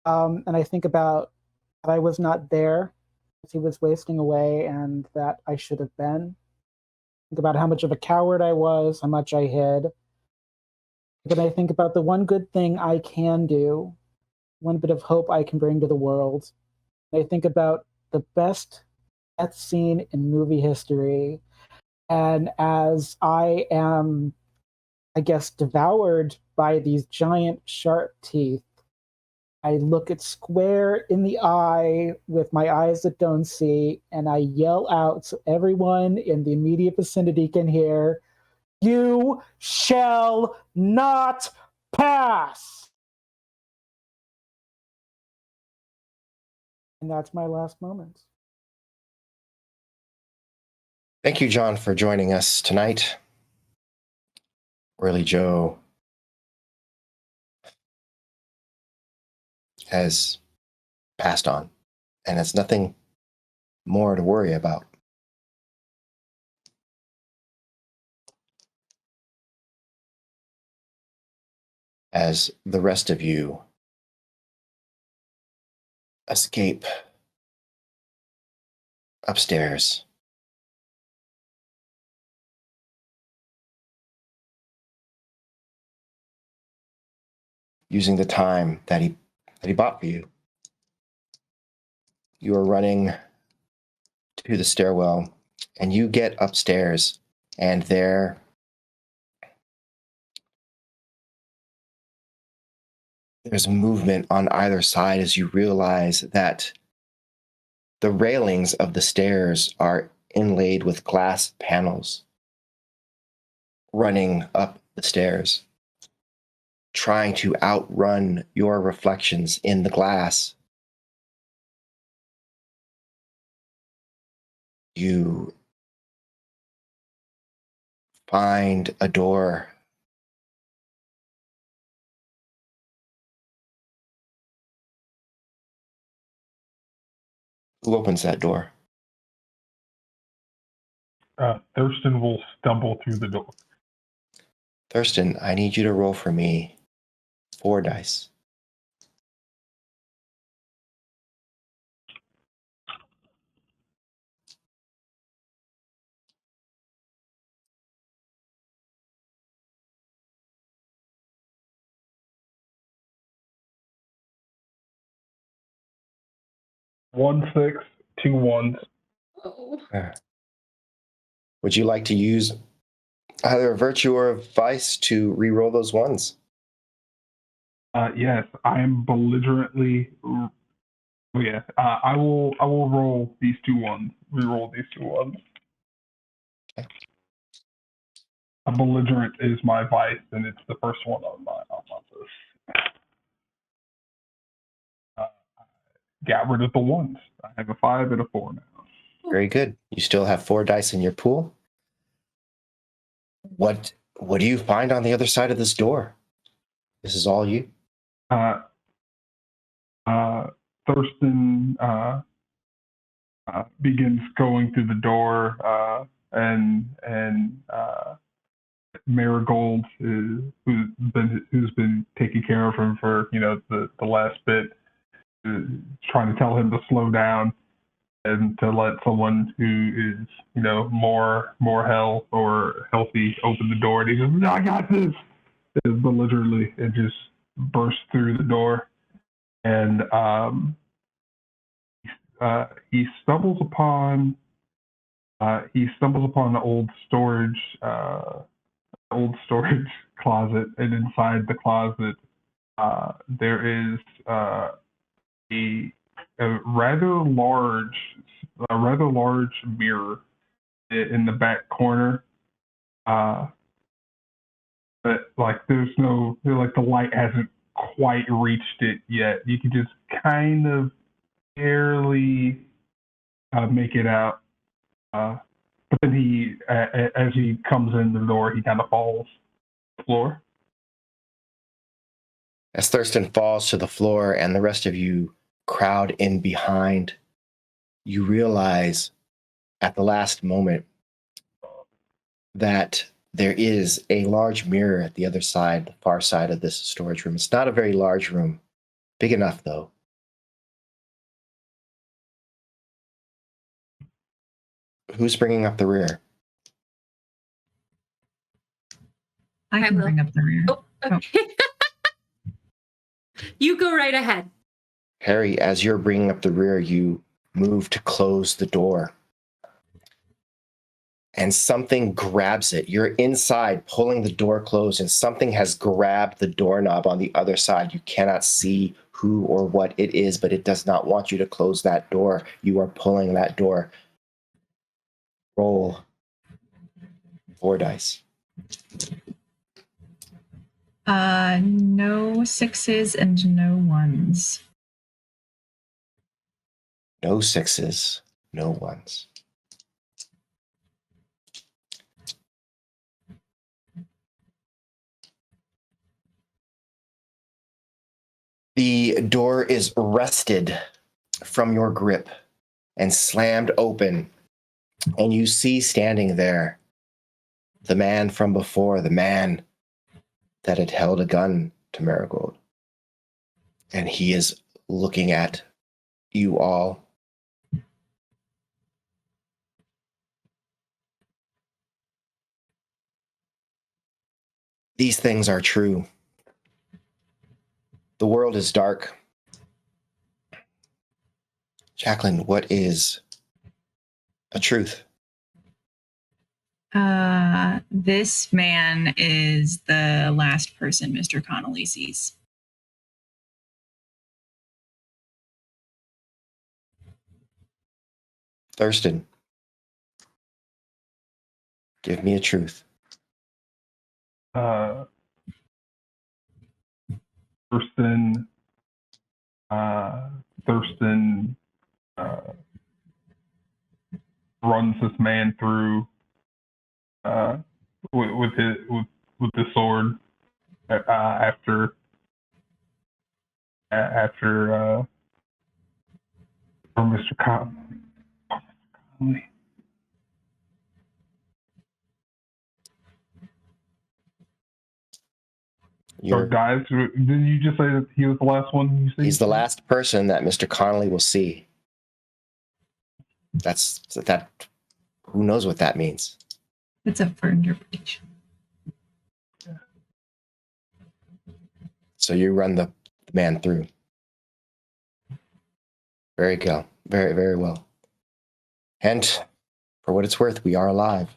F: And I think about that I was not there as he was wasting away and that I should have been. Think about how much of a coward I was, how much I hid. But I think about the one good thing I can do, one bit of hope I can bring to the world. I think about the best death scene in movie history. And as I am, I guess, devoured by these giant sharp teeth, I look it square in the eye with my eyes that don't see, and I yell out so everyone in the immediate vicinity can hear, "You shall not pass!" And that's my last moment.
A: Thank you, John, for joining us tonight. Whirly Joe has passed on, and it's nothing more to worry about. As the rest of you escape upstairs, using the time that he bought for you. You are running to the stairwell, and you get upstairs, and there's movement on either side as you realize that the railings of the stairs are inlaid with glass panels running up the stairs, trying to outrun your reflections in the glass. You find a door. Who opens that door?
B: Thurston will stumble through the door.
A: Thurston, I need you to roll for me 4 dice.
B: 1, 6, 2 1s.
D: Oh.
A: Would you like to use either a virtue or a vice to re-roll those ones?
B: Yes, I am belligerently. Yeah, I will roll these 2 1s. Re-roll these 2 1s.
A: Okay.
B: A belligerent is my vice, and it's the first one on my list. Got rid of the 1s. I have a 5 and a 4 now.
A: Very good. You still have 4 dice in your pool. What do you find on the other side of this door? This is all you.
B: Thurston begins going through the door, and Marigold, who's been taking care of him for the last bit, is trying to tell him to slow down and to let someone who is more health or healthy open the door. And he goes, "I got this," belligerently, and just bursts through the door. And he stumbles upon the old storage closet, and inside the closet there is a rather large mirror in the back corner. But the light hasn't quite reached it yet. You can just kind of barely make it out. But then as he comes in the door, he kind of falls to the floor.
A: As Thurston falls to the floor and the rest of you crowd in behind, you realize at the last moment that there is a large mirror at the other side, the far side of this storage room. It's not a very large room. Big enough, though. Who's bringing up the rear?
E: I
D: I
E: can
D: will.
E: bring up the rear.
D: Oh, okay. You go right ahead.
A: Harry, as you're bringing up the rear, you move to close the door. And something grabs it. You're inside pulling the door closed, and something has grabbed the doorknob on the other side. You cannot see who or what it is, but it does not want you to close that door. You are pulling that door. Roll 4 dice.
E: No 6s and no 1s.
A: No 6s, no 1s. The door is wrested from your grip and slammed open, and you see standing there the man from before, the man that had held a gun to Marigold. And he is looking at you all. These things are true. The world is dark. Jacqueline, what is a truth?
E: This man is the last person Mr. Connolly sees.
A: Thurston, give me a truth.
B: Thurston runs this man through with the sword after Mr. Conley. So guys, didn't you just say that he was the last one you see?
A: He's the last person that Mr. Connolly will see. That's that. Who knows what that means?
E: It's up for interpretation.
A: So you run the man through. Very good. Very, very well. And for what it's worth, we are alive.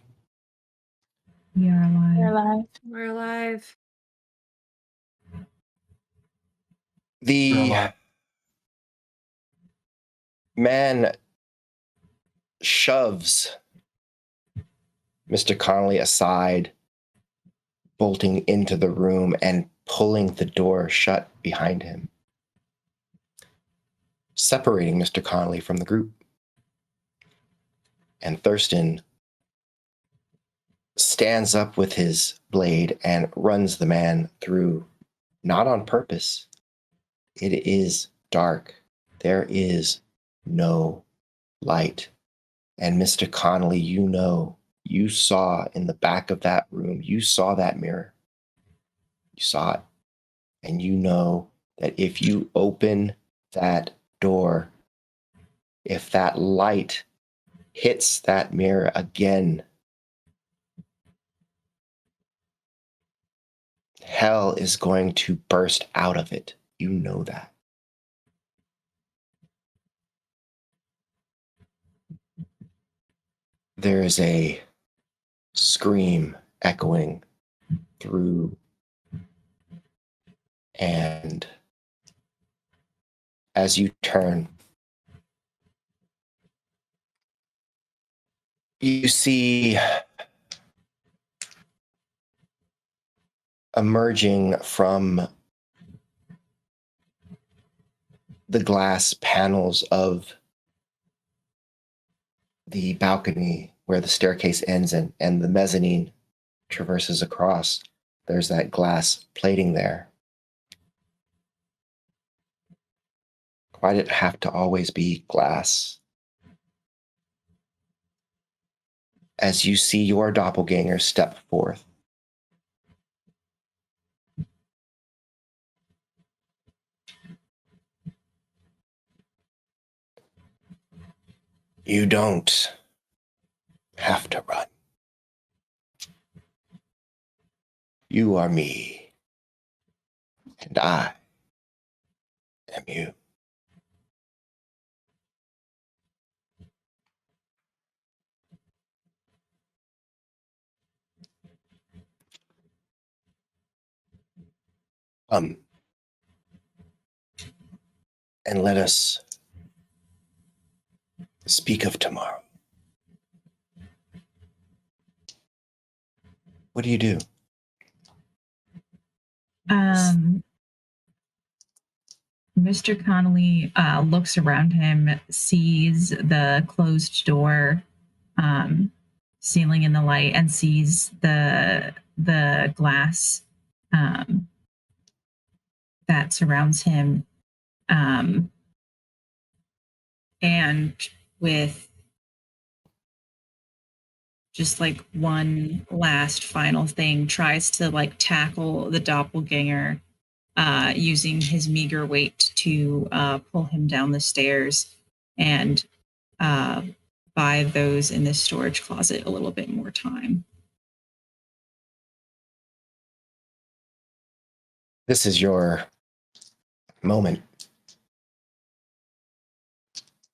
G: We are alive.
C: You're alive.
D: We're alive.
A: The
B: alive.
A: man shoves Mr. Connolly aside, bolting into the room and pulling the door shut behind him, separating Mr. Connolly from the group. And Thurston stands up with his blade and runs the man through, not on purpose. It is dark. There is no light. And Mr. Connolly, you saw in the back of that room, you saw that mirror. You saw it. And you know that if you open that door, if that light hits that mirror again, hell is going to burst out of it. You know that. There is a scream echoing through, and as you turn, you see emerging from the glass panels of the balcony where the staircase ends and the mezzanine traverses across. There's that glass plating there. Why did it have to always be glass? As you see your doppelganger step forth, you don't have to run. You are me, and I am you. Come and let us speak of tomorrow. What do you do?
E: Mr. Connolly looks around him, sees the closed door, ceiling in the light, and sees the glass that surrounds him, and with just like one last final thing, tries to like tackle the doppelganger, using his meager weight to pull him down the stairs and buy those in the storage closet a little bit more time.
A: This is your moment.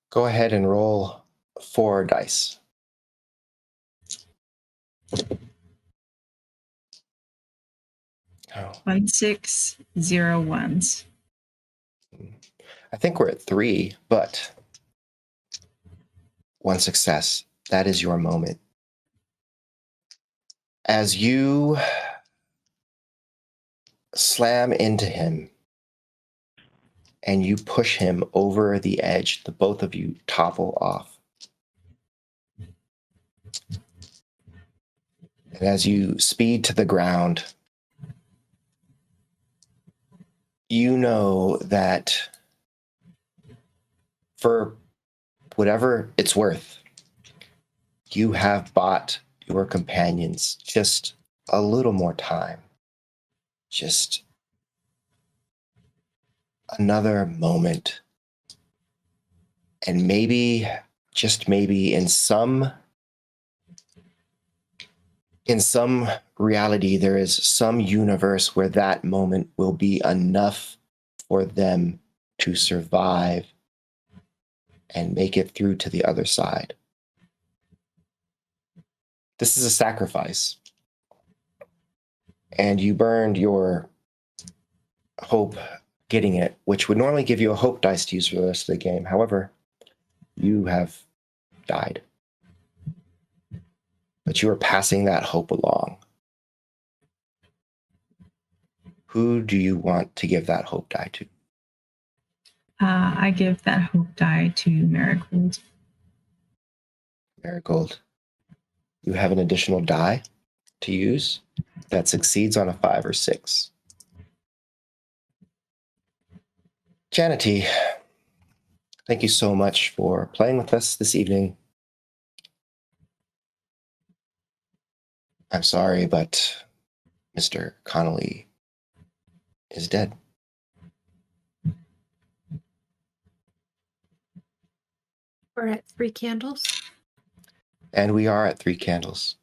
A: Go ahead and roll 4 dice. Oh.
E: 1, 6, 0, 1s.
A: I think we're at 3, but 1 success. That is your moment. As you slam into him and you push him over the edge, the both of you topple off. And as you speed to the ground, you know that for whatever it's worth, you have bought your companions just a little more time. Just another moment. And maybe, just maybe, in some reality, there is some universe where that moment will be enough for them to survive and make it through to the other side. This is a sacrifice. And you burned your hope getting it, which would normally give you a hope dice to use for the rest of the game. However, you have died. But you are passing that hope along. Who do you want to give that hope die to?
E: I give that hope die to Marigold.
A: Marigold, you have an additional die to use that succeeds on a 5 or 6. Janity, thank you so much for playing with us this evening. I'm sorry, but Mr. Connolly is dead.
D: We're at 3 candles.
A: And we are at 3 candles.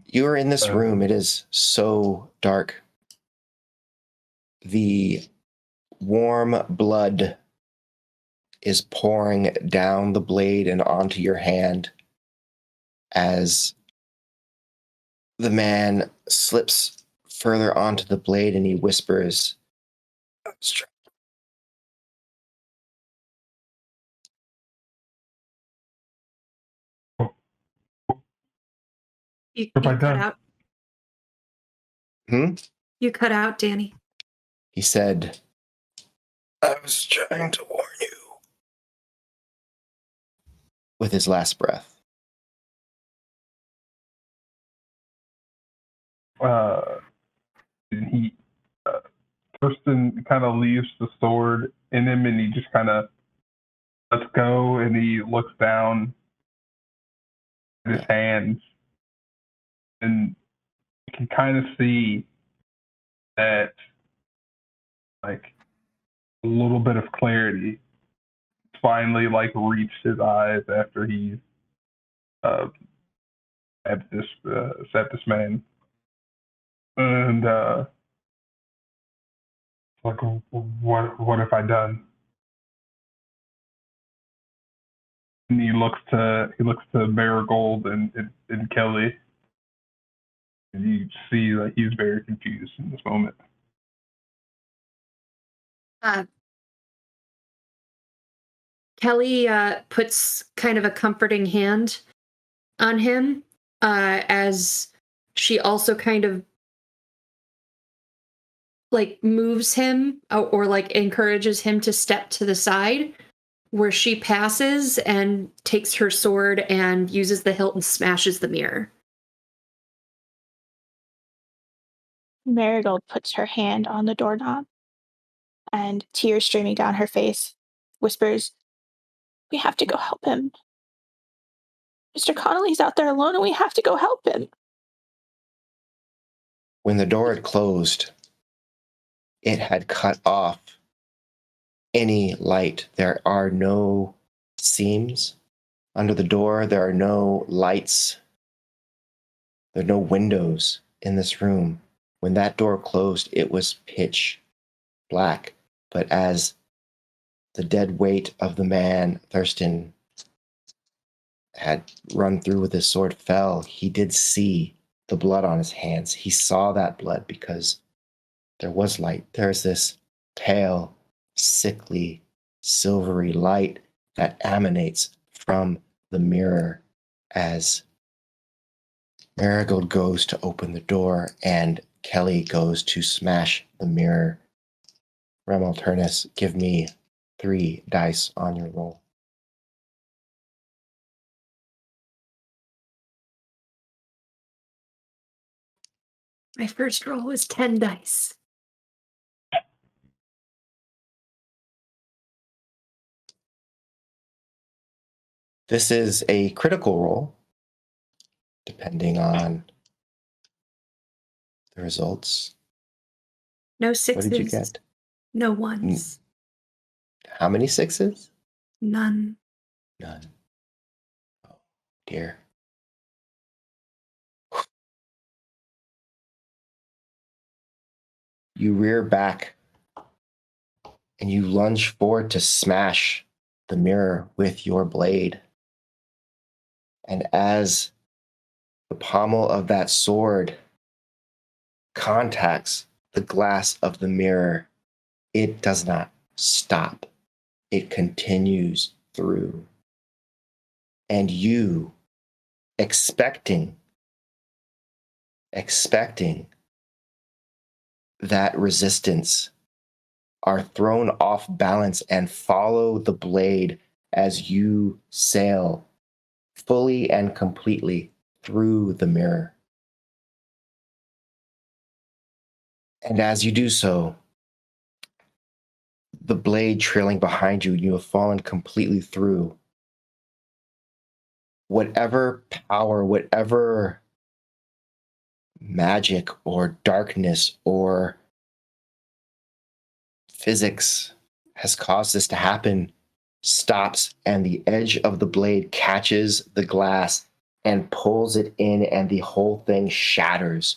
A: You are in this room. It is so dark. The warm blood is pouring down the blade and onto your hand as the man slips further onto the blade and he whispers,
D: You
B: Have I
D: cut
B: done?
D: out.
A: Hmm?
D: You cut out, Danny.
A: He said, I was trying to warn you. With his last breath.
B: And he, Thurston kind of leaves the sword in him, and he just kind of lets go, and he looks down at his hands, and you can kind of see that, like, a little bit of clarity finally, like, reached his eyes after he stabbed this man. And like, what have I done? And he looks to Marigold and Kelly, and you see that he's very confused in this moment.
D: Kelly puts kind of a comforting hand on him as she also kind of like moves him or like encourages him to step to the side, where she passes and takes her sword and uses the hilt and smashes the mirror.
C: Marigold puts her hand on the doorknob and, tears streaming down her face, whispers, "We have to go help him. Mr. Connolly's out there alone and we have to go help him."
A: When the door had closed, it had cut off any light. There are no seams under the door. There are no lights. There are no windows in this room. When that door closed, it was pitch black. But as the dead weight of the man Thurston had run through with his sword fell, he did see the blood on his hands. He saw that blood because there was light. There's this pale, sickly, silvery light that emanates from the mirror as Marigold goes to open the door and Kelly goes to smash the mirror. Rem Alternis, give me 3 dice on your roll.
D: My first roll was 10 dice.
A: This is a critical roll, depending on the results.
D: No
A: What
D: sixes.
A: did you get?
D: No ones.
A: How many 6s?
D: None.
A: None. dear. You rear back and you lunge forward to smash the mirror with your blade. And as the pommel of that sword contacts the glass of the mirror, it does not stop. It continues through. And you, expecting that resistance, are thrown off balance and follow the blade as you sail fully and completely through the mirror. And as you do so, the blade trailing behind you, you have fallen completely through. Whatever power, whatever magic or darkness or physics has caused this to happen stops, and the edge of the blade catches the glass and pulls it in, and the whole thing shatters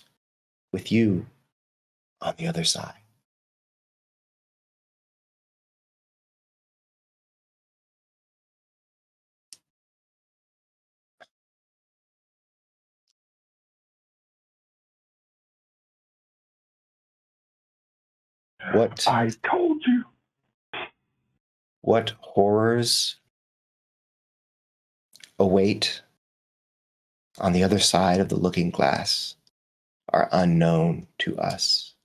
A: with you on the other side. What
B: I told you.
A: What horrors await on the other side of the looking glass are unknown to us.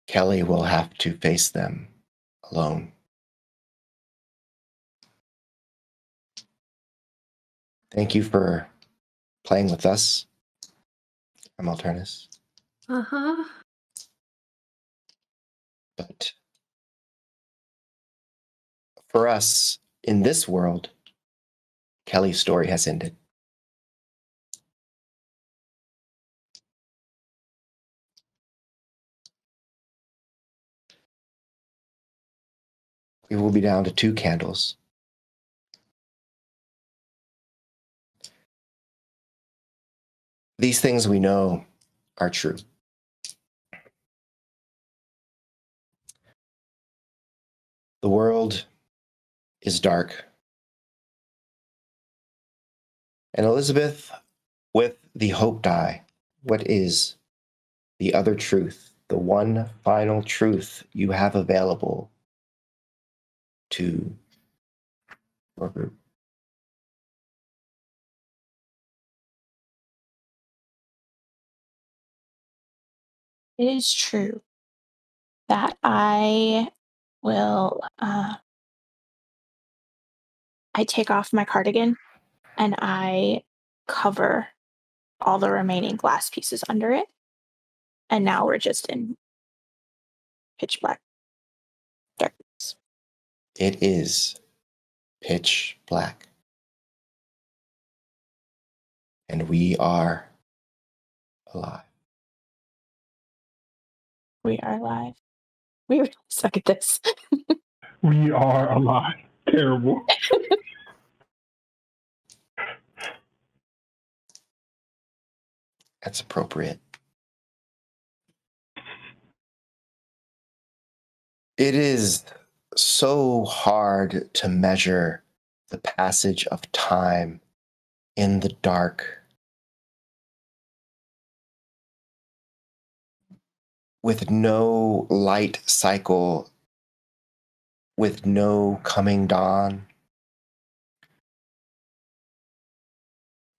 A: Kelly will have to face them alone. Thank you for playing with us, Rem Alternis.
D: Uh-huh.
A: But for us, in this world, Kelly's story has ended. We will be down to 2 candles. These things we know are true. The world is dark. And Elizabeth, with the hope die, what is the other truth, the one final truth you have available to your group?
C: It is true that I will I take off my cardigan and I cover all the remaining glass pieces under it. And now we're just in pitch black darkness.
A: It is pitch black. And we are alive.
C: We are alive. We really suck at this.
B: We are alive. Terrible.
A: That's appropriate. It is so hard to measure the passage of time in the dark. With no light cycle, with no coming dawn,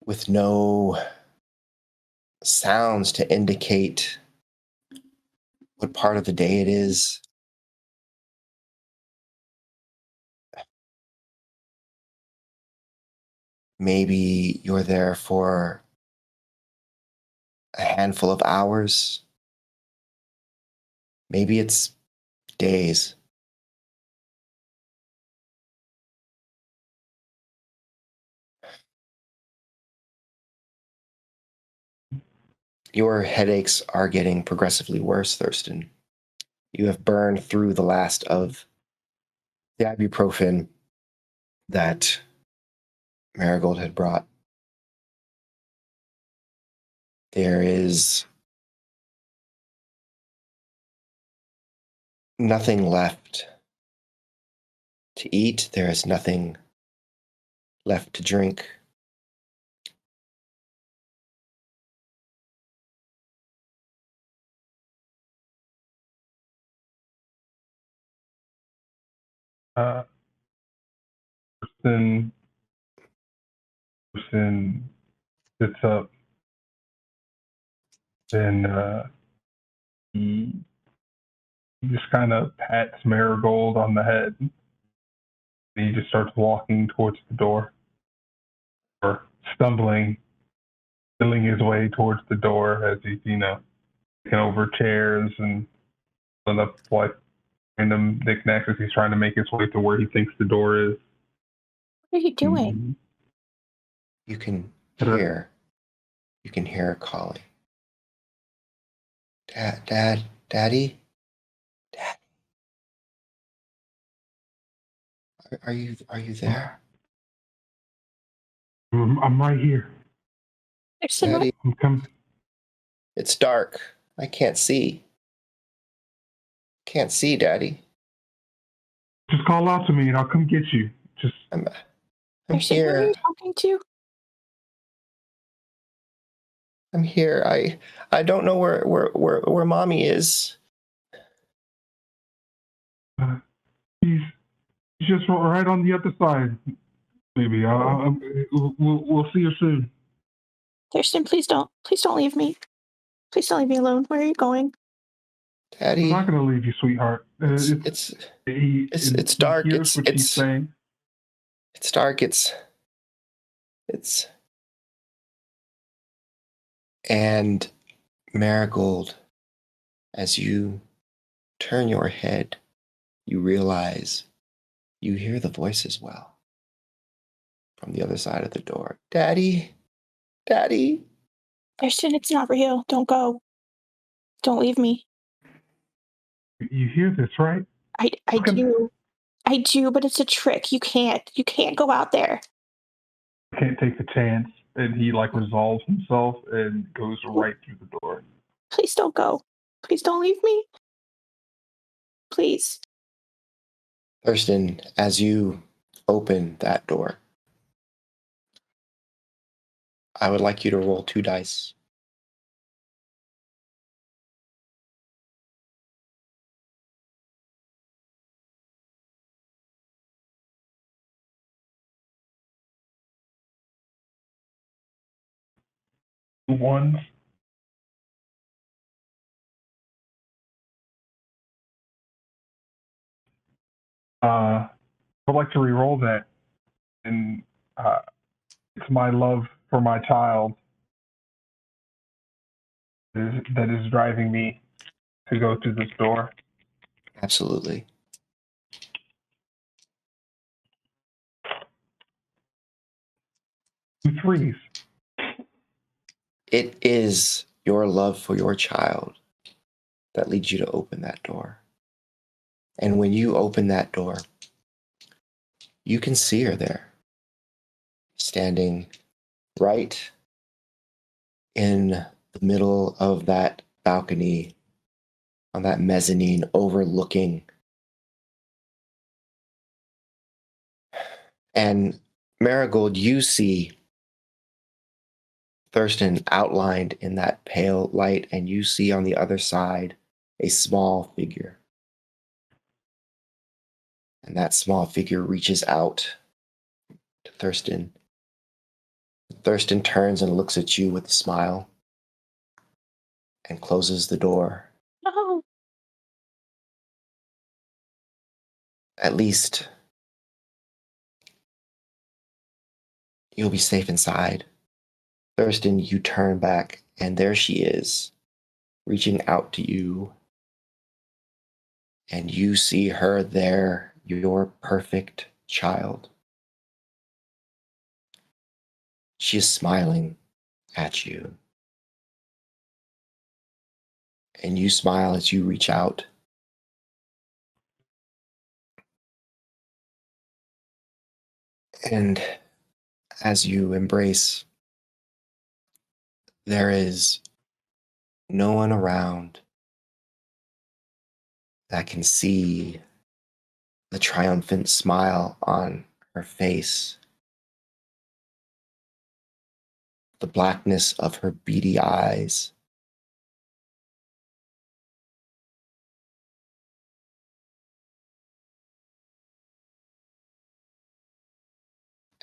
A: with no sounds to indicate what part of the day it is. Maybe you're there for a handful of hours. Maybe it's days. Your headaches are getting progressively worse, Thurston. You have burned through the last of the ibuprofen that Marigold had brought. There is nothing left to eat. There is nothing left to drink.
B: Person sits up, then he just kind of pats Marigold on the head. And he just starts walking towards the door, or stumbling, feeling his way towards the door as he's, taking over chairs and pulling up like random knickknacks as he's trying to make his way to where he thinks the door is.
C: What are you doing?
A: You can
B: Sure.
A: hear her calling. Daddy? Dad. Are you there?
B: I'm right here.
A: Daddy,
B: I'm coming.
A: it's dark. I can't see. Can't see, Daddy.
B: Just call out to me and I'll come get you. Just
A: I'm
C: Who are
A: here.
C: you talking to?
A: I'm here. I don't know where Mommy is.
B: he's just right on the other side. Maybe we'll see you soon.
C: Thurston, please don't leave me. Please don't leave me alone. Where are you going?
A: Daddy.
B: I'm not going to leave you, sweetheart.
A: It's dark.
B: He hears what she's saying.
A: It's dark. And Marigold, as you turn your head, you realize you hear the voice as well from the other side of the door. Daddy.
C: Thurston, it's not real. Don't go. Don't leave me.
B: You hear this, right?
C: I do. I do, but it's a trick. You can't go out there.
B: I can't take the chance. And he resolves himself and goes right through the door.
C: Please don't go. Please don't leave me. Please.
A: Thurston, as you open that door, I would like you to roll 2 dice.
B: Ones. I'd like to re-roll that, and it's my love for my child that is driving me to go through this door.
A: Absolutely.
B: Two threes.
A: It is your love for your child that leads you to open that door. And when you open that door, you can see her there, standing right in the middle of that balcony, on that mezzanine overlooking. And Marigold, you see Thurston outlined in that pale light, and you see on the other side a small figure. And that small figure reaches out to Thurston. Thurston turns and looks at you with a smile and closes the door.
C: No.
A: At least you'll be safe inside. Thurston, you turn back, and there she is, reaching out to you. And you see her there, your perfect child. She is smiling at you. And you smile as you reach out. And as you embrace, there is no one around that can see the triumphant smile on her face, the blackness of her beady eyes,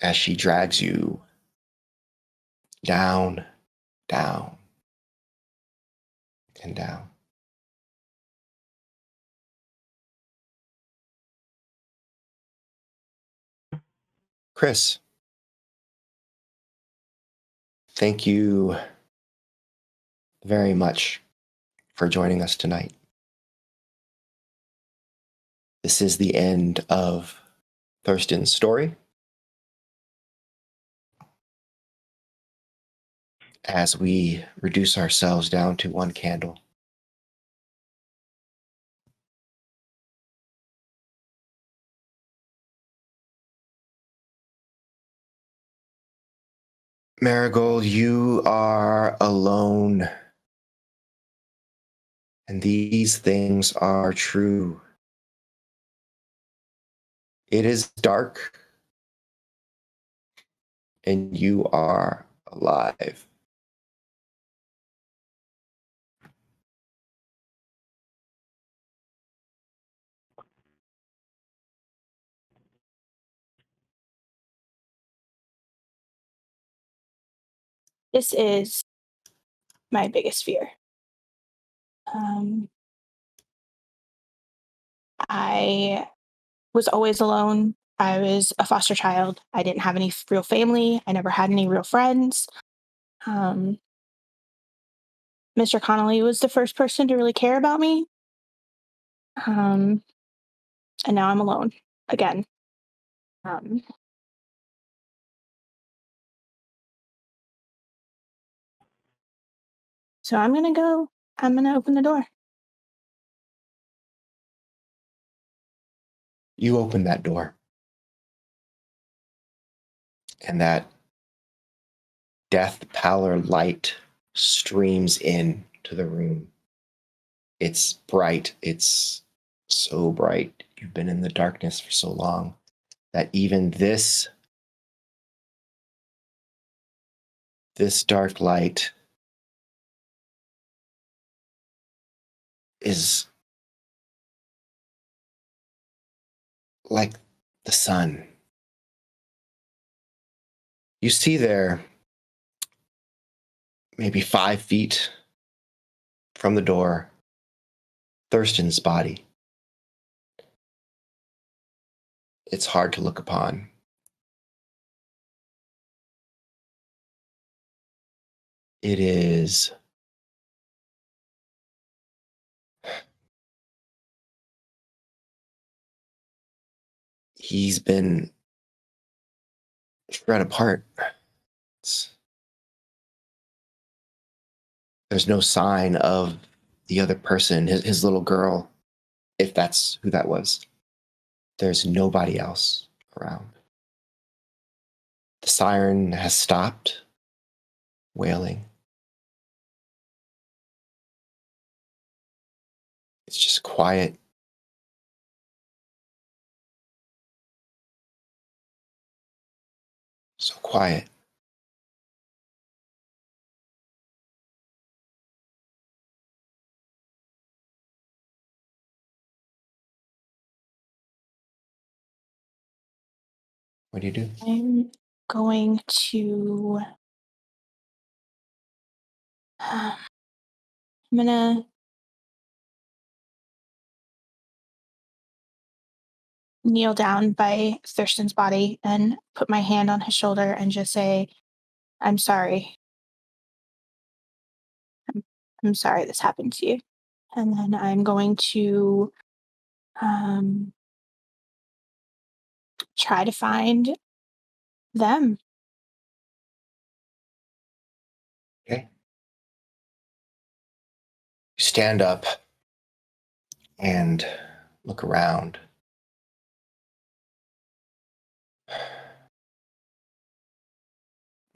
A: as she drags you down, down, and down. Chris, thank you very much for joining us tonight. This is the end of Thurston's story. As we reduce ourselves down to one candle. Marigold, you are alone. And these things are true. It is dark. And you are alive.
C: This is my biggest fear. I was always alone. I was a foster child. I didn't have any real family. I never had any real friends. Mr. Connolly was the first person to really care about me. And now I'm alone again. So I'm going to open the door.
A: You open that door. And that death pallor light streams in to the room. It's bright. It's so bright. You've been in the darkness for so long that even this dark light is like the sun. You see there, maybe 5 feet from the door, Thurston's body. It's hard to look upon. It is he's been shred apart. There's no sign of the other person, his little girl, if that's who that was. There's nobody else around. The siren has stopped wailing. It's just quiet. So quiet. What do you do?
C: I'm going to. I'm gonna kneel down by Thurston's body and put my hand on his shoulder and just say, "I'm sorry. I'm sorry this happened to you." And then I'm going to try to find them.
A: Okay. You stand up and look around.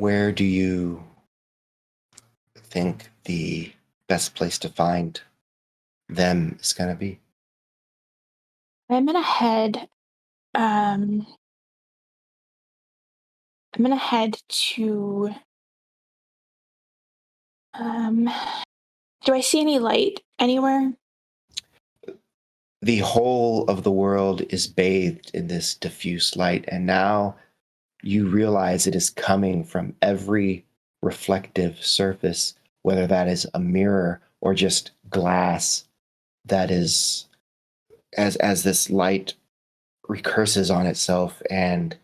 A: Where do you think the best place to find them is going to be?
C: I'm gonna head. I'm gonna head to. Do I see any light anywhere?
A: The whole of the world is bathed in this diffuse light, and now you realize it is coming from every reflective surface, whether that is a mirror or just glass that is, as this light recurses on itself, and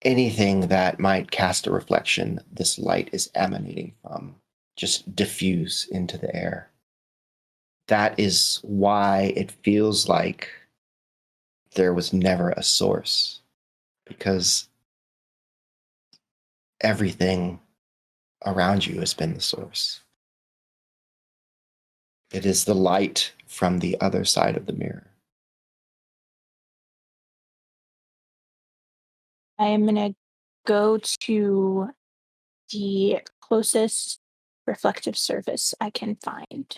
A: anything that might cast a reflection, this light is emanating from, just diffuse into the air. That is why it feels like there was never a source, because everything around you has been the source. It is the light from the other side of the mirror.
C: I am gonna go to the closest reflective surface I can find.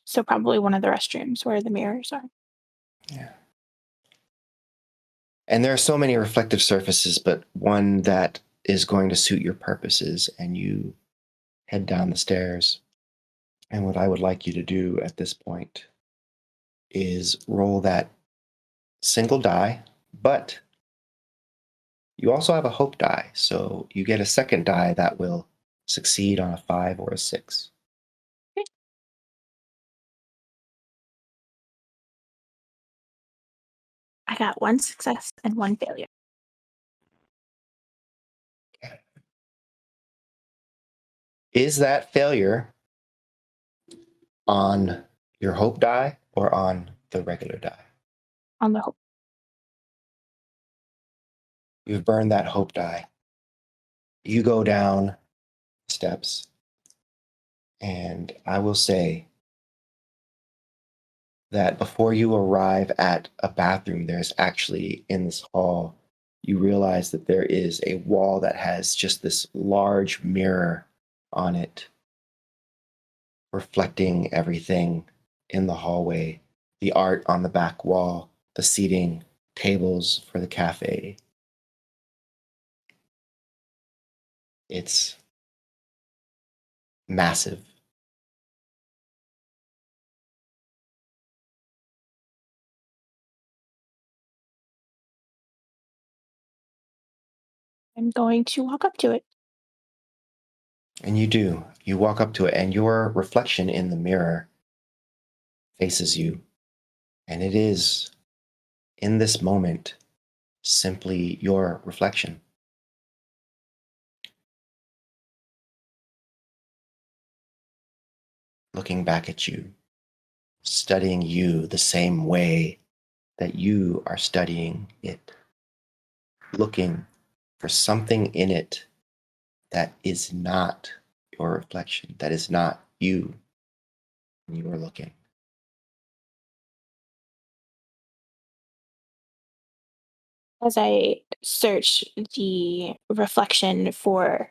C: So probably one of the restrooms where the mirrors are.
A: Yeah. And there are so many reflective surfaces, but one that is going to suit your purposes, and you head down the stairs. And what I would like you to do at this point is roll that single die, but you also have a hope die. So you get a second die that will succeed on a 5 or a 6.
C: Okay. I got 1 success and 1 failure.
A: Is that failure on your hope die or on the regular die?
C: On the hope.
A: You've burned that hope die. You go down steps, and I will say that before you arrive at a bathroom, there's actually, in this hall, you realize that there is a wall that has just this large mirror on it, reflecting everything in the hallway, the art on the back wall, the seating, tables for the cafe. It's massive.
C: I'm going to walk up to it.
A: And you do. You walk up to it, and your reflection in the mirror faces you. And it is, in this moment, simply your reflection. Looking back at you, studying you the same way that you are studying it. Looking for something in it that is not your reflection, that is not you when you are looking.
C: As I search the reflection for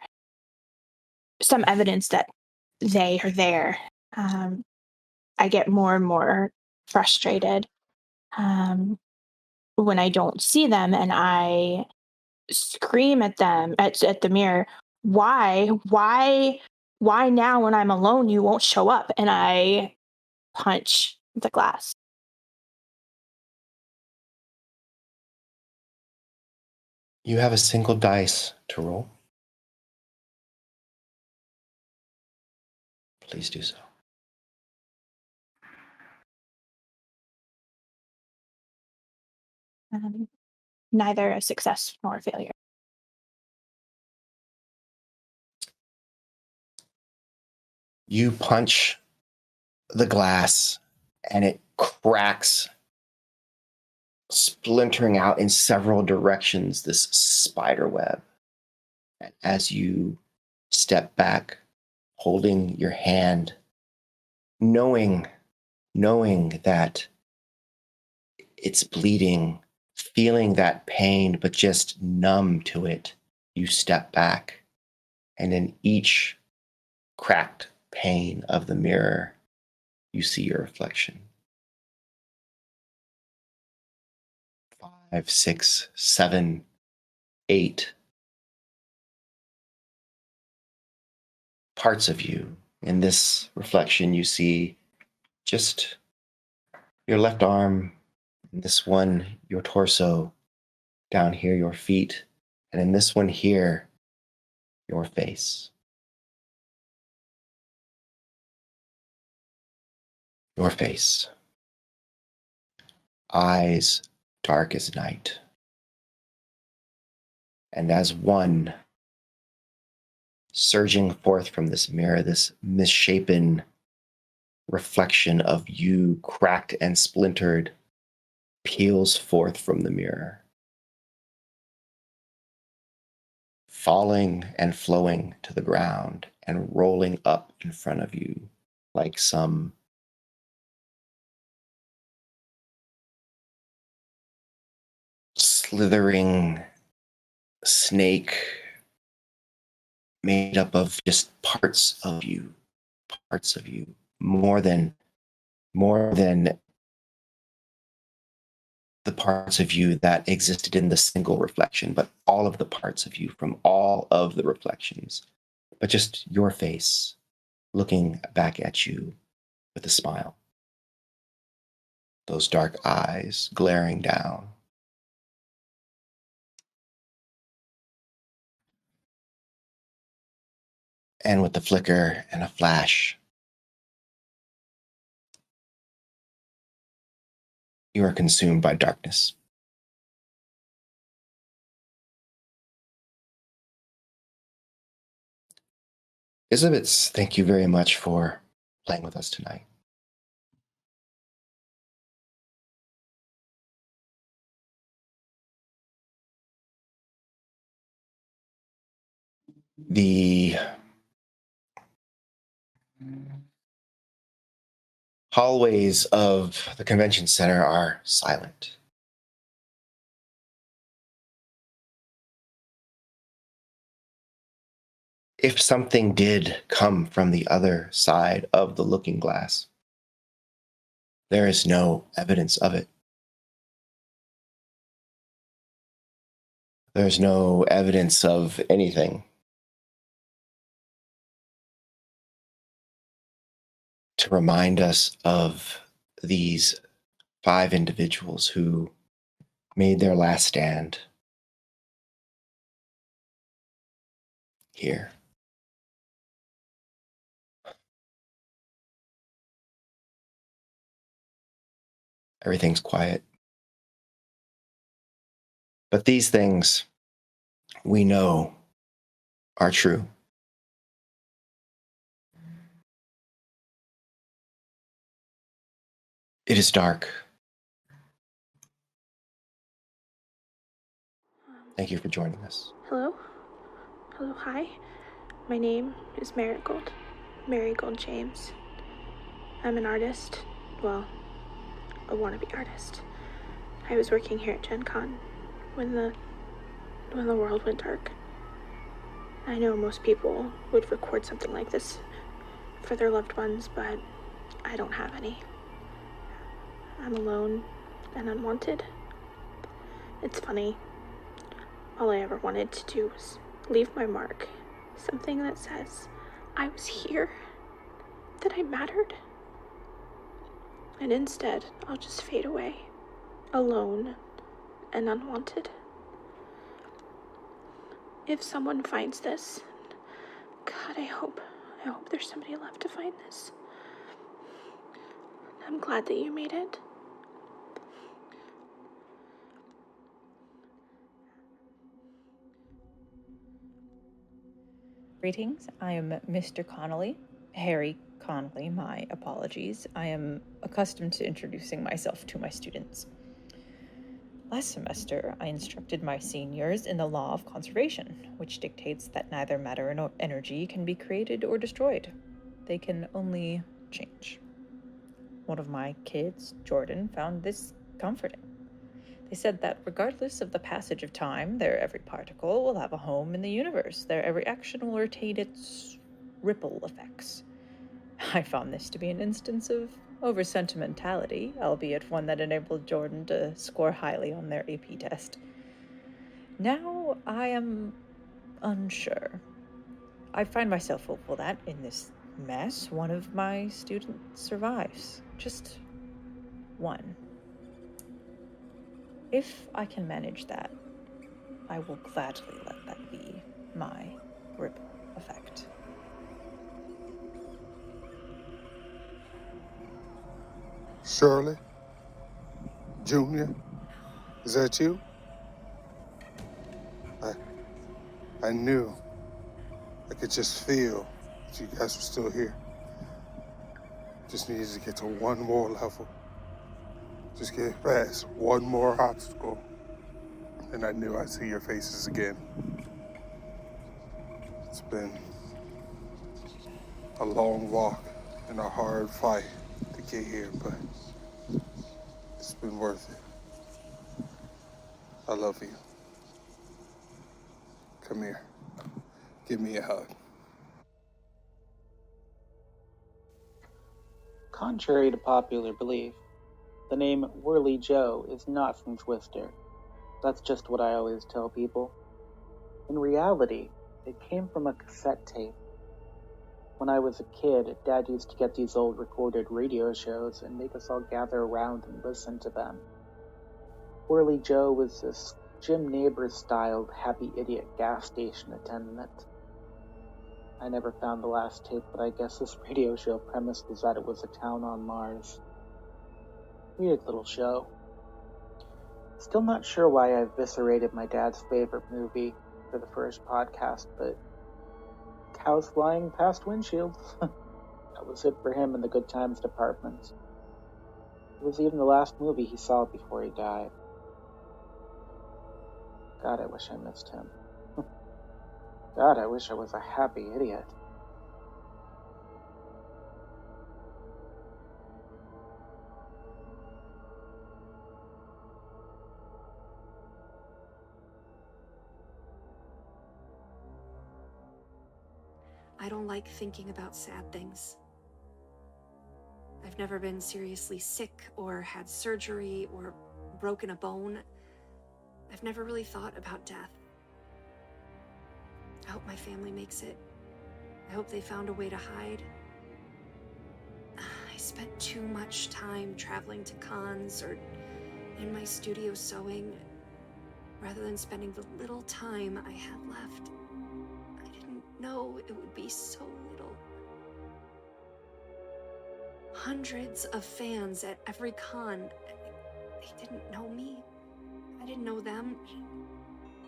C: some evidence that they are there, I get more and more frustrated when I don't see them, and I scream at them at the mirror. Why now when I'm alone you won't show up? And I punch the glass.
A: You have a single dice to roll. Please do so.
C: Neither a success nor a failure.
A: You punch the glass, and it cracks, splintering out in several directions, this spider web. And as you step back, holding your hand, knowing that it's bleeding, feeling that pain, but just numb to it, you step back. And in each cracked pane of the mirror, you see your reflection. 5, 6, 7, 8 parts of you. In this reflection, you see just your left arm, in this one, your torso, down here, your feet, and in this one here, your face. Your face. Eyes dark as night. And as one, surging forth from this mirror, this misshapen reflection of you, cracked and splintered, peels forth from the mirror, falling and flowing to the ground and rolling up in front of you like some slithering snake made up of just parts of you, more than the parts of you that existed in the single reflection, but all of the parts of you from all of the reflections, but just your face looking back at you with a smile. Those dark eyes glaring down. And with the flicker and a flash, you are consumed by darkness. Isabits, thank you very much for playing with us tonight. The hallways of the convention center are silent. If something did come from the other side of the looking glass, there is no evidence of it. There's no evidence of anything to remind us of these 5 individuals who made their last stand here. Everything's quiet. But these things we know are true. It is dark. Thank you for joining us.
C: Hello? Hello, hi. My name is Marigold James. I'm an artist. Well, a wannabe artist. I was working here at Gen Con when the world went dark. I know most people would record something like this for their loved ones, but I don't have any. I'm alone and unwanted. It's funny. All I ever wanted to do was leave my mark. Something that says I was here, that I mattered. And instead, I'll just fade away, alone and unwanted. If someone finds this, God, I hope there's somebody left to find this. I'm glad that you made it.
H: Greetings, I am Mr. Connolly, Harry Connolly, my apologies. I am accustomed to introducing myself to my students. Last semester, I instructed my seniors in the law of conservation, which dictates that neither matter nor energy can be created or destroyed. They can only change. One of my kids, Jordan, found this comforting. They said that regardless of the passage of time, their every particle will have a home in the universe. Their every action will retain its ripple effects. I found this to be an instance of over-sentimentality, albeit one that enabled Jordan to score highly on their AP test. Now I am unsure. I find myself hopeful that in this mess, one of my students survives. Just one. If I can manage that, I will gladly let that be my ripple effect.
I: Shirley? Junior? Is that you? I knew. I could just feel that you guys were still here. Just needed to get to one more level. Just get past one more obstacle. And I knew I'd see your faces again. It's been a long walk and a hard fight to get here, but it's been worth it. I love you. Come here. Give me a hug.
F: Contrary to popular belief, the name Whirly Joe is not from Twister. That's just what I always tell people. In reality, it came from a cassette tape. When I was a kid, Dad used to get these old recorded radio shows and make us all gather around and listen to them. Whirly Joe was this Jim Neighbors-styled happy idiot gas station attendant. I never found the last tape, but I guess this radio show premise was that it was a town on Mars. Weird little show. Still not sure why I eviscerated my dad's favorite movie for the first podcast, but cows flying past windshields. That was it for him in the good times department. It was even the last movie he saw before he died. God, I wish I missed him. God, I wish I was a happy idiot.
D: I don't like thinking about sad things. I've never been seriously sick or had surgery or broken a bone. I've never really thought about death. I hope my family makes it. I hope they found a way to hide. I spent too much time traveling to cons or in my studio sewing, rather than spending the little time I had left. I didn't know it would be so little. Hundreds of fans at every con. They didn't know me. I didn't know them.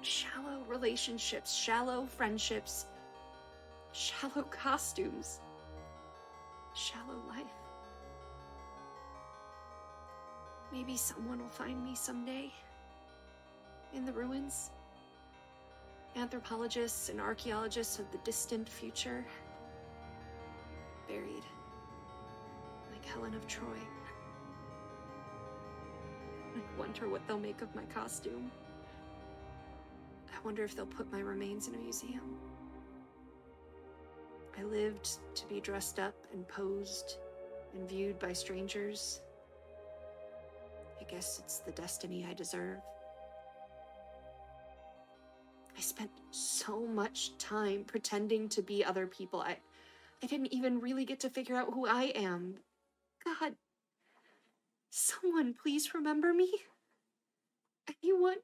D: Shallow relationships, shallow friendships, shallow costumes, shallow life. Maybe someone will find me someday in the ruins. Anthropologists and archaeologists of the distant future, buried like Helen of Troy. I wonder what they'll make of my costume. I wonder if they'll put my remains in a museum. I lived to be dressed up and posed and viewed by strangers. I guess it's the destiny I deserve. I spent so much time pretending to be other people. I didn't even really get to figure out who I am. God, someone please remember me. Anyone?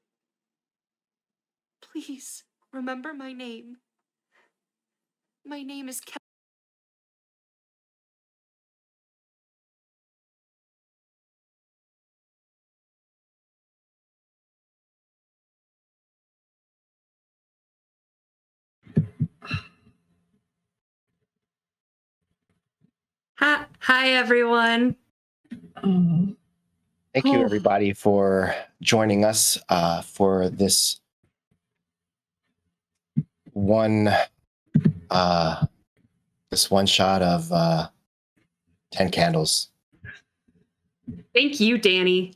D: Please remember my name. My name is Kelly. Hi everyone.
A: Thank you, everybody, for joining us for this one shot of 10 Candles.
D: Thank you, Danny.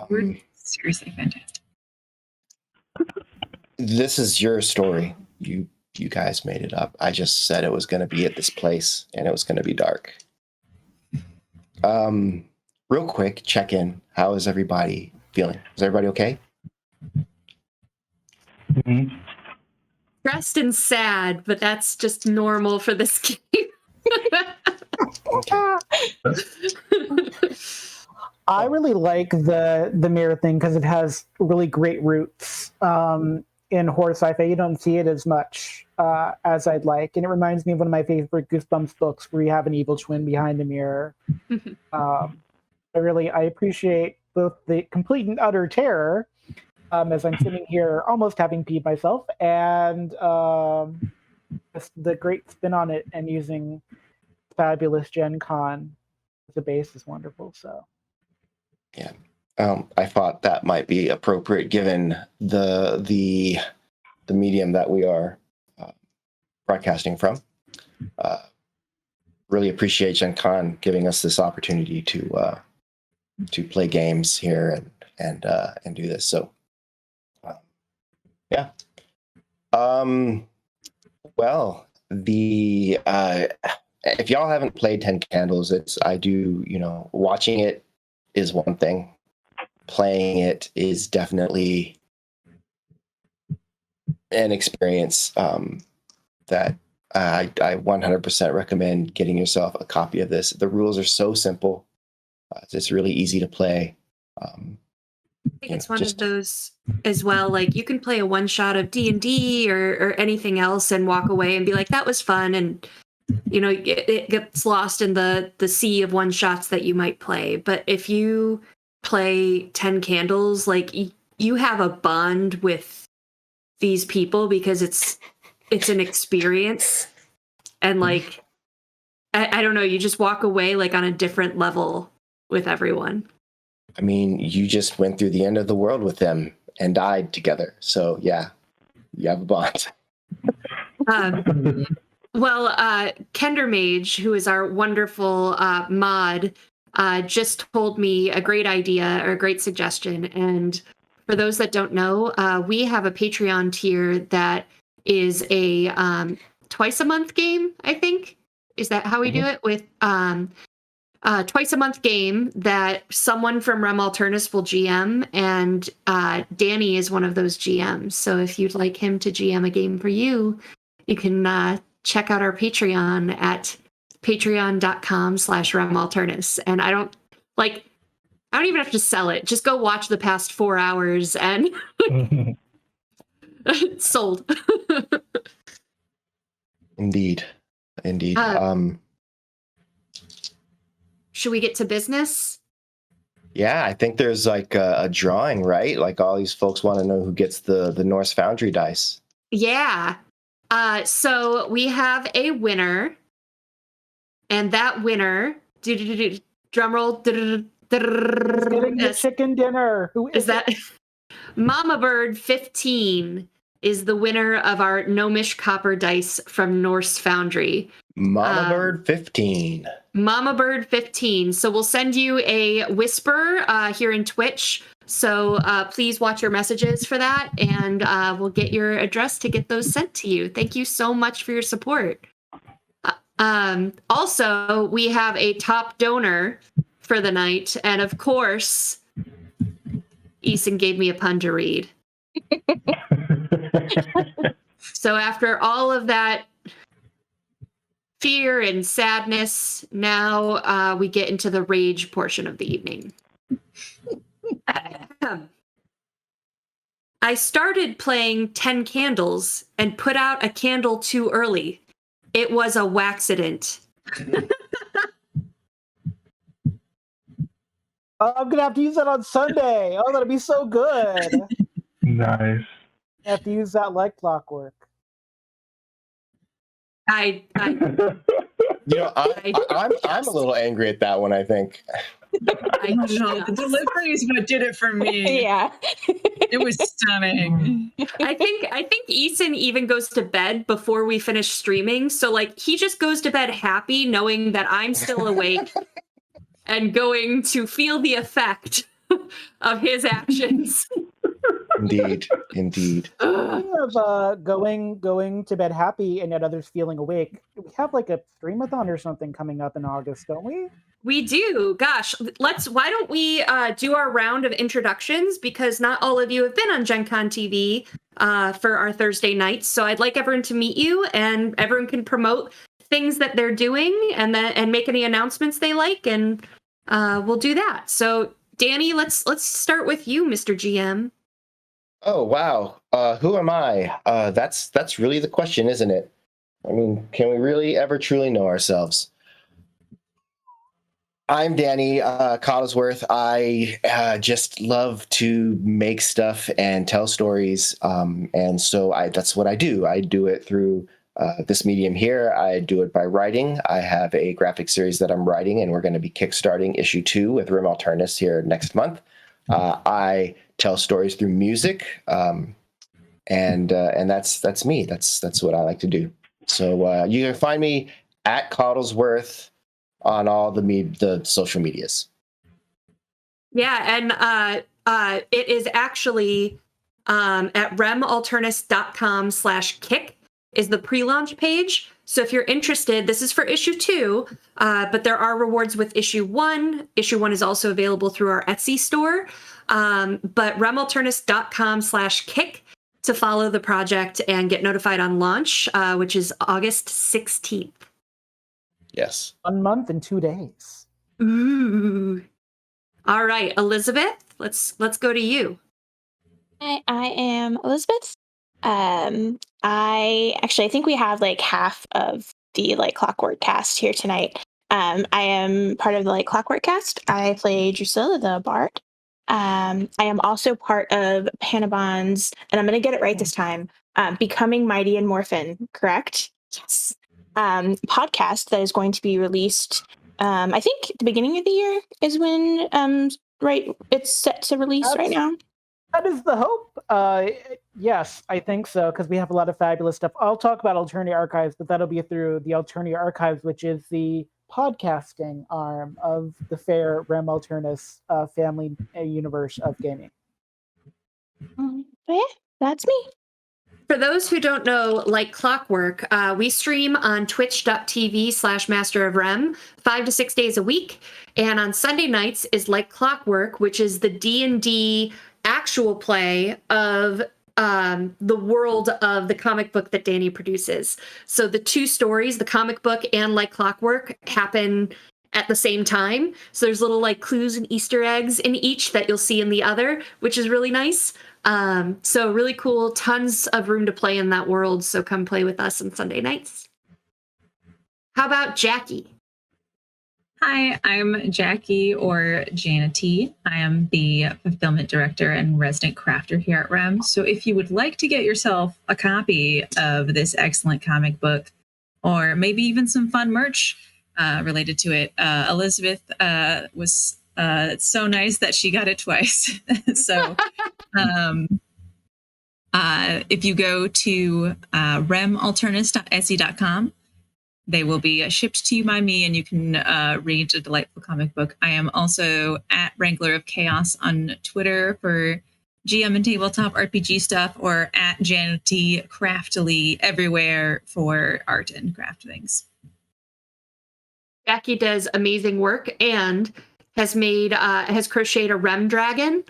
E: We're seriously fantastic.
A: This is your story. You guys made it up. I just said it was going to be at this place, and it was going to be dark. Real quick, check in. How is everybody feeling? Is everybody okay?
B: Mm-hmm.
D: Stressed and sad, but that's just normal for this game.
F: I really like the mirror thing because it has really great roots in horror sci-fi. You don't see it as much as I'd like, and it reminds me of one of my favorite Goosebumps books where you have an evil twin behind the mirror. I appreciate both the complete and utter terror as I'm sitting here almost having peed myself, and just the great spin on it, and using fabulous Gen Con as a base is wonderful. So.
A: Yeah. I thought that might be appropriate given the medium that we are broadcasting from. Really appreciate Gen Con giving us this opportunity to play games here and do this. So, yeah. Well, if y'all haven't played 10 Candles, watching it is one thing. Playing it is definitely an experience that I 100% recommend getting yourself a copy of this. The rules are so simple. It's really easy to play.
D: I think it's one of those as well. Like you can play a one-shot of D&D or anything else and walk away and be like, that was fun. And, it gets lost in the sea of one-shots that you might play. But if you play 10 Candles, like you have a bond with these people because it's an experience. And like, I don't know, you just walk away like on a different level with everyone.
A: I mean, you just went through the end of the world with them and died together. So yeah, you have a bond.
D: Kender Mage, who is our wonderful mod, just told me a great idea or a great suggestion. And for those that don't know, we have a Patreon tier that is a twice a month game, I think. Is that how we do it? With twice a month game that someone from Rem Alternis will GM, and Danny is one of those GMs. So if you'd like him to GM a game for you, you can check out our Patreon at patreon.com/Rem Alternis. And I don't even have to sell it. Just go watch the past 4 hours and sold.
A: Indeed.
D: Should we get to business?
A: Yeah, I think there's like a drawing, right? Like all these folks want to know who gets the Norse Foundry dice.
D: Yeah. So we have a winner, and that winner, drum roll,
F: getting the chicken dinner. Who is
D: that? Mama Bird 15 is the winner of our Gnomish Copper dice from Norse Foundry.
A: Mama Bird 15.
D: Mama Bird 15. So we'll send you a whisper here in Twitch. So please watch your messages for that, and we'll get your address to get those sent to you. Thank you so much for your support. Also, we have a top donor for the night, and of course, Eason gave me a pun to read. So after all of that fear and sadness, now we get into the rage portion of the evening. I started playing 10 Candles and put out a candle too early. It was a waxident.
F: Oh, I'm gonna have to use that on Sunday. Oh, that'll be so good.
B: Nice.
F: I have to use that like clockwork.
A: I'm a little angry at that one, I think.
E: I don't know. The delivery is what did it for me.
H: Yeah.
E: It was stunning.
D: I think Eason even goes to bed before we finish streaming. So like he just goes to bed happy knowing that I'm still awake and going to feel the effect of his actions.
A: Indeed.
F: Speaking of going to bed happy and yet others feeling awake, we have like a Streamathon or something coming up in August, don't we?
D: We do. Gosh, why don't we do our round of introductions, because not all of you have been on Gen Con TV for our Thursday nights. So I'd like everyone to meet you, and everyone can promote things that they're doing and make any announcements they like, and we'll do that. So Danny, let's start with you, Mr. GM.
A: Oh, wow. Who am I? That's really the question, isn't it? I mean, can we really ever truly know ourselves? I'm Danny Cottleworth. I just love to make stuff and tell stories, and so that's what I do. I do it through this medium here. I do it by writing. I have a graphic series that I'm writing, and we're going to be kickstarting issue 2 with Rem Alternis here next month. I tell stories through music, and that's me. That's what I like to do. So you can find me at Cottleworth on all the social medias.
D: Yeah, and it is actually at remalternis.com/kick is the pre-launch page. So if you're interested, this is for issue 2, but there are rewards with issue 1. Issue 1 is also available through our Etsy store. But remalternis.com/kick to follow the project and get notified on launch, which is August 16th.
A: Yes.
F: 1 month and 2 days.
D: Ooh. All right, Elizabeth, let's go to you.
C: I am Elizabeth. I think we have like half of the like Clockwork cast here tonight. I am part of the like Clockwork cast. I play Drusilla the Bard. I am also part of Panabon's, and I'm going to get it right this time, Becoming Mighty and Morphin, correct? Yes. Podcast that is going to be released, I think the beginning of the year is when, right, it's set to release right now.
F: That is the hope. Yes, I think so, because we have a lot of fabulous stuff. I'll talk about Alternia Archives, but that'll be through the Alternia Archives, which is the podcasting arm of the fair Rem Alternis family universe of gaming.
C: But yeah, that's me.
D: For those who don't know, like Clockwork, we stream on twitch.tv/Master of Rem 5 to 6 days a week. And on Sunday nights is Like Clockwork, which is the D&D actual play of the world of the comic book that Danny produces. So the 2 stories, the comic book and Like Clockwork, happen at the same time. So there's little like clues and Easter eggs in each that you'll see in the other, which is really nice. So really cool, tons of room to play in that world. So come play with us on Sunday nights. How about Jackie?
E: Hi, I'm Jackie, or Jana T. I am the fulfillment director and resident crafter here at Rem. So if you would like to get yourself a copy of this excellent comic book, or maybe even some fun merch related to it, Elizabeth was so nice that she got it twice. So if you go to remalternis.etsy.com, they will be shipped to you by me, and you can read a delightful comic book. I am also at Wrangler of Chaos on Twitter for GM and tabletop RPG stuff, or at Janity Craftily everywhere for art and craft things.
D: Jackie does amazing work and has crocheted a Rem dragon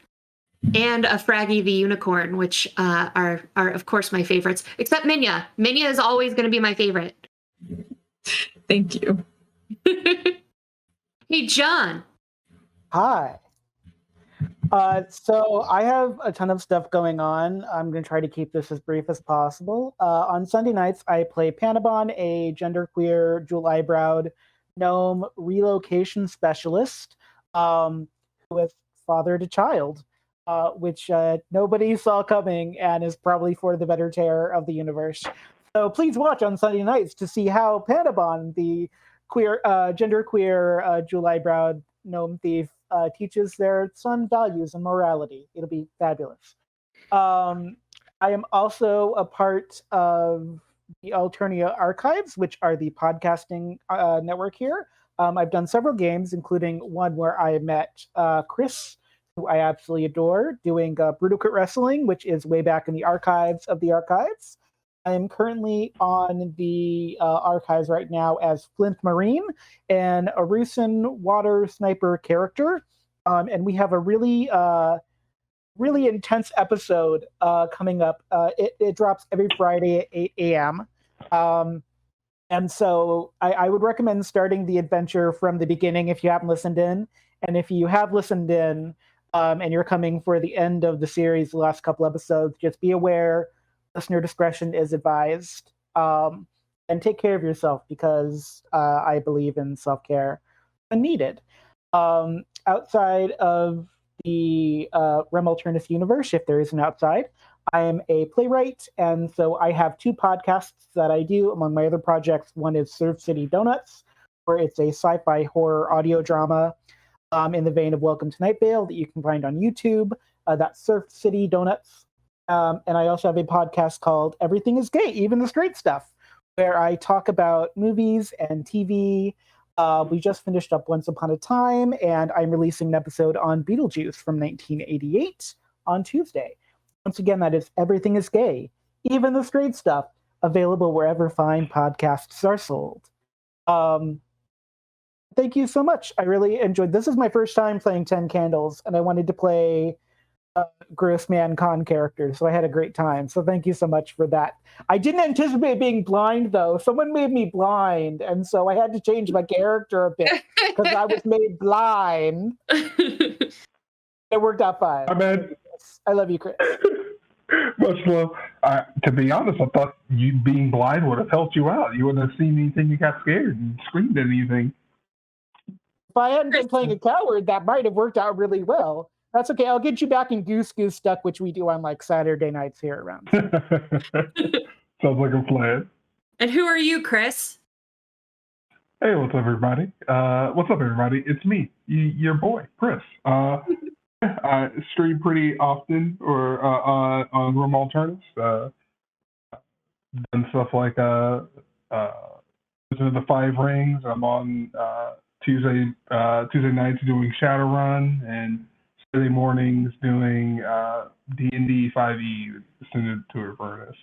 D: and a Fraggy the unicorn, which are of course my favorites. Except Minya. Minya is always going to be my favorite.
E: Thank you.
D: Hey, John.
F: Hi. So I have a ton of stuff going on. I'm going to try to keep this as brief as possible. On Sunday nights, I play Panabon, a genderqueer, jewel-eyebrowed gnome relocation specialist with fathered a child, which nobody saw coming and is probably for the better tear of the universe. So please watch on Sunday nights to see how Panabon, the genderqueer, jewel-eyebrowed gnome thief, teaches their son values and morality. It'll be fabulous. I am also a part of the Alternia Archives, which are the podcasting network here. I've done several games, including one where I met Chris, who I absolutely adore, doing Brutal Crit Wrestling, which is way back in the archives of the archives. I am currently on the archives right now as Flint Marine, an Arusan water sniper character. And we have a really intense episode coming up. It drops every Friday at 8 a.m. And so I would recommend starting the adventure from the beginning if you haven't listened in. And if you have listened in and you're coming for the end of the series, the last couple episodes, just be aware, listener discretion is advised. And take care of yourself because I believe in self-care when needed. Outside of the Rem Alternis universe, if there is an outside, I am a playwright, and so I have 2 podcasts that I do among my other projects. One is Surf City Donuts, where it's a sci-fi horror audio drama in the vein of Welcome to Night Vale that you can find on YouTube. That's Surf City Donuts. And I also have a podcast called Everything is Gay, Even the Straight Stuff, where I talk about movies and TV. We just finished up Once Upon a Time, and I'm releasing an episode on Beetlejuice from 1988 on Tuesday. Once again, that is Everything is Gay, Even the Straight Stuff, available wherever fine podcasts are sold. Thank you so much. I really enjoyed this. Is my first time playing 10 Candles, and I wanted to play gross man con characters, so I had a great time. So thank you so much for that. I didn't anticipate being blind, though. Someone made me blind, and so I had to change my character a bit because I was made blind. It worked out fine. I love you, Chris.
B: Much love. To be honest, I thought you being blind would have helped you out. You wouldn't have seen anything. You got scared and screamed at anything.
F: If I hadn't been playing a coward, that might have worked out really well. That's okay. I'll get you back in Goose Goose Duck, which we do on like Saturday nights here around.
B: Sounds like a plan.
D: And who are you, Chris?
B: Hey, what's up, everybody? It's me, your boy, Chris. I stream pretty often or on Rem Alternis. Done stuff like Wizard of the Five Rings. I'm on Tuesday nights doing Shadowrun, and Saturday mornings doing D&D 5e Ascended to Avernus.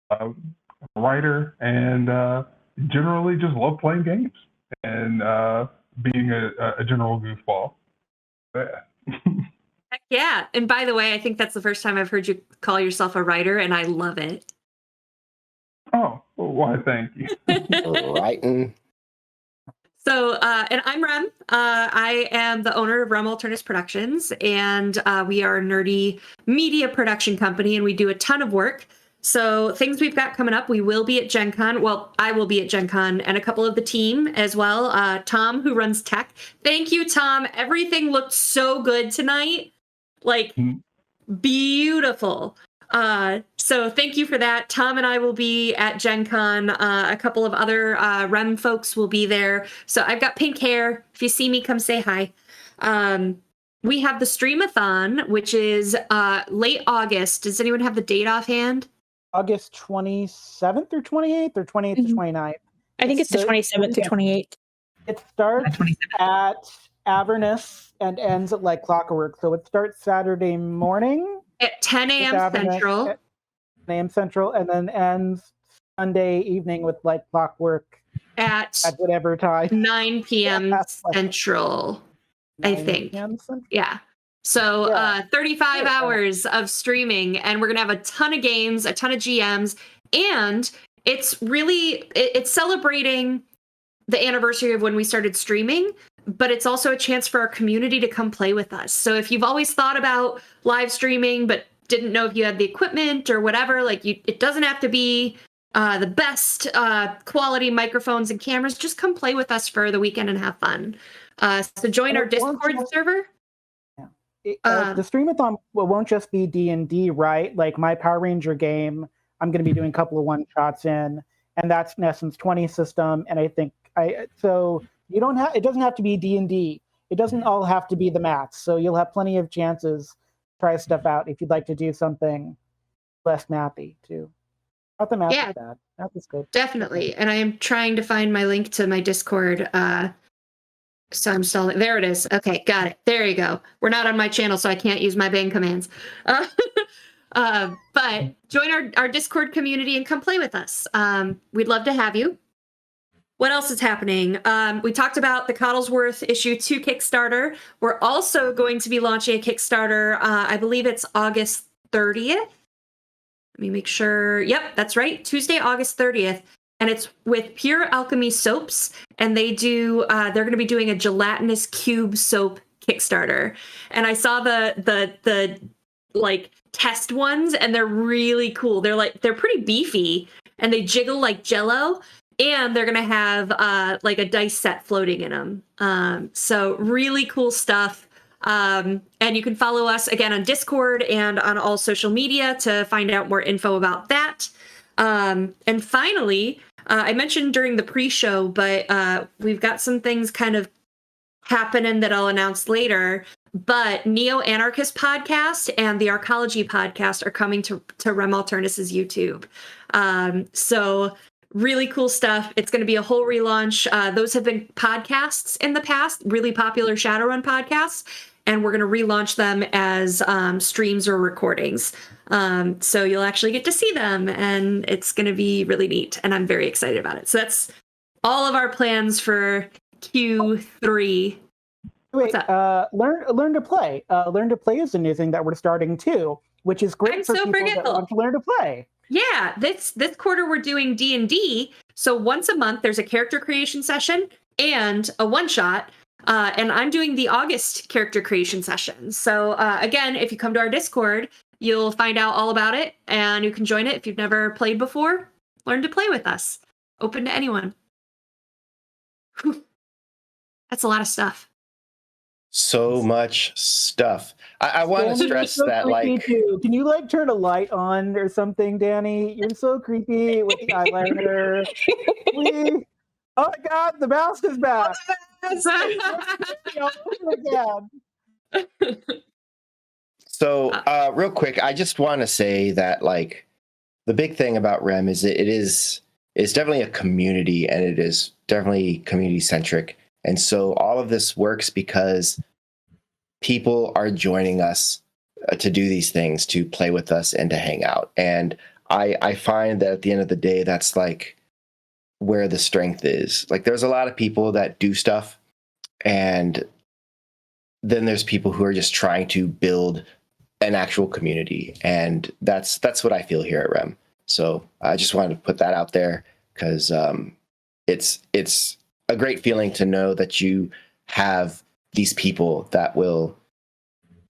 B: I'm a writer and generally just love playing games and being a general goofball. Yeah.
D: Heck yeah. And by the way, I think that's the first time I've heard you call yourself a writer, and I love it.
B: Oh, well, why, thank you.
A: Writing.
D: So, and I'm Rem. I am the owner of Rem Alternis Productions, and we are a nerdy media production company, and we do a ton of work. So things we've got coming up, we will be at Gen Con. Well, I will be at Gen Con, and a couple of the team as well. Tom, who runs tech. Thank you, Tom. Everything looked so good tonight. Like, beautiful. So thank you for that. Tom and I will be at Gen Con. A couple of other Rem folks will be there. So I've got pink hair. If you see me, come say hi. We have the Streamathon, which is late August. Does anyone have the date offhand?
F: August 27th or 28th or 28th to 29th.
C: I think it's the 27th to 28th.
F: It starts at Avernus and ends at like clockwork. So it starts Saturday morning
D: at 10 a.m. Central.
F: At 10 a.m. Central, and then ends Sunday evening with like clockwork
D: at
F: whatever time.
D: 9 p.m. Central, I think. Yeah. So 35 hours of streaming, and we're going to have a ton of games, a ton of GMs, and it's really, it's celebrating the anniversary of when we started streaming, but it's also a chance for our community to come play with us. So if you've always thought about live streaming, but didn't know if you had the equipment or whatever, like it doesn't have to be the best quality microphones and cameras. Just come play with us for the weekend and have fun. So join our Discord server.
F: The Streamathon won't just be D&D, right? Like my Power Ranger game, I'm going to be doing a couple of one-shots in, and that's in essence 20 system. And I think so you don't have, it doesn't have to be D&D. It doesn't all have to be the maths. So you'll have plenty of chances to try stuff out if you'd like to do something less mathy too. Not the math is bad. Math is good.
D: Definitely. And I am trying to find my link to my Discord. So I'm stalling. There it is. Okay, got it. There you go. We're not on my channel, so I can't use my bang commands. But join our Discord community and come play with us. We'd love to have you. What else is happening? We talked about the Coddlesworth issue 2 Kickstarter. We're also going to be launching a Kickstarter. I believe it's August 30th. Let me make sure. Yep, that's right. Tuesday, August 30th. And it's with Pure Alchemy Soaps. And they're going to be doing a gelatinous cube soap Kickstarter. And I saw the like test ones, and they're really cool. They're pretty beefy, and they jiggle like Jello. And they're going to have like a dice set floating in them. So really cool stuff. And you can follow us again on Discord and on all social media to find out more info about that. And finally, I mentioned during the pre-show, but we've got some things kind of happening that I'll announce later. But Neo-Anarchist podcast and the Arcology podcast are coming to Rem Alternis' YouTube. So really cool stuff. It's going to be a whole relaunch. Those have been podcasts in the past, really popular Shadowrun podcasts, and we're going to relaunch them as streams or recordings. So you'll actually get to see them, and it's going to be really neat, and I'm very excited about it. So that's all of our plans for Q3.
F: Wait, learn to play. Learn to play is a new thing that we're starting too, which is great for people that want to learn to play.
D: Yeah, this quarter we're doing D&D. So once a month there's a character creation session and a one-shot. And I'm doing the August character creation session. So again, if you come to our Discord, you'll find out all about it, and you can join it if you've never played before. Learn to play with us. Open to anyone. Whew. That's a lot of stuff.
A: So much stuff. I want to stress that, like,
F: too. Can you like turn a light on or something, Danny? You're so creepy with the eyeliner. Please. Oh my God, the mouse is back.
A: So, real quick, I just want to say that, like, the big thing about Rem is it's definitely a community, and it is definitely community centric. And so all of this works because people are joining us to do these things, to play with us and to hang out. And I find that at the end of the day, that's like where the strength is. Like, there's a lot of people that do stuff, and then there's people who are just trying to build an actual community. And that's what I feel here at Rem. So I just wanted to put that out there because it's a great feeling to know that you have these people that will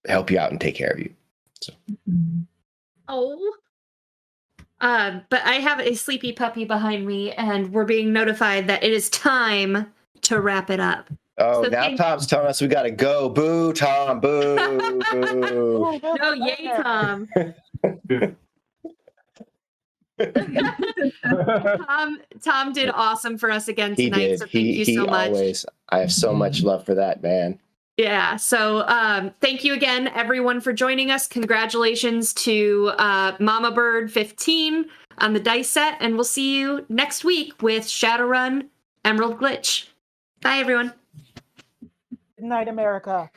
A: help you out and take care of you. So.
D: Oh. But I have a sleepy puppy behind me, and we're being notified that it is time to wrap it up.
A: Oh, so now Tom's telling us we got to go. Boo, Tom. Boo, boo.
D: No, yay, Tom. Tom did awesome for us again tonight.
A: He did.
D: So thank you so much.
A: Always. I have so much love for that man.
D: Yeah. So thank you again, everyone, for joining us. Congratulations to Mama Bird 15 on the dice set, and we'll see you next week with Shadowrun Emerald Glitch. Bye, everyone.
F: Good night, America.